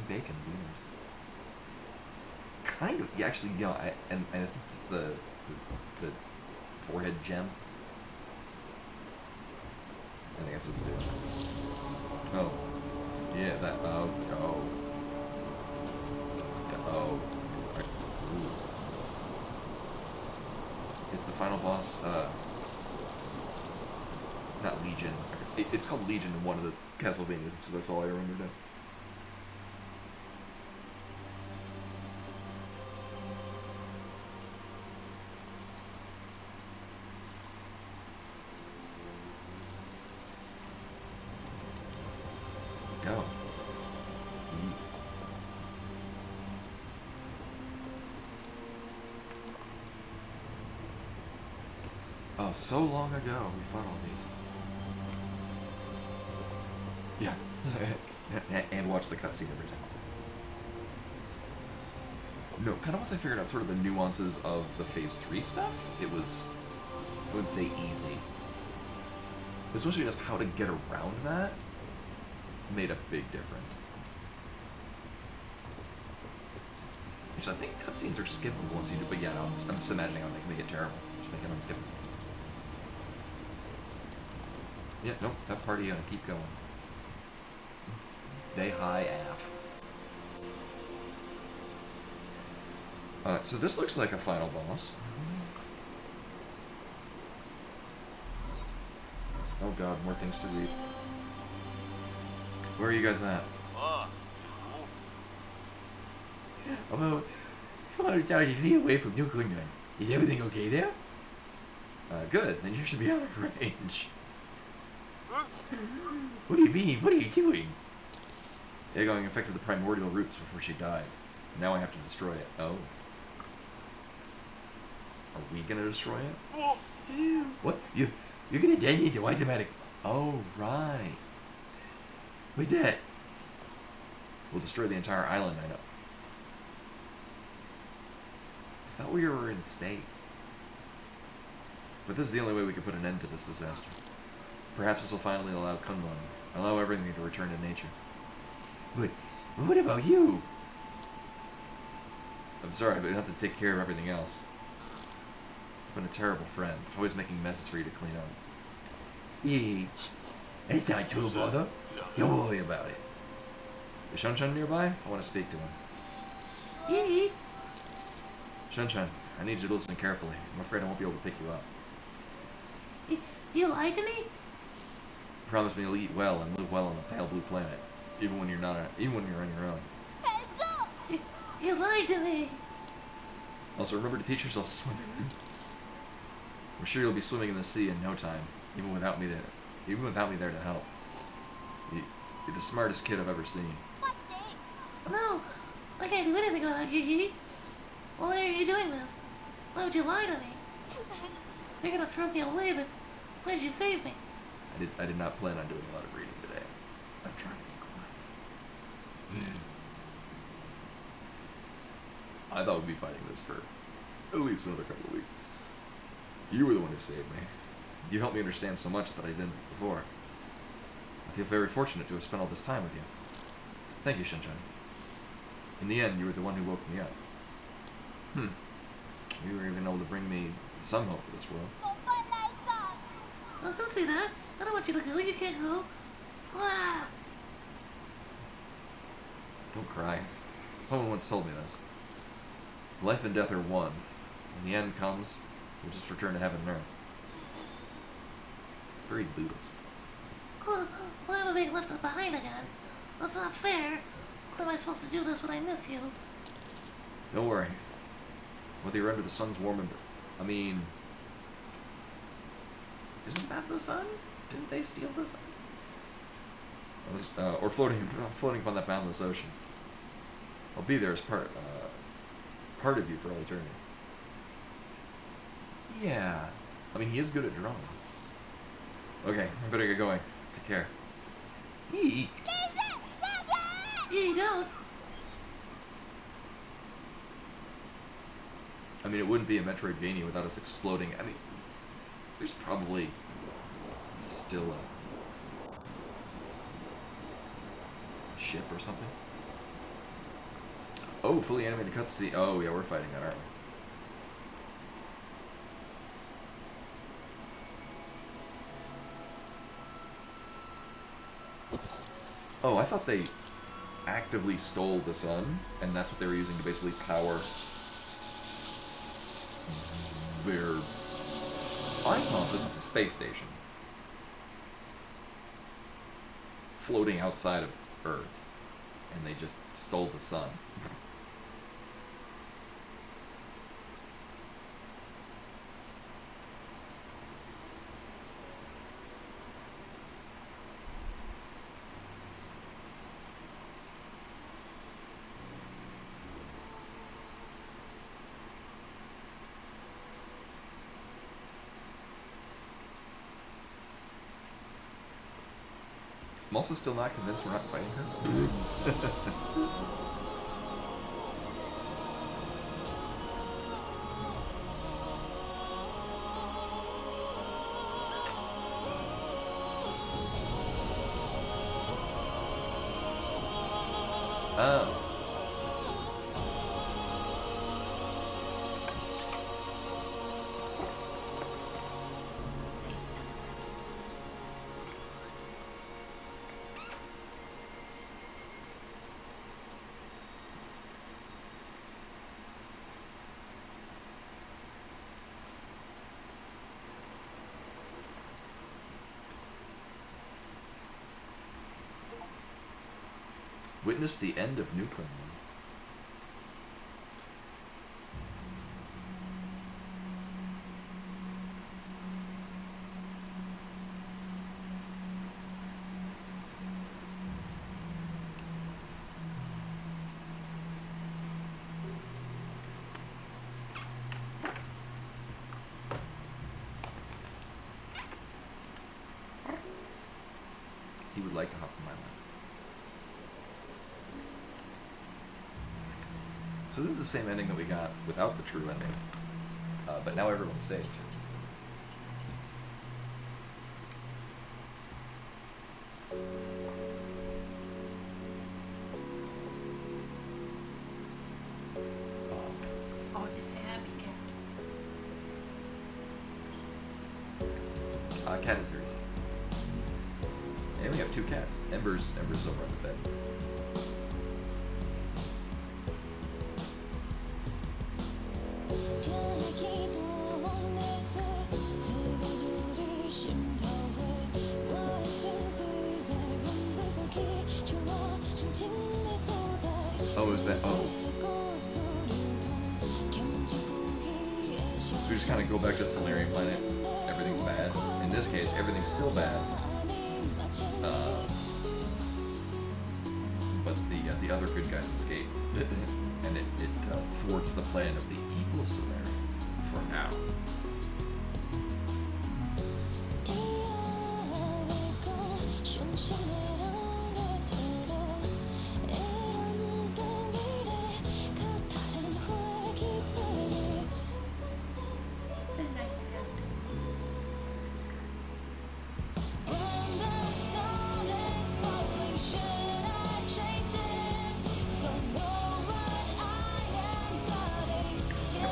A: bacon, beamers. Kind of. Yeah, actually, yeah. I think it's the forehead gem. I think that's what's doing. Oh, yeah. That. Oh. Ooh. Is the final boss? Not Legion. It's called Legion in one of the Castlevanias, so that's all I remember now. Go. Oh, so long ago we fought all these. Yeah. And watch the cutscene every time. No, kind of once I figured out sort of the nuances of the Phase 3 stuff, it was, I wouldn't say easy. Especially just how to get around that made a big difference. Which I think cutscenes are skippable once you do, but yeah, no, I'm just imagining how they can make it terrible. Just make it unskippable. Yeah, nope, that party gonna keep going. They high af. So this looks like a final boss. Oh god, more things to read. Where are you guys at? About 200,000 li away from New Kingdom. Is everything okay there? Good. Then you should be out of range. What do you mean? What are you doing? Aegon infected the primordial roots before she died. Now I have to destroy it. Oh. Are we gonna destroy it? What? You're gonna detonate the white dramatic. Oh, right. With that, we'll destroy the entire island, I know. I thought we were in space. But this is the only way we can put an end to this disaster. Perhaps this will finally allow allow everything to return to nature. But what about you? I'm sorry, but you have to take care of everything else. I've been a terrible friend, always making messes for you to clean up. Yeah, it's not true, brother. Don't worry about it. Is Shun-Shun nearby? I want to speak to him. Yeah. Shun-Shun, I need you to listen carefully. I'm afraid I won't be able to pick you up.
B: You lied to me?
A: Promise me you'll eat well and live well on the pale blue planet, even when you're not, even when you're on your own.
B: You lied to me.
A: Also, remember to teach yourself swimming. I'm sure you'll be swimming in the sea in no time, even without me there. Even without me there to help. You're the smartest kid I've ever seen.
B: No, I can't do anything without Gigi. Why are you doing this? Why would you lie to me? You're gonna throw me away, but why did you save me?
A: I did not plan on doing a lot of reading today. I'm trying to be quiet. I thought we'd be fighting this for at least another couple of weeks. You were the one who saved me. You helped me understand so much that I didn't before. I feel very fortunate to have spent all this time with you. Thank you, Shun-Shun. In the end, you were the one who woke me up. You were even able to bring me some hope for this world.
B: Oh, don't say that. I don't want you to go. You can't go. Ah.
A: Don't cry. Someone once told me this. Life and death are one. When the end comes, we'll just return to heaven and earth. It's very Buddhist.
B: Why am I being left behind again? That's not fair. Why am I supposed to do this when I miss you?
A: Don't worry. Whether you're under the sun's warm isn't that the sun? Didn't they steal the sun? Or floating upon that boundless ocean. I'll be there as part of you for all eternity. Yeah. I mean, he is good at drawing. Okay, I better get going. Take care.
B: Yeah, you don't.
A: I mean, it wouldn't be a Metroidvania without us exploding. I mean, there's probably still a ship or something. Oh, fully animated cutscene. Oh, yeah, we're fighting that, aren't we? Oh, I thought they actively stole the sun, and that's what they were using to basically power their... I thought this was a space station. Floating outside of Earth, and they just stole the sun. I'm also still not convinced we're not fighting her. Oh. Witness the end of Newfoundland. He would like to hop in my lap. So this is the same ending that we got without the true ending, but now everyone's saved.
B: Oh, this happy cat.
A: Cat is very easy. And we have two cats. Ember's over on the bed. Oh, is that? Oh. So we just kind of go back to Solarian Planet. Everything's bad. In this case, everything's still bad. But the other good guys escape, and it thwarts the plan of the evil Solarians for now.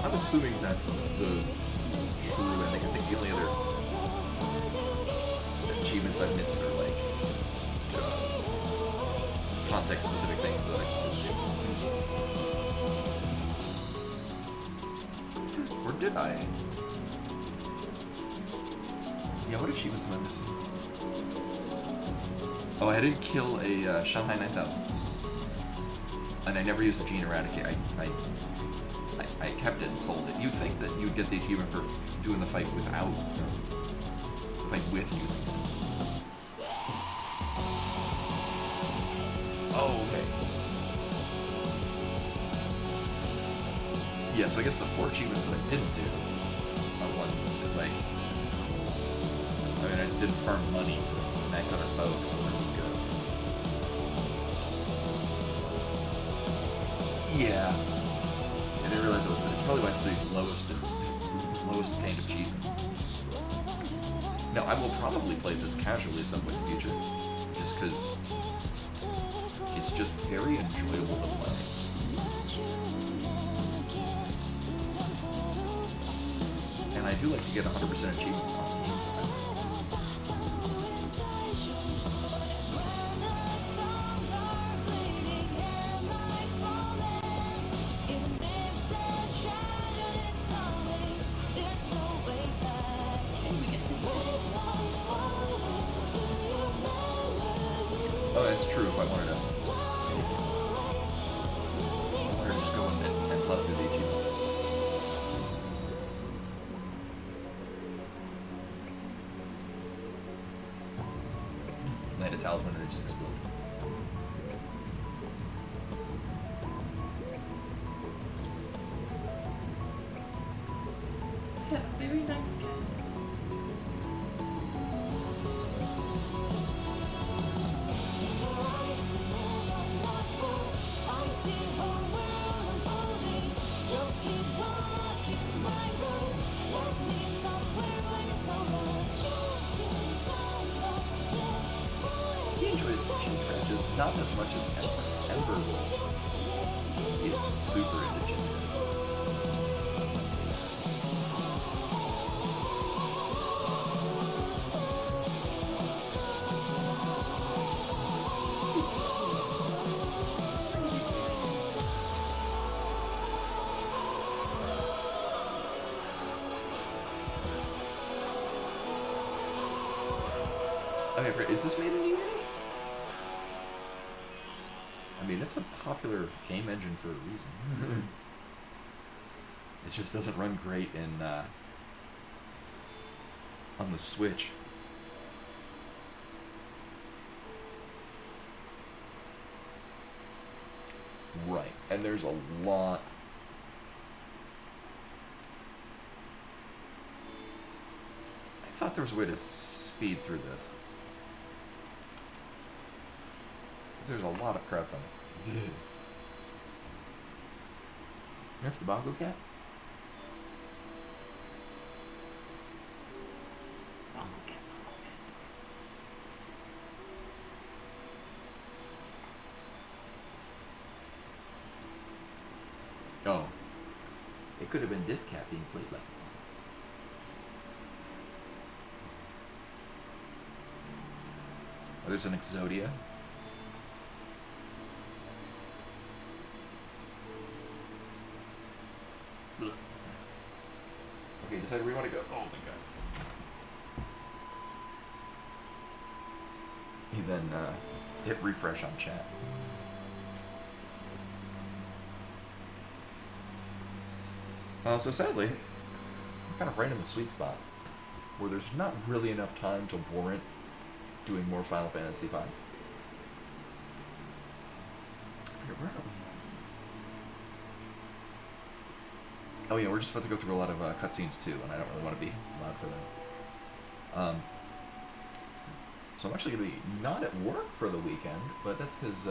A: I'm assuming that's the true ending. I think the only other achievements I've missed are like context-specific things that I just didn't do. Or did I? Yeah, what achievements am I missing? Oh, I didn't kill a Shanghai 9000. And I never used the Gene Eradicate. I kept it and sold it. You'd think that you'd get the achievement for doing the fight without, the fight with using it. Oh, okay. Yeah, so I guess the 4 achievements that I didn't do are ones that, like, I mean, I just didn't farm money to max out our bow because I'm really good. Yeah. I didn't realize it's probably why it's the lowest attained achievement. Now, I will probably play this casually at some point in the future, just because it's just very enjoyable to play. And I do like to get 100% achievements on games. Oh, that's true if I wanted to. Or just go and plug through the achievement. Land a talisman and it just exploded.
B: Yeah, very nice cat.
A: not as much as Ember. Ember is super into Jinzo. Okay, is this made in Unity? I mean, it's a popular game engine for a reason. It just doesn't run great in on the Switch. Right, and there's a lot. I thought there was a way to speed through this. There's a lot of crowdfunding. Nerf the Bongo Cat? Bongo Cat, Bongo Cat. Oh. It could have been this cat being played like a bongo. Oh, there's an Exodia. Okay, decide where you want to go. Oh my god. He then hit refresh on chat. So sadly, I'm kind of right in the sweet spot where there's not really enough time to warrant doing more Final Fantasy V. I forget where are we? Oh yeah, we're just about to go through a lot of cutscenes too, and I don't really want to be loud for them. So I'm actually going to be not at work for the weekend, but that's because,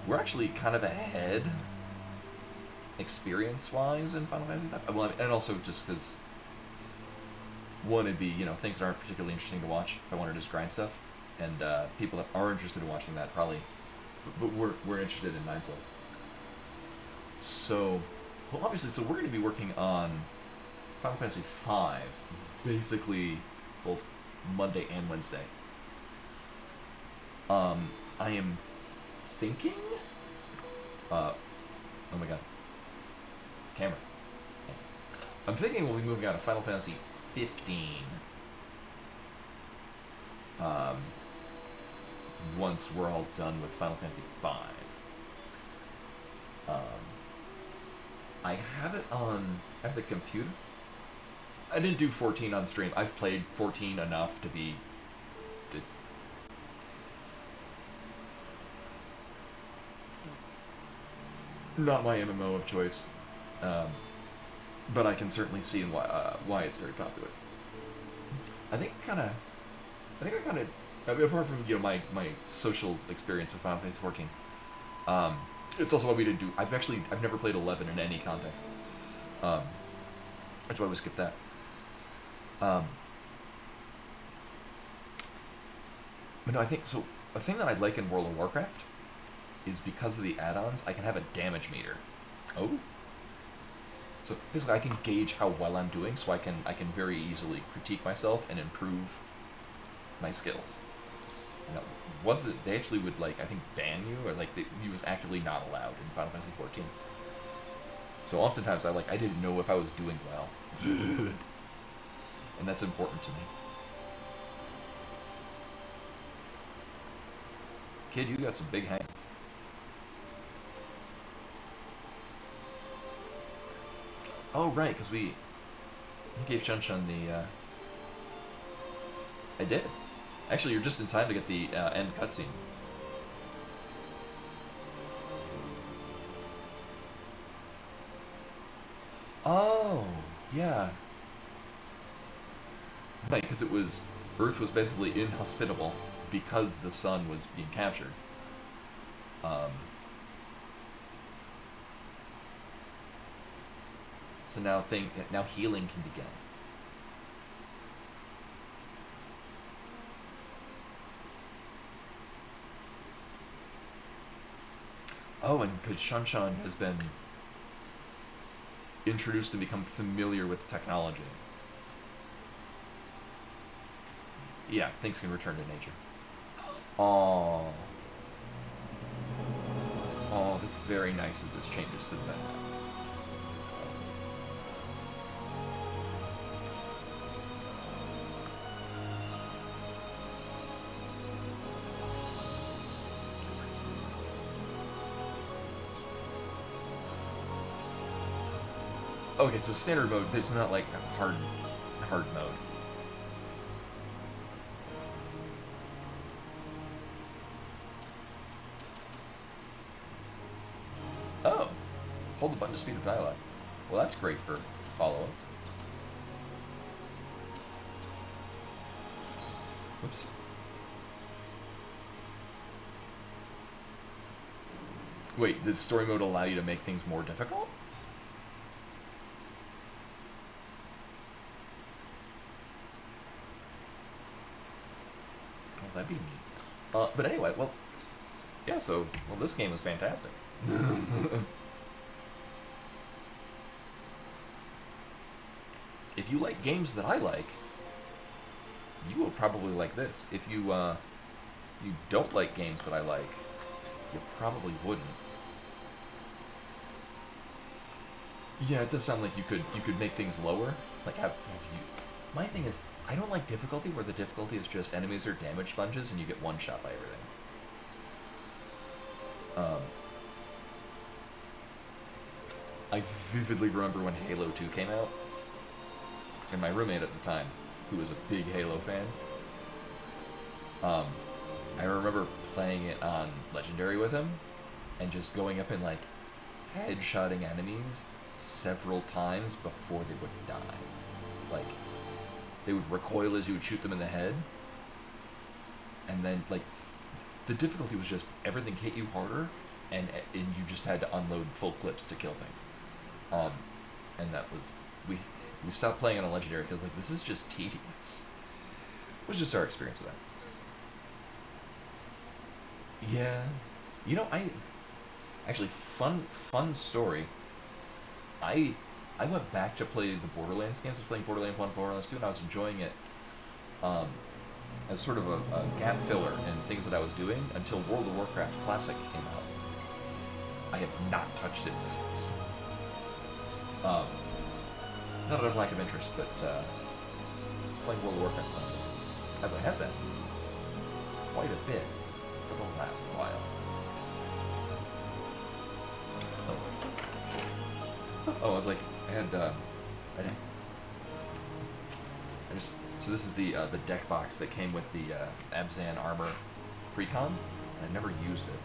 A: we're actually kind of ahead, experience-wise, in Final Fantasy V. Well, and also just because, one, it'd be, things that aren't particularly interesting to watch if I wanted to just grind stuff, and people that are interested in watching that probably. But we're interested in Nine Souls. So, well, obviously, we're going to be working on Final Fantasy V, basically both Monday and Wednesday. I am thinking. Oh my god. Camera. I'm thinking we'll be moving on to Final Fantasy 15. Once we're all done with Final Fantasy V. I have it on the computer. I didn't do 14 on stream. I've played 14 enough to be... not my MMO of choice. But I can certainly see why it's very popular. I think apart from my social experience with Final Fantasy 14, it's also why we didn't do. I've never played 11 in any context. That's why we skipped that. But no, I think so. A thing that I like in World of Warcraft is because of the add-ons, I can have a damage meter. Oh. So basically, I can gauge how well I'm doing, so I can very easily critique myself and improve my skills. They actually would I think ban you, or you was actively not allowed in Final Fantasy 14. So oftentimes I didn't know if I was doing well. And that's important to me. Kid, you got some big hands. Oh right, because we gave Chun-Chun the I did. Actually, you're just in time to get the end cutscene. Oh, yeah. Right, because Earth was basically inhospitable because the sun was being captured. So now healing can begin. Oh, and because Shanshan has been introduced and become familiar with technology. Yeah, things can return to nature. Oh, oh, that's very nice that this changes to that. Okay, so standard mode, there's not like a hard mode. Oh, hold the button to speed up dialogue. Well, that's great for follow-ups. Oops. Wait, does story mode allow you to make things more difficult? Oh, that'd be neat. But anyway, well, yeah, so, well, this game is fantastic. If you like games that I like, you will probably like this. If you, you don't like games that I like, you probably wouldn't. Yeah, it does sound like you could make things lower. Like have you. My thing is, I don't like difficulty where the difficulty is just enemies are damage sponges and you get one shot by everything. I vividly remember when Halo 2 came out, and my roommate at the time, who was a big Halo fan, I remember playing it on Legendary with him, and just going up and like headshotting enemies several times before they would die. Like, they would recoil as you would shoot them in the head, and then like the difficulty was just everything hit you harder, and you just had to unload full clips to kill things. And that was we stopped playing it on Legendary because like this is just tedious. It was just our experience with that. Yeah, you know, I actually fun story. I went back to play the Borderlands games. I was playing Borderlands 1, Borderlands 2, and I was enjoying it as sort of a gap filler in things that I was doing until World of Warcraft Classic came out. I have not touched it since. Not out of lack of interest, but just playing World of Warcraft Classic, as I have been quite a bit for the last while. Oh, I was like, so this is the deck box that came with the Abzan armor precon, and I never used it.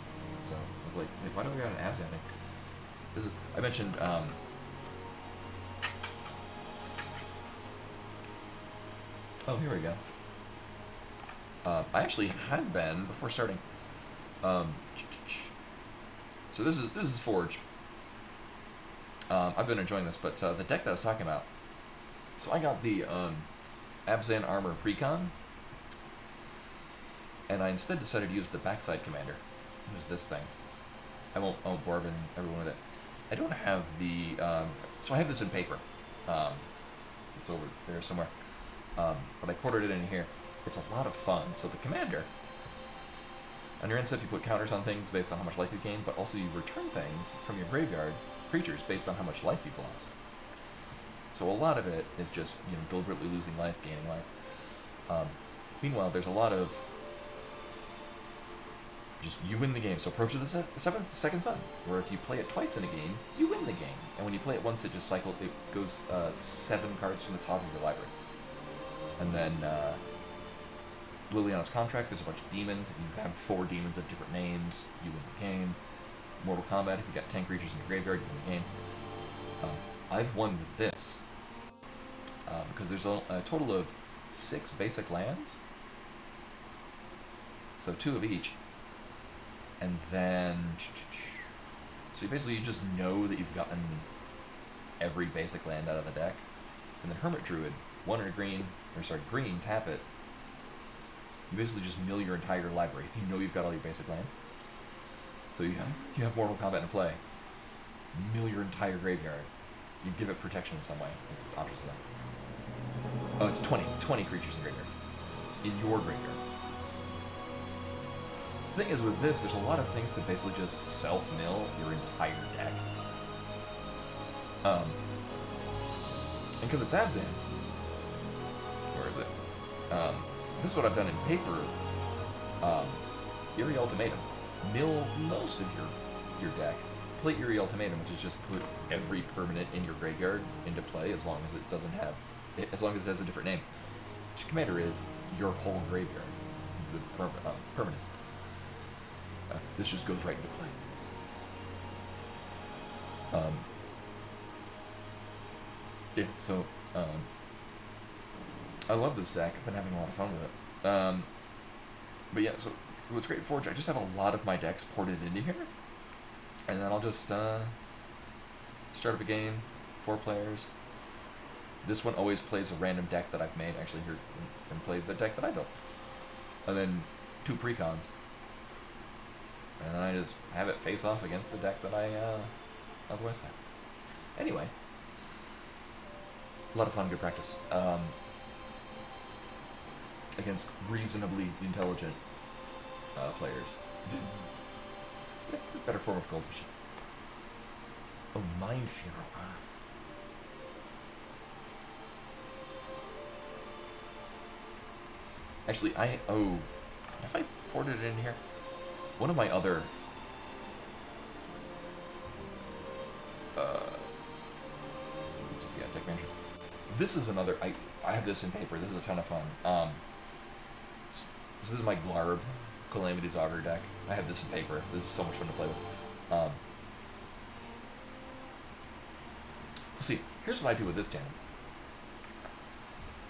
A: So I was like, why don't we got an Abzan thing? This is, I mentioned, oh, here we go. I actually had been, before starting, so this is Forge. I've been enjoying this, but the deck that I was talking about, so I got the Abzan Armor Precon, and I instead decided to use the backside commander, which is this thing. I won't bore everyone with it. I don't have the, so I have this in paper. It's over there somewhere. But I quartered it in here. It's a lot of fun. So the commander, on your end step you put counters on things based on how much life you gain, but also you return things from your graveyard, creatures, based on how much life you've lost. So a lot of it is just, you know, deliberately losing life, gaining life. Meanwhile, there's a lot of just you win the game. So Approach of the Second Sun, where if you play it twice in a game, you win the game. And when you play it once, it just it goes 7 cards from the top of your library. And then Liliana's Contract, there's a bunch of demons. If you have 4 demons of different names, you win the game. Mortal Kombat, if you got 10 creatures in your graveyard, you win the game. I've won with this because there's a total of 6 basic lands, so 2 of each, and then so you just know that you've gotten every basic land out of the deck, and then Hermit Druid, 1 or green, tap it. You basically just mill your entire library if you know you've got all your basic lands. So you have Mortal Kombat in play. Mill your entire graveyard. You give it protection in some way. Options for that. Oh, it's 20 creatures in graveyards. In your graveyard. The thing is with this, there's a lot of things to basically just self-mill your entire deck. And because it's Abzan, where is it? This is what I've done in paper. Eerie Ultimatum. Mill most of your deck. Play Eerie Ultimatum, which is just put every permanent in your graveyard into play as long as it doesn't have, as long as it has a different name. Which commander is your whole graveyard, the permanents. This just goes right into play. Yeah, so I love this deck. I've been having a lot of fun with it. But yeah, so what's great for Forge, I just have a lot of my decks ported into here, and then I'll just start up a game, 4 players. This one always plays a random deck that I've made. Actually, here can play the deck that I built, and then 2 precons, and then I just have it face off against the deck that I otherwise have. Anyway, a lot of fun, good practice. Against reasonably intelligent players. It's a better form of goldfish. Oh, Mind Funeral. Actually, have I ported it in here? One of my other oops, yeah, deck manager. This is another, I have this in paper. This is a ton of fun. This is my Glarb Calamity's Augur deck. I have this in paper. This is so much fun to play with. See, here's what I do with this channel.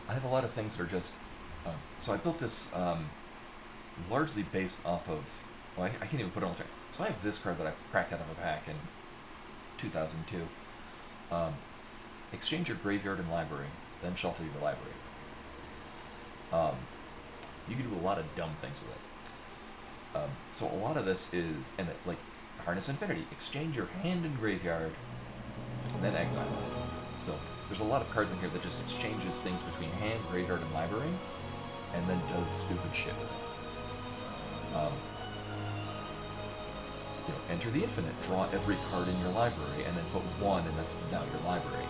A: I have a lot of things that are just... so I built this largely based off of... Well, I can't even put it on the track. So I have this card that I cracked out of a pack in 2002. Exchange your graveyard and library, then shuffle your library. You can do a lot of dumb things with this. So a lot of this is, and like Harness Infinity, exchange your hand and graveyard, and then exile it. So there's a lot of cards in here that just exchanges things between hand, graveyard, and library, and then does stupid shit with it. Enter the Infinite, draw every card in your library, and then put 1, and that's now your library.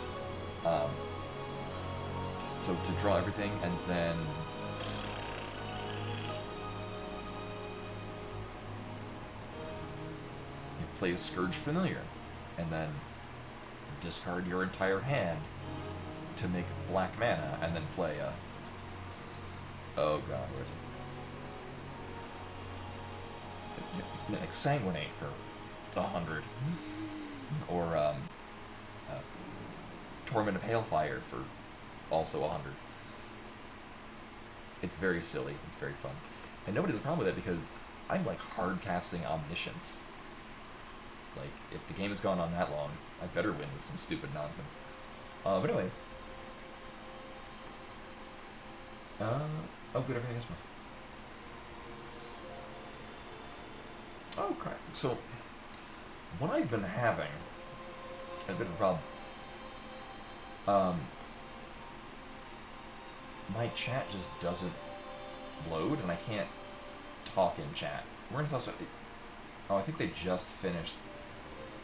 A: So to draw everything, and then you play a Scourge Familiar, and then discard your entire hand to make black mana, and then play a... Oh god, where is it? Then Exsanguinate for 100. Or Torment of Hailfire for also 100. It's very silly. It's very fun. And nobody has a problem with it because I'm like hard casting Omniscience. Like, if the game has gone on that long, I better win with some stupid nonsense. But anyway. Oh good, everything is must. Oh crap. So, what I've been having, a bit of a problem. My chat just doesn't load, and I can't talk in chat. We're gonna toss. Oh, I think they just finished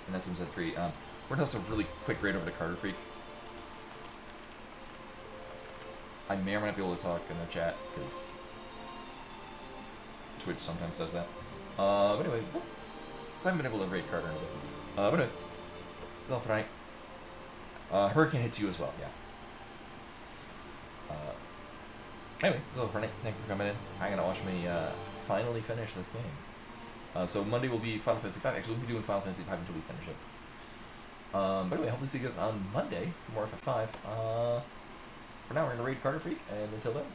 A: in SMZ3. We're gonna toss a really quick raid over to Carter Freak. I may or may not be able to talk in the chat because Twitch sometimes does that. But anyway, I haven't been able to raid Carter in a bit. But anyway, it's all for tonight. Hurricane hits you as well, yeah. Anyway, that's all for tonight. Thank you for coming in. I'm gonna watch me finally finish this game. So Monday will be Final Fantasy V. Actually, we'll be doing Final Fantasy V until we finish it. But anyway, hopefully see you guys on Monday for more FF5. For now, we're gonna raid Carter Freak, and until then,